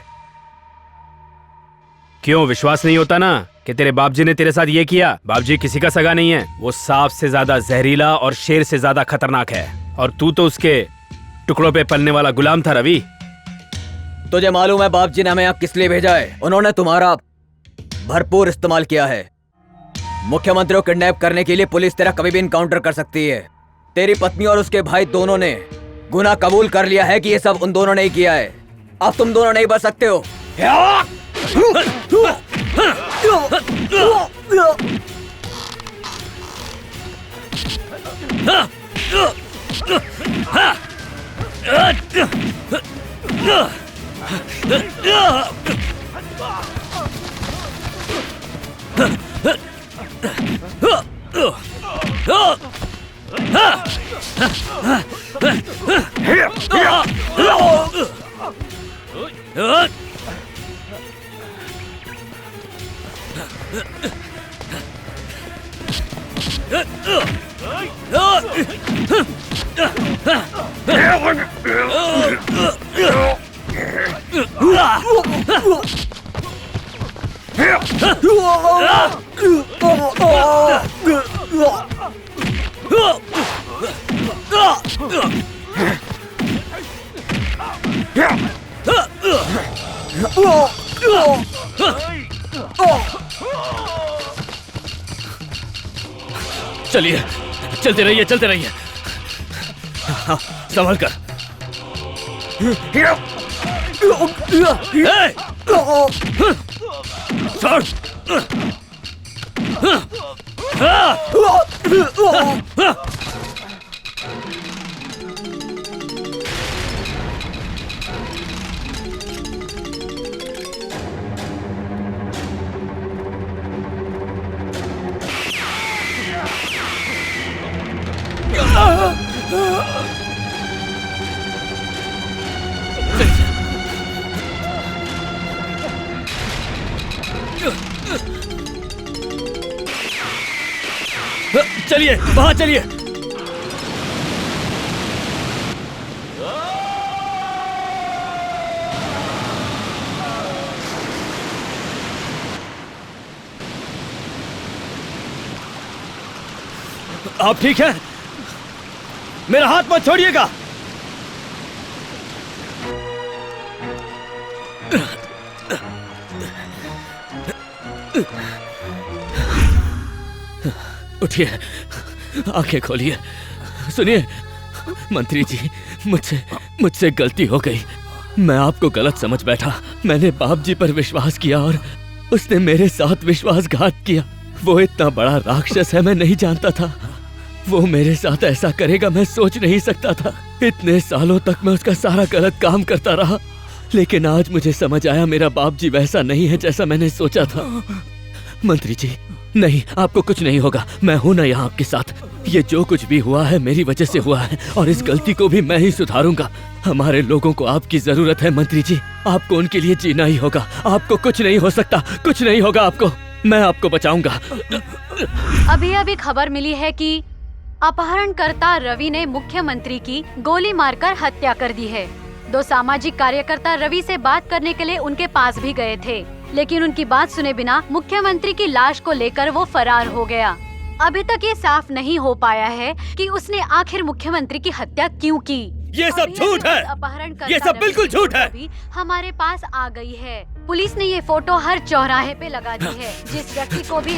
क्यों विश्वास नहीं होता ना कि तेरे बाप जी ने तेरे साथ ये किया? बाप जी किसी का सगा नहीं है। वो सांप से ज्यादा जहरीला और शेर से ज्यादा खतरनाक है, और तू तो उसके टुकड़ों पे पलने वाला गुलाम था। रवि, तुझे मालूम है बाप जी ने हमें यहाँ किस लिए भेजा है? उन्होंने तुम्हारा भरपूर इस्तेमाल किया है। मुख्यमंत्री को किडनैप करने के लिए पुलिस तेरा कभी भी इनकाउंटर कर सकती है। तेरी पत्नी और उसके भाई दोनों ने गुनाह कबूल कर लिया है कि ये सब उन दोनों ने ही किया है। अब तुम दोनों नहीं बच सकते हो। चलिए, चलते रहिए, चलते रहिए। हाँ, संभल कर। चलिए, वहां चलिए। आप ठीक हैं? मेरा हाथ मत छोड़िएगा। उठिए, आंखें खोलिए। सुनिए मंत्री जी, मुझसे गलती हो गई। मैं आपको गलत समझ बैठा। मैंने बाप जी पर विश्वास किया और उसने मेरे साथ विश्वासघात किया। वो इतना बड़ा राक्षस है, मैं नहीं जानता था वो मेरे साथ ऐसा करेगा। मैं सोच नहीं सकता था। इतने सालों तक मैं उसका सारा गलत काम करता रहा, लेकिन आज मुझे समझ आया मेरा बाप जी वैसा नहीं है जैसा मैंने सोचा था। मंत्री जी, नहीं, आपको कुछ नहीं होगा। मैं हूं ना यहाँ आपके साथ। ये जो कुछ भी हुआ है मेरी वजह से हुआ है, और इस गलती को भी मैं ही सुधारूंगा। हमारे लोगों को आपकी जरूरत है मंत्री जी। आपको उनके लिए जीना ही होगा। आपको कुछ नहीं हो सकता, कुछ नहीं होगा आपको। मैं आपको बचाऊंगा। अभी अभी खबर मिली है कि अपहरणकर्ता रवि ने मुख्यमंत्री की गोली मारकर हत्या कर दी है। 2 सामाजिक कार्यकर्ता रवि से बात करने के लिए उनके पास भी गए थे, लेकिन उनकी बात सुने बिना मुख्यमंत्री की लाश को लेकर वो फरार हो गया। अभी तक ये साफ नहीं हो पाया है कि उसने आखिर मुख्यमंत्री की हत्या क्यों की। ये सब झूठ है। ये सब बिल्कुल झूठ है। हमारे पास आ गई है। पुलिस ने ये फोटो हर चौराहे पे लगा दी है। जिस व्यक्ति को भी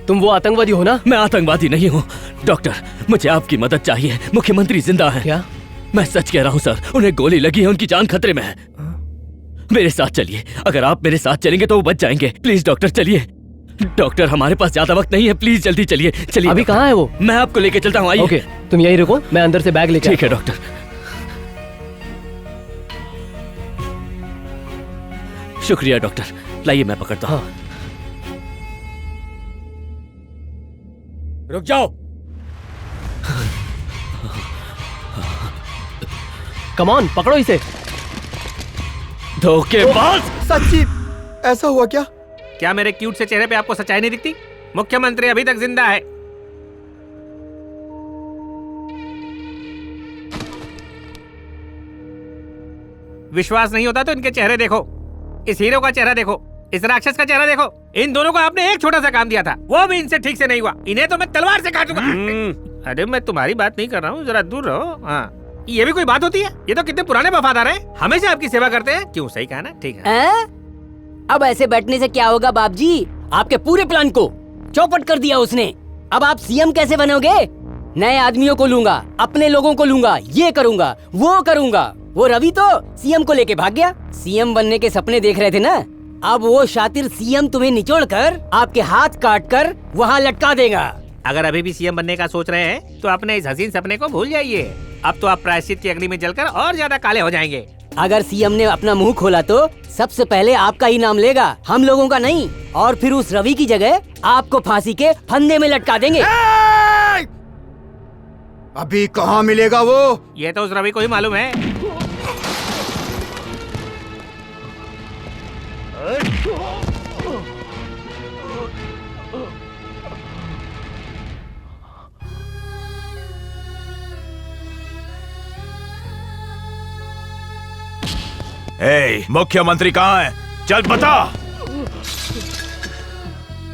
तुम वो आतंकवादी हो ना? मैं आतंकवादी नहीं हूँ डॉक्टर, मुझे आपकी मदद चाहिए। मुख्यमंत्री जिंदा है। क्या? मैं सच कह रहा हूँ सर, उन्हें गोली लगी है, उनकी जान खतरे में है। मेरे साथ चलिए, अगर आप मेरे साथ चलेंगे तो वो बच जाएंगे। प्लीज डॉक्टर चलिए, डॉक्टर हमारे पास ज्यादा वक्त नहीं है, प्लीज जल्दी चलिए चलिए। अभी कहाँ है वो? मैं आपको लेके चलता हूँ, आइए। ओके, तुम यहीं रुको, मैं अंदर से बैग लेके ठीक है डॉक्टर। शुक्रिया डॉक्टर, लाइए मैं पकड़ता हूँ। रुक जाओ। कम ऑन, पकड़ो इसे। धोखेबाज! सच्ची ऐसा हुआ क्या? क्या मेरे क्यूट से चेहरे पे आपको सच्चाई नहीं दिखती? मुख्यमंत्री अभी तक जिंदा है। विश्वास नहीं होता तो इनके चेहरे देखो, इस हीरो का चेहरा देखो, इस राक्षस का चेहरा देखो। इन दोनों को आपने एक छोटा सा काम दिया था, वो भी इनसे ठीक से नहीं हुआ। इन्हें तो मैं तलवार से काटूंगा। अरे मैं तुम्हारी बात नहीं कर रहा हूँ, जरा दूर रहो। हाँ, ये भी कोई बात होती है? ये तो कितने पुराने वफादार हैं, हमेशा आपकी सेवा करते हैं। क्यों, सही कहा ना? ठीक है। अब ऐसे बैठने से क्या होगा बाप जी? आपके पूरे प्लान को चौपट कर दिया उसने। अब आप सीएम कैसे बनोगे? नए आदमियों को लूंगा, अपने लोगों को लूंगा, ये करूंगा, वो करूंगा। वो रवि तो सीएम को लेके भाग गया। सीएम बनने के सपने देख रहे थे ना, अब वो शातिर सीएम तुम्हें निचोड़ कर आपके हाथ काट कर वहाँ लटका देगा। अगर अभी भी सीएम बनने का सोच रहे हैं तो अपने इस हसीन सपने को भूल जाइए। अब तो आप प्रायश्चित की अग्नि में जलकर और ज्यादा काले हो जाएंगे। अगर सीएम ने अपना मुंह खोला तो सबसे पहले आपका ही नाम लेगा, हम लोगों का नहीं। और फिर उस रवि की जगह आपको फांसी के फंदे में लटका देंगे। अभी कहाँ मिलेगा वो? ये तो उस रवि को ही मालूम है। मुख्यमंत्री कहाँ है? चल बता।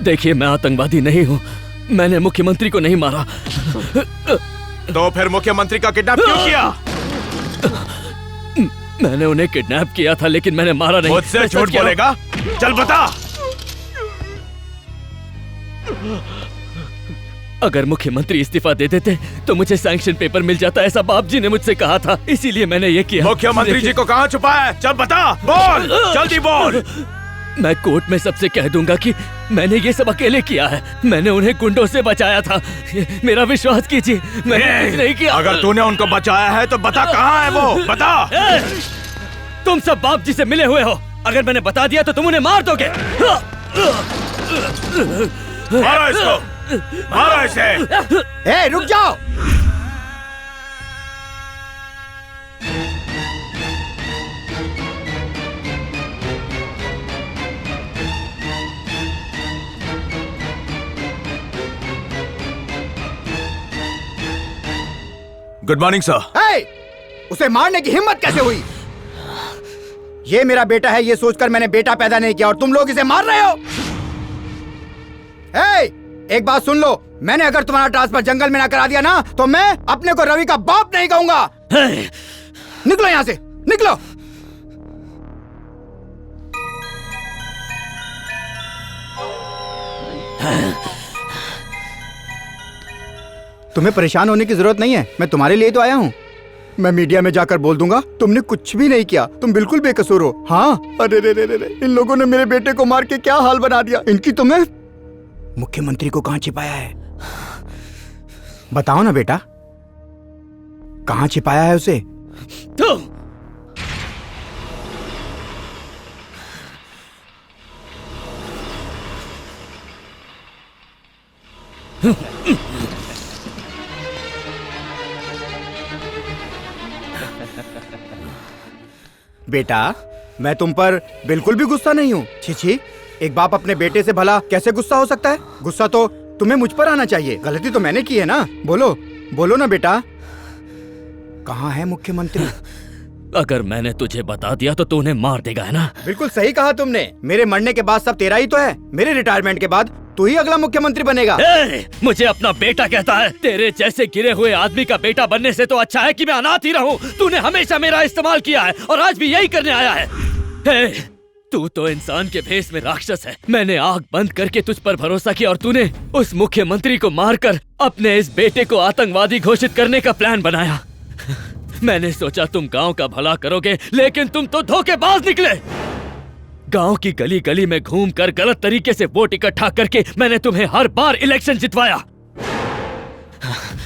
देखिए, मैं आतंकवादी नहीं हूँ, मैंने मुख्यमंत्री को नहीं मारा। तो फिर मुख्यमंत्री का किडनैप क्यों किया? मैंने उन्हें किडनैप किया था, लेकिन मैंने मारा नहीं। मुझसे झूठ बोलेगा? चल बता। अगर मुख्यमंत्री इस्तीफा दे देते तो मुझे सैंक्शन पेपर मिल जाता, ऐसा बाप जी ने मुझसे कहा था, इसीलिए मैंने ये किया। मुख्यमंत्री जी को कहाँ छुपाया है? चल बता, बोल, जल्दी बोल। मैं कोर्ट में सबसे कह दूंगा कि मैंने ये सब अकेले किया है। मैंने उन्हें गुंडों से बचाया था, मेरा विश्वास कीजिए, मैंने कुछ नहीं किया। अगर तूने उनको बचाया है तो बता कहाँ है वो, बता। तुम सब बाप जी से मिले हुए हो, अगर मैंने बता दिया तो तुम उन्हें मार दोगे। मारो इसको, मारो इसे। ए, रुक जाओ। Good morning sir. उसे मारने की हिम्मत कैसे हुई? ये मेरा बेटा है, ये सोचकर मैंने बेटा पैदा नहीं किया और तुम लोग इसे मार रहे हो। एक बात सुन लो, मैंने अगर तुम्हारा ट्रांसफर जंगल में ना करा दिया ना तो मैं अपने को रवि का बाप नहीं कहूंगा। निकलो यहाँ से, निकलो। तुम्हें परेशान होने की जरूरत नहीं है, मैं तुम्हारे लिए तो आया हूँ। मैं मीडिया में जाकर बोल दूंगा तुमने कुछ भी नहीं किया, तुम बिल्कुल बेकसूर हो। हाँ, अरे रे रे रे, इन लोगों ने मेरे बेटे को मार के क्या हाल बना दिया। इनकी तुम्हें मुख्यमंत्री को कहाँ छिपाया है? बताओ ना बेटा, कहाँ छिपाया है उसे? बेटा, मैं तुम पर बिल्कुल भी गुस्सा नहीं हूँ। छी, एक बाप अपने बेटे से भला कैसे गुस्सा हो सकता है? गुस्सा तो तुम्हें मुझ पर आना चाहिए, गलती तो मैंने की है ना। बोलो, बोलो ना बेटा, कहाँ है मुख्यमंत्री? अगर मैंने तुझे बता दिया तो तू उन्हें मार देगा, है ना? बिल्कुल सही कहा तुमने। मेरे मरने के बाद सब तेरा ही तो है। मेरे रिटायरमेंट के बाद तू ही अगला मुख्यमंत्री बनेगा। मुझे अपना बेटा कहता है? तेरे जैसे गिरे हुए आदमी का बेटा बनने से तो अच्छा है कि मैं अनाथ ही रहूं। तूने हमेशा मेरा इस्तेमाल किया है और आज भी यही करने आया है। तू तो इंसान के भेष में राक्षस है। मैंने आंख बंद करके तुझ पर भरोसा किया और तूने उस मुख्यमंत्री को मारकर अपने इस बेटे को आतंकवादी घोषित करने का प्लान बनाया। मैंने सोचा तुम गांव का भला करोगे, लेकिन तुम तो धोखेबाज निकले। गांव की गली गली में घूमकर गलत तरीके से वोट इकट्ठा करके मैंने तुम्हें हर बार इलेक्शन जितवाया,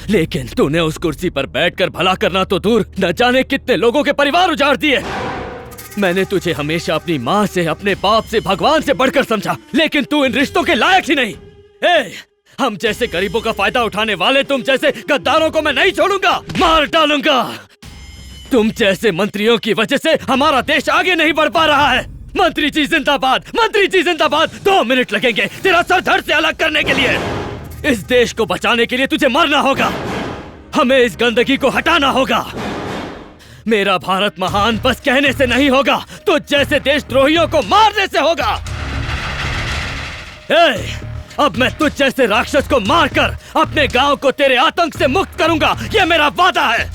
लेकिन तूने उस कुर्सी पर बैठकर भला करना तो दूर, न जाने कितने लोगों के परिवार उजाड़ दिए। मैंने तुझे हमेशा अपनी माँ से, अपने बाप से, भगवान से बढ़कर समझा, लेकिन तू इन रिश्तों के लायक ही नहीं। हम जैसे गरीबों का फायदा उठाने वाले तुम जैसे गद्दारों को मैं नहीं छोड़ूंगा, मार डालूंगा। तुम जैसे मंत्रियों की वजह से हमारा देश आगे नहीं बढ़ पा रहा है। मंत्री जी जिंदाबाद, मंत्री जी जिंदाबाद। 2 मिनट लगेंगे तेरा सर धड़ से अलग करने के लिए। इस देश को बचाने के लिए तुझे मरना होगा, हमें इस गंदगी को हटाना होगा। मेरा भारत महान बस कहने से नहीं होगा, तो जैसे देशद्रोहियों को मारने से होगा। अब मैं तुझ जैसे राक्षस को मारकर अपने गांव को तेरे आतंक से मुक्त करूंगा, यह मेरा वादा है।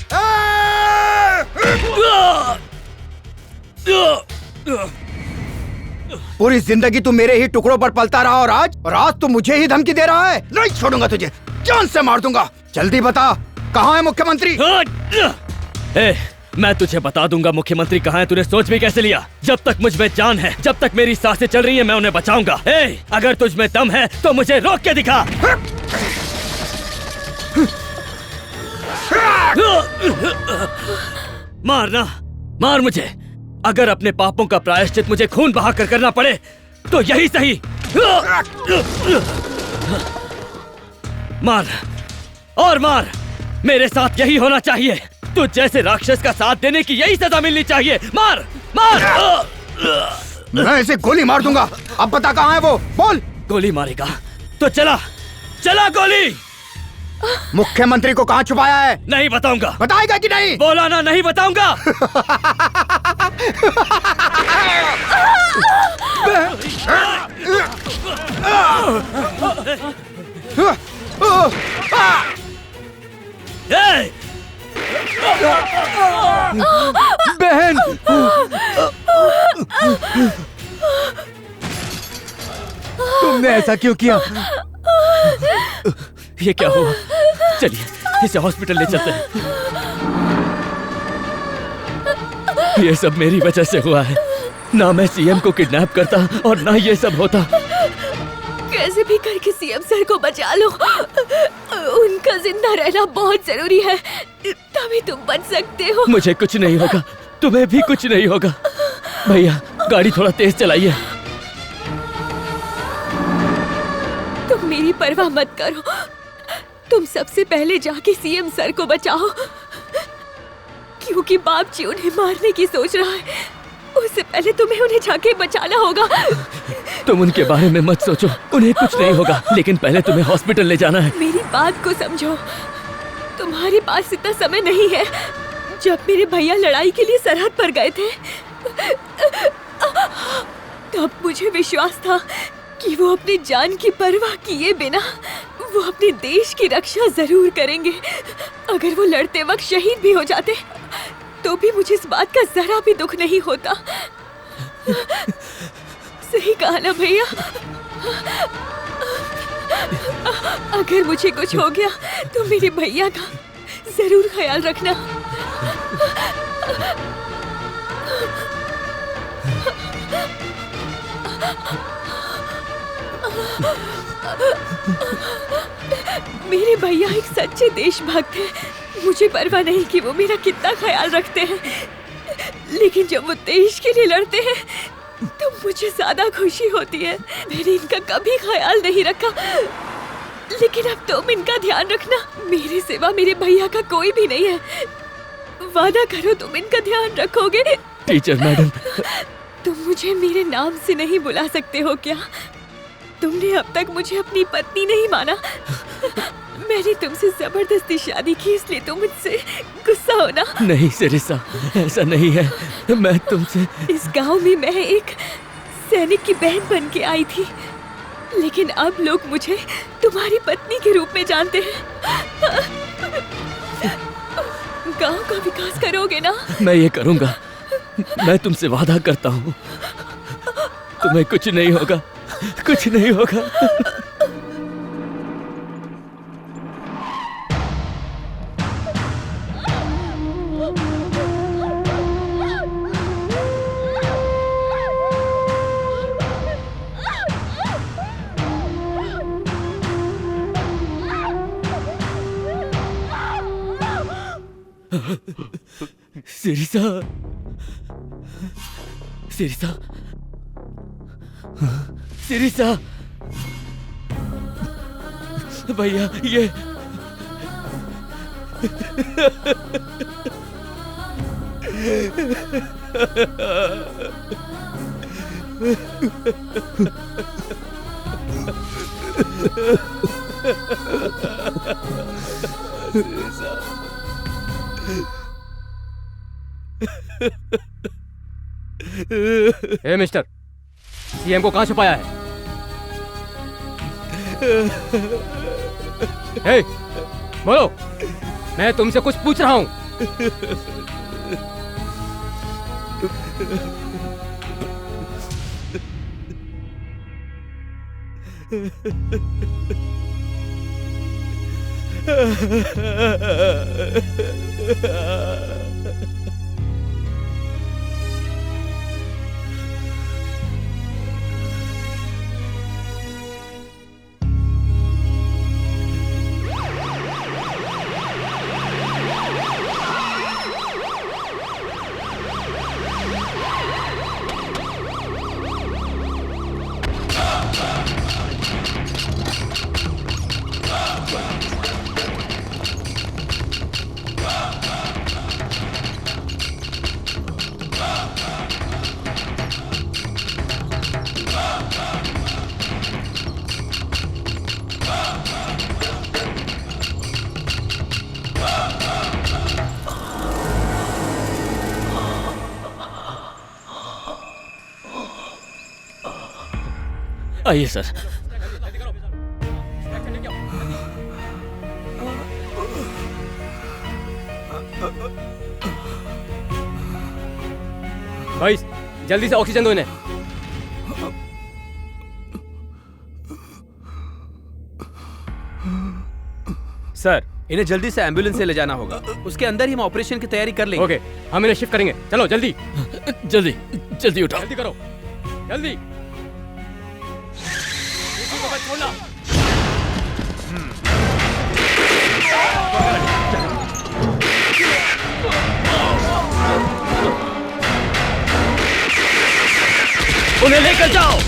पूरी जिंदगी तू मेरे ही टुकड़ों पर पलता रहा और आज तू मुझे ही धमकी दे रहा है। नहीं छोड़ूंगा तुझे, जान से मार दूंगा। जल्दी बता, कहाँ है मुख्यमंत्री? मैं तुझे बता दूंगा मुख्यमंत्री कहाँ है। तूने सोच भी कैसे लिया? जब तक मुझ में जान है, जब तक मेरी सांसें चल रही हैं, मैं उन्हें बचाऊंगा। अगर तुझ में दम है तो मुझे रोक के दिखा। मारना, मार मुझे। अगर अपने पापों का प्रायश्चित मुझे खून बहाकर करना पड़े तो यही सही। मार और मार, मेरे साथ यही होना चाहिए। तो जैसे राक्षस का साथ देने की यही सजा मिलनी चाहिए। मार मार। मैं इसे गोली मार दूंगा। अब बता कहाँ है वो, बोल। गोली मारेगा तो चला चला गोली। मुख्यमंत्री को कहाँ छुपाया है? नहीं बताऊंगा। बताएगा कि नहीं? बोला ना, नहीं बताऊंगा। बहन, तुमने ऐसा क्यों किया? ये क्या हुआ? चलिए इसे हॉस्पिटल ले चलते हैं। ये सब मेरी वजह से हुआ है। ना मैं सीएम को किडनैप करता और ना ये सब होता। कैसे भी करके सीएम सर को बचा लो। उनका जिंदा रहना बहुत जरूरी है, तभी तुम बच सकते हो। मुझे कुछ नहीं होगा, तुम्हें भी कुछ नहीं होगा। भैया गाड़ी थोड़ा तेज चलाइए। तुम मेरी परवाह मत करो, तुम सबसे पहले जाके सीएम सर को बचाओ, क्योंकि बाप जी उन्हें मारने की सोच रहा है। उससे पहले तुम्हें उन्हें जाके बचाना होगा। तुम उनके बारे में मत सोचो, उन्हें कुछ नहीं होगा, लेकिन पहले तुम्हें हॉस्पिटल ले जाना है। मेरी बात को समझो, तुम्हारे पास इतना समय नहीं है। जब मेरे भैया लड़ाई के लिए सरहद पर गए थे, तब मुझे विश्वास था कि वो अपनी जान की परवाह किए बिना वो अपने देश की रक्षा जरूर करेंगे। अगर वो लड़ते वक्त शहीद भी हो जाते तो भी मुझे इस बात का जरा भी दुख नहीं होता। सही कहा ना भैया? अगर मुझे कुछ हो गया तो मेरे भैया का जरूर ख्याल रखना। मेरे भैया एक सच्चे देशभक्त हैं। मुझे परवाह नहीं कि वो मेरा कितना ख्याल रखते हैं, लेकिन जब वो देश के लिए लड़ते हैं तो मुझे ज्यादा खुशी होती है। मैंने इनका कभी ख्याल नहीं रखा, लेकिन अब तुम इनका ध्यान रखना। मेरे सिवा मेरे भैया का कोई भी नहीं है। वादा करो तुम इनका ध्यान रखोगे। टीचर मैडम, तुम मुझे मेरे नाम से नहीं बुला सकते हो क्या? तुमने अब तक मुझे अपनी पत्नी नहीं माना। मैंने तुमसे जबरदस्ती शादी की, इसलिए तुम मुझसे गुस्सा हो ना? नहीं सिरिसा, ऐसा नहीं है। मैं तुमसे इस गांव में मैं एक सैनिक की बहन बन के आई थी, लेकिन अब लोग मुझे तुम्हारी पत्नी के रूप में जानते हैं। गांव का विकास करोगे ना? मैं ये करूंगा, मैं तुमसे वादा करता हूँ। तुम्हें कुछ नहीं होगा, कुछ नहीं होगा। सिरिसा, सिरिसा, सिरिसा, भैया ये ए मिस्टर, सीएम को कहाँ छुपाया है? ए, बोलो, मैं तुमसे कुछ पूछ रहा हूँ। आइए सर। भाई जल्दी से ऑक्सीजन दो इन्हें। सर, इन्हें जल्दी से एम्बुलेंस से ले जाना होगा। उसके अंदर ही हम ऑपरेशन की तैयारी कर लेंगे। ओके, हम इन्हें शिफ्ट करेंगे। चलो जल्दी जल्दी जल्दी उठाओ। जल्दी करो, जल्दी। छोड़ना। उन्हें लेकर जाओ।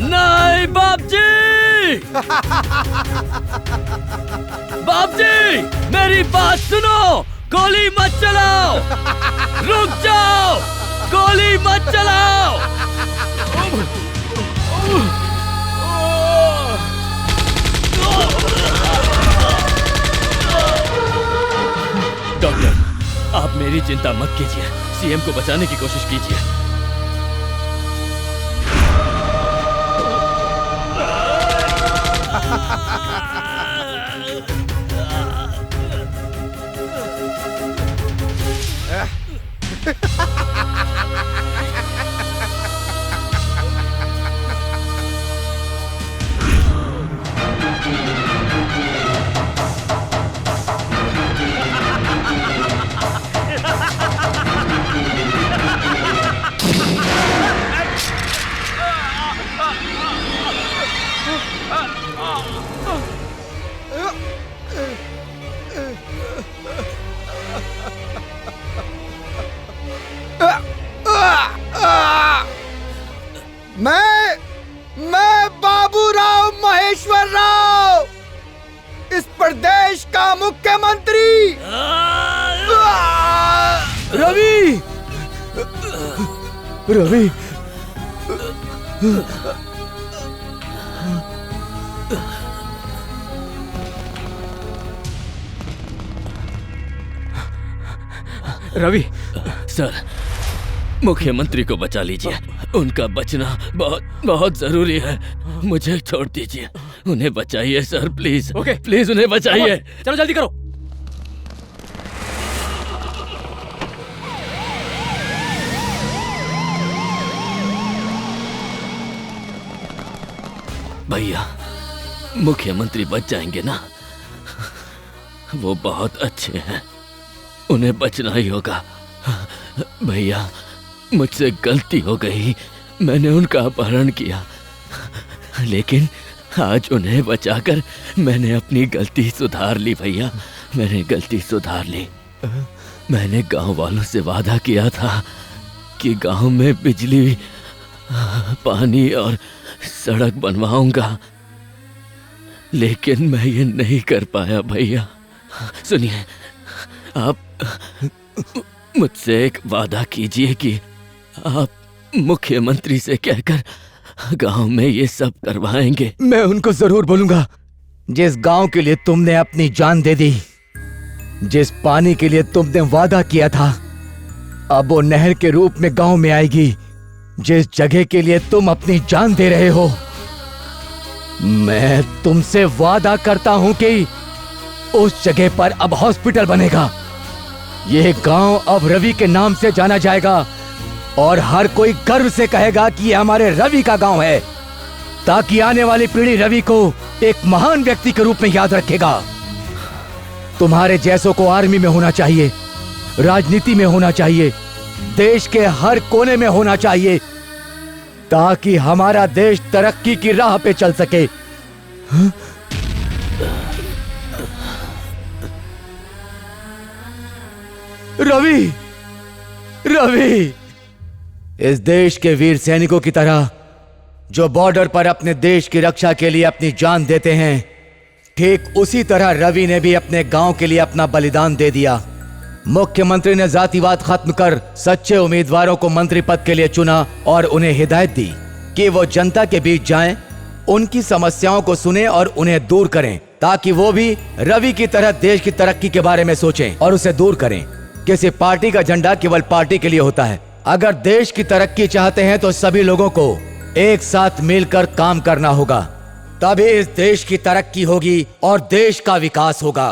नहीं बाप जी! बाप जी, मेरी बात सुनो, गोली मत चलाओ, रुक जाओ, गोली मत चलाओ। डॉक्टर, आप मेरी चिंता मत कीजिए, सीएम को बचाने की कोशिश कीजिए। मैं बाबूराव महेश्वर राव, इस प्रदेश का मुख्यमंत्री। रवि! रवि! रवि! सर, मुख्यमंत्री को बचा लीजिए, उनका बचना बहुत बहुत जरूरी है। मुझे छोड़ दीजिए, उन्हें बचाइए सर, प्लीज। ओके, प्लीज उन्हें बचाइए। चलो जल्दी करो। भैया, मुख्यमंत्री बच जाएंगे ना? वो बहुत अच्छे हैं, उन्हें बचना ही होगा। भैया, मुझसे गलती हो गई, मैंने उनका अपहरण किया, लेकिन आज उन्हें बचाकर मैंने अपनी गलती सुधार ली। भैया, मैंने गलती सुधार ली। मैंने गांव वालों से वादा किया था कि गांव में बिजली, पानी और सड़क बनवाऊंगा, लेकिन मैं ये नहीं कर पाया। भैया सुनिए, आप मुझसे एक वादा कीजिए कि आप मुख्यमंत्री से कहकर गांव में ये सब करवाएंगे। मैं उनको जरूर बोलूंगा। जिस गांव के लिए तुमने अपनी जान दे दी, जिस पानी के लिए तुमने वादा किया था, अब वो नहर के रूप में गांव में आएगी। जिस जगह के लिए तुम अपनी जान दे रहे हो, मैं तुमसे वादा करता हूं कि उस जगह पर अब हॉस्पिटल बनेगा। यह गांव अब रवि के नाम से जाना जाएगा और हर कोई गर्व से कहेगा कि यह हमारे रवि का गांव है, ताकि आने वाली पीढ़ी रवि को एक महान व्यक्ति के रूप में याद रखेगा। तुम्हारे जैसों को आर्मी में होना चाहिए, राजनीति में होना चाहिए, देश के हर कोने में होना चाहिए, ताकि हमारा देश तरक्की की राह पे चल सके। रवि! रवि! इस देश के वीर सैनिकों की तरह जो बॉर्डर पर अपने देश की रक्षा के लिए अपनी जान देते हैं, ठीक उसी तरह रवि ने भी अपने गांव के लिए अपना बलिदान दे दिया। मुख्यमंत्री ने जातिवाद खत्म कर सच्चे उम्मीदवारों को मंत्री पद के लिए चुना और उन्हें हिदायत दी कि वो जनता के बीच जाएं, उनकी समस्याओं को सुने और उन्हें दूर करें, ताकि वो भी रवि की तरह देश की तरक्की के बारे में सोचें और उसे दूर करें। किसी पार्टी का झंडा केवल पार्टी के लिए होता है। अगर देश की तरक्की चाहते हैं तो सभी लोगों को एक साथ मिलकर काम करना होगा, तभी इस देश की तरक्की होगी और देश का विकास होगा।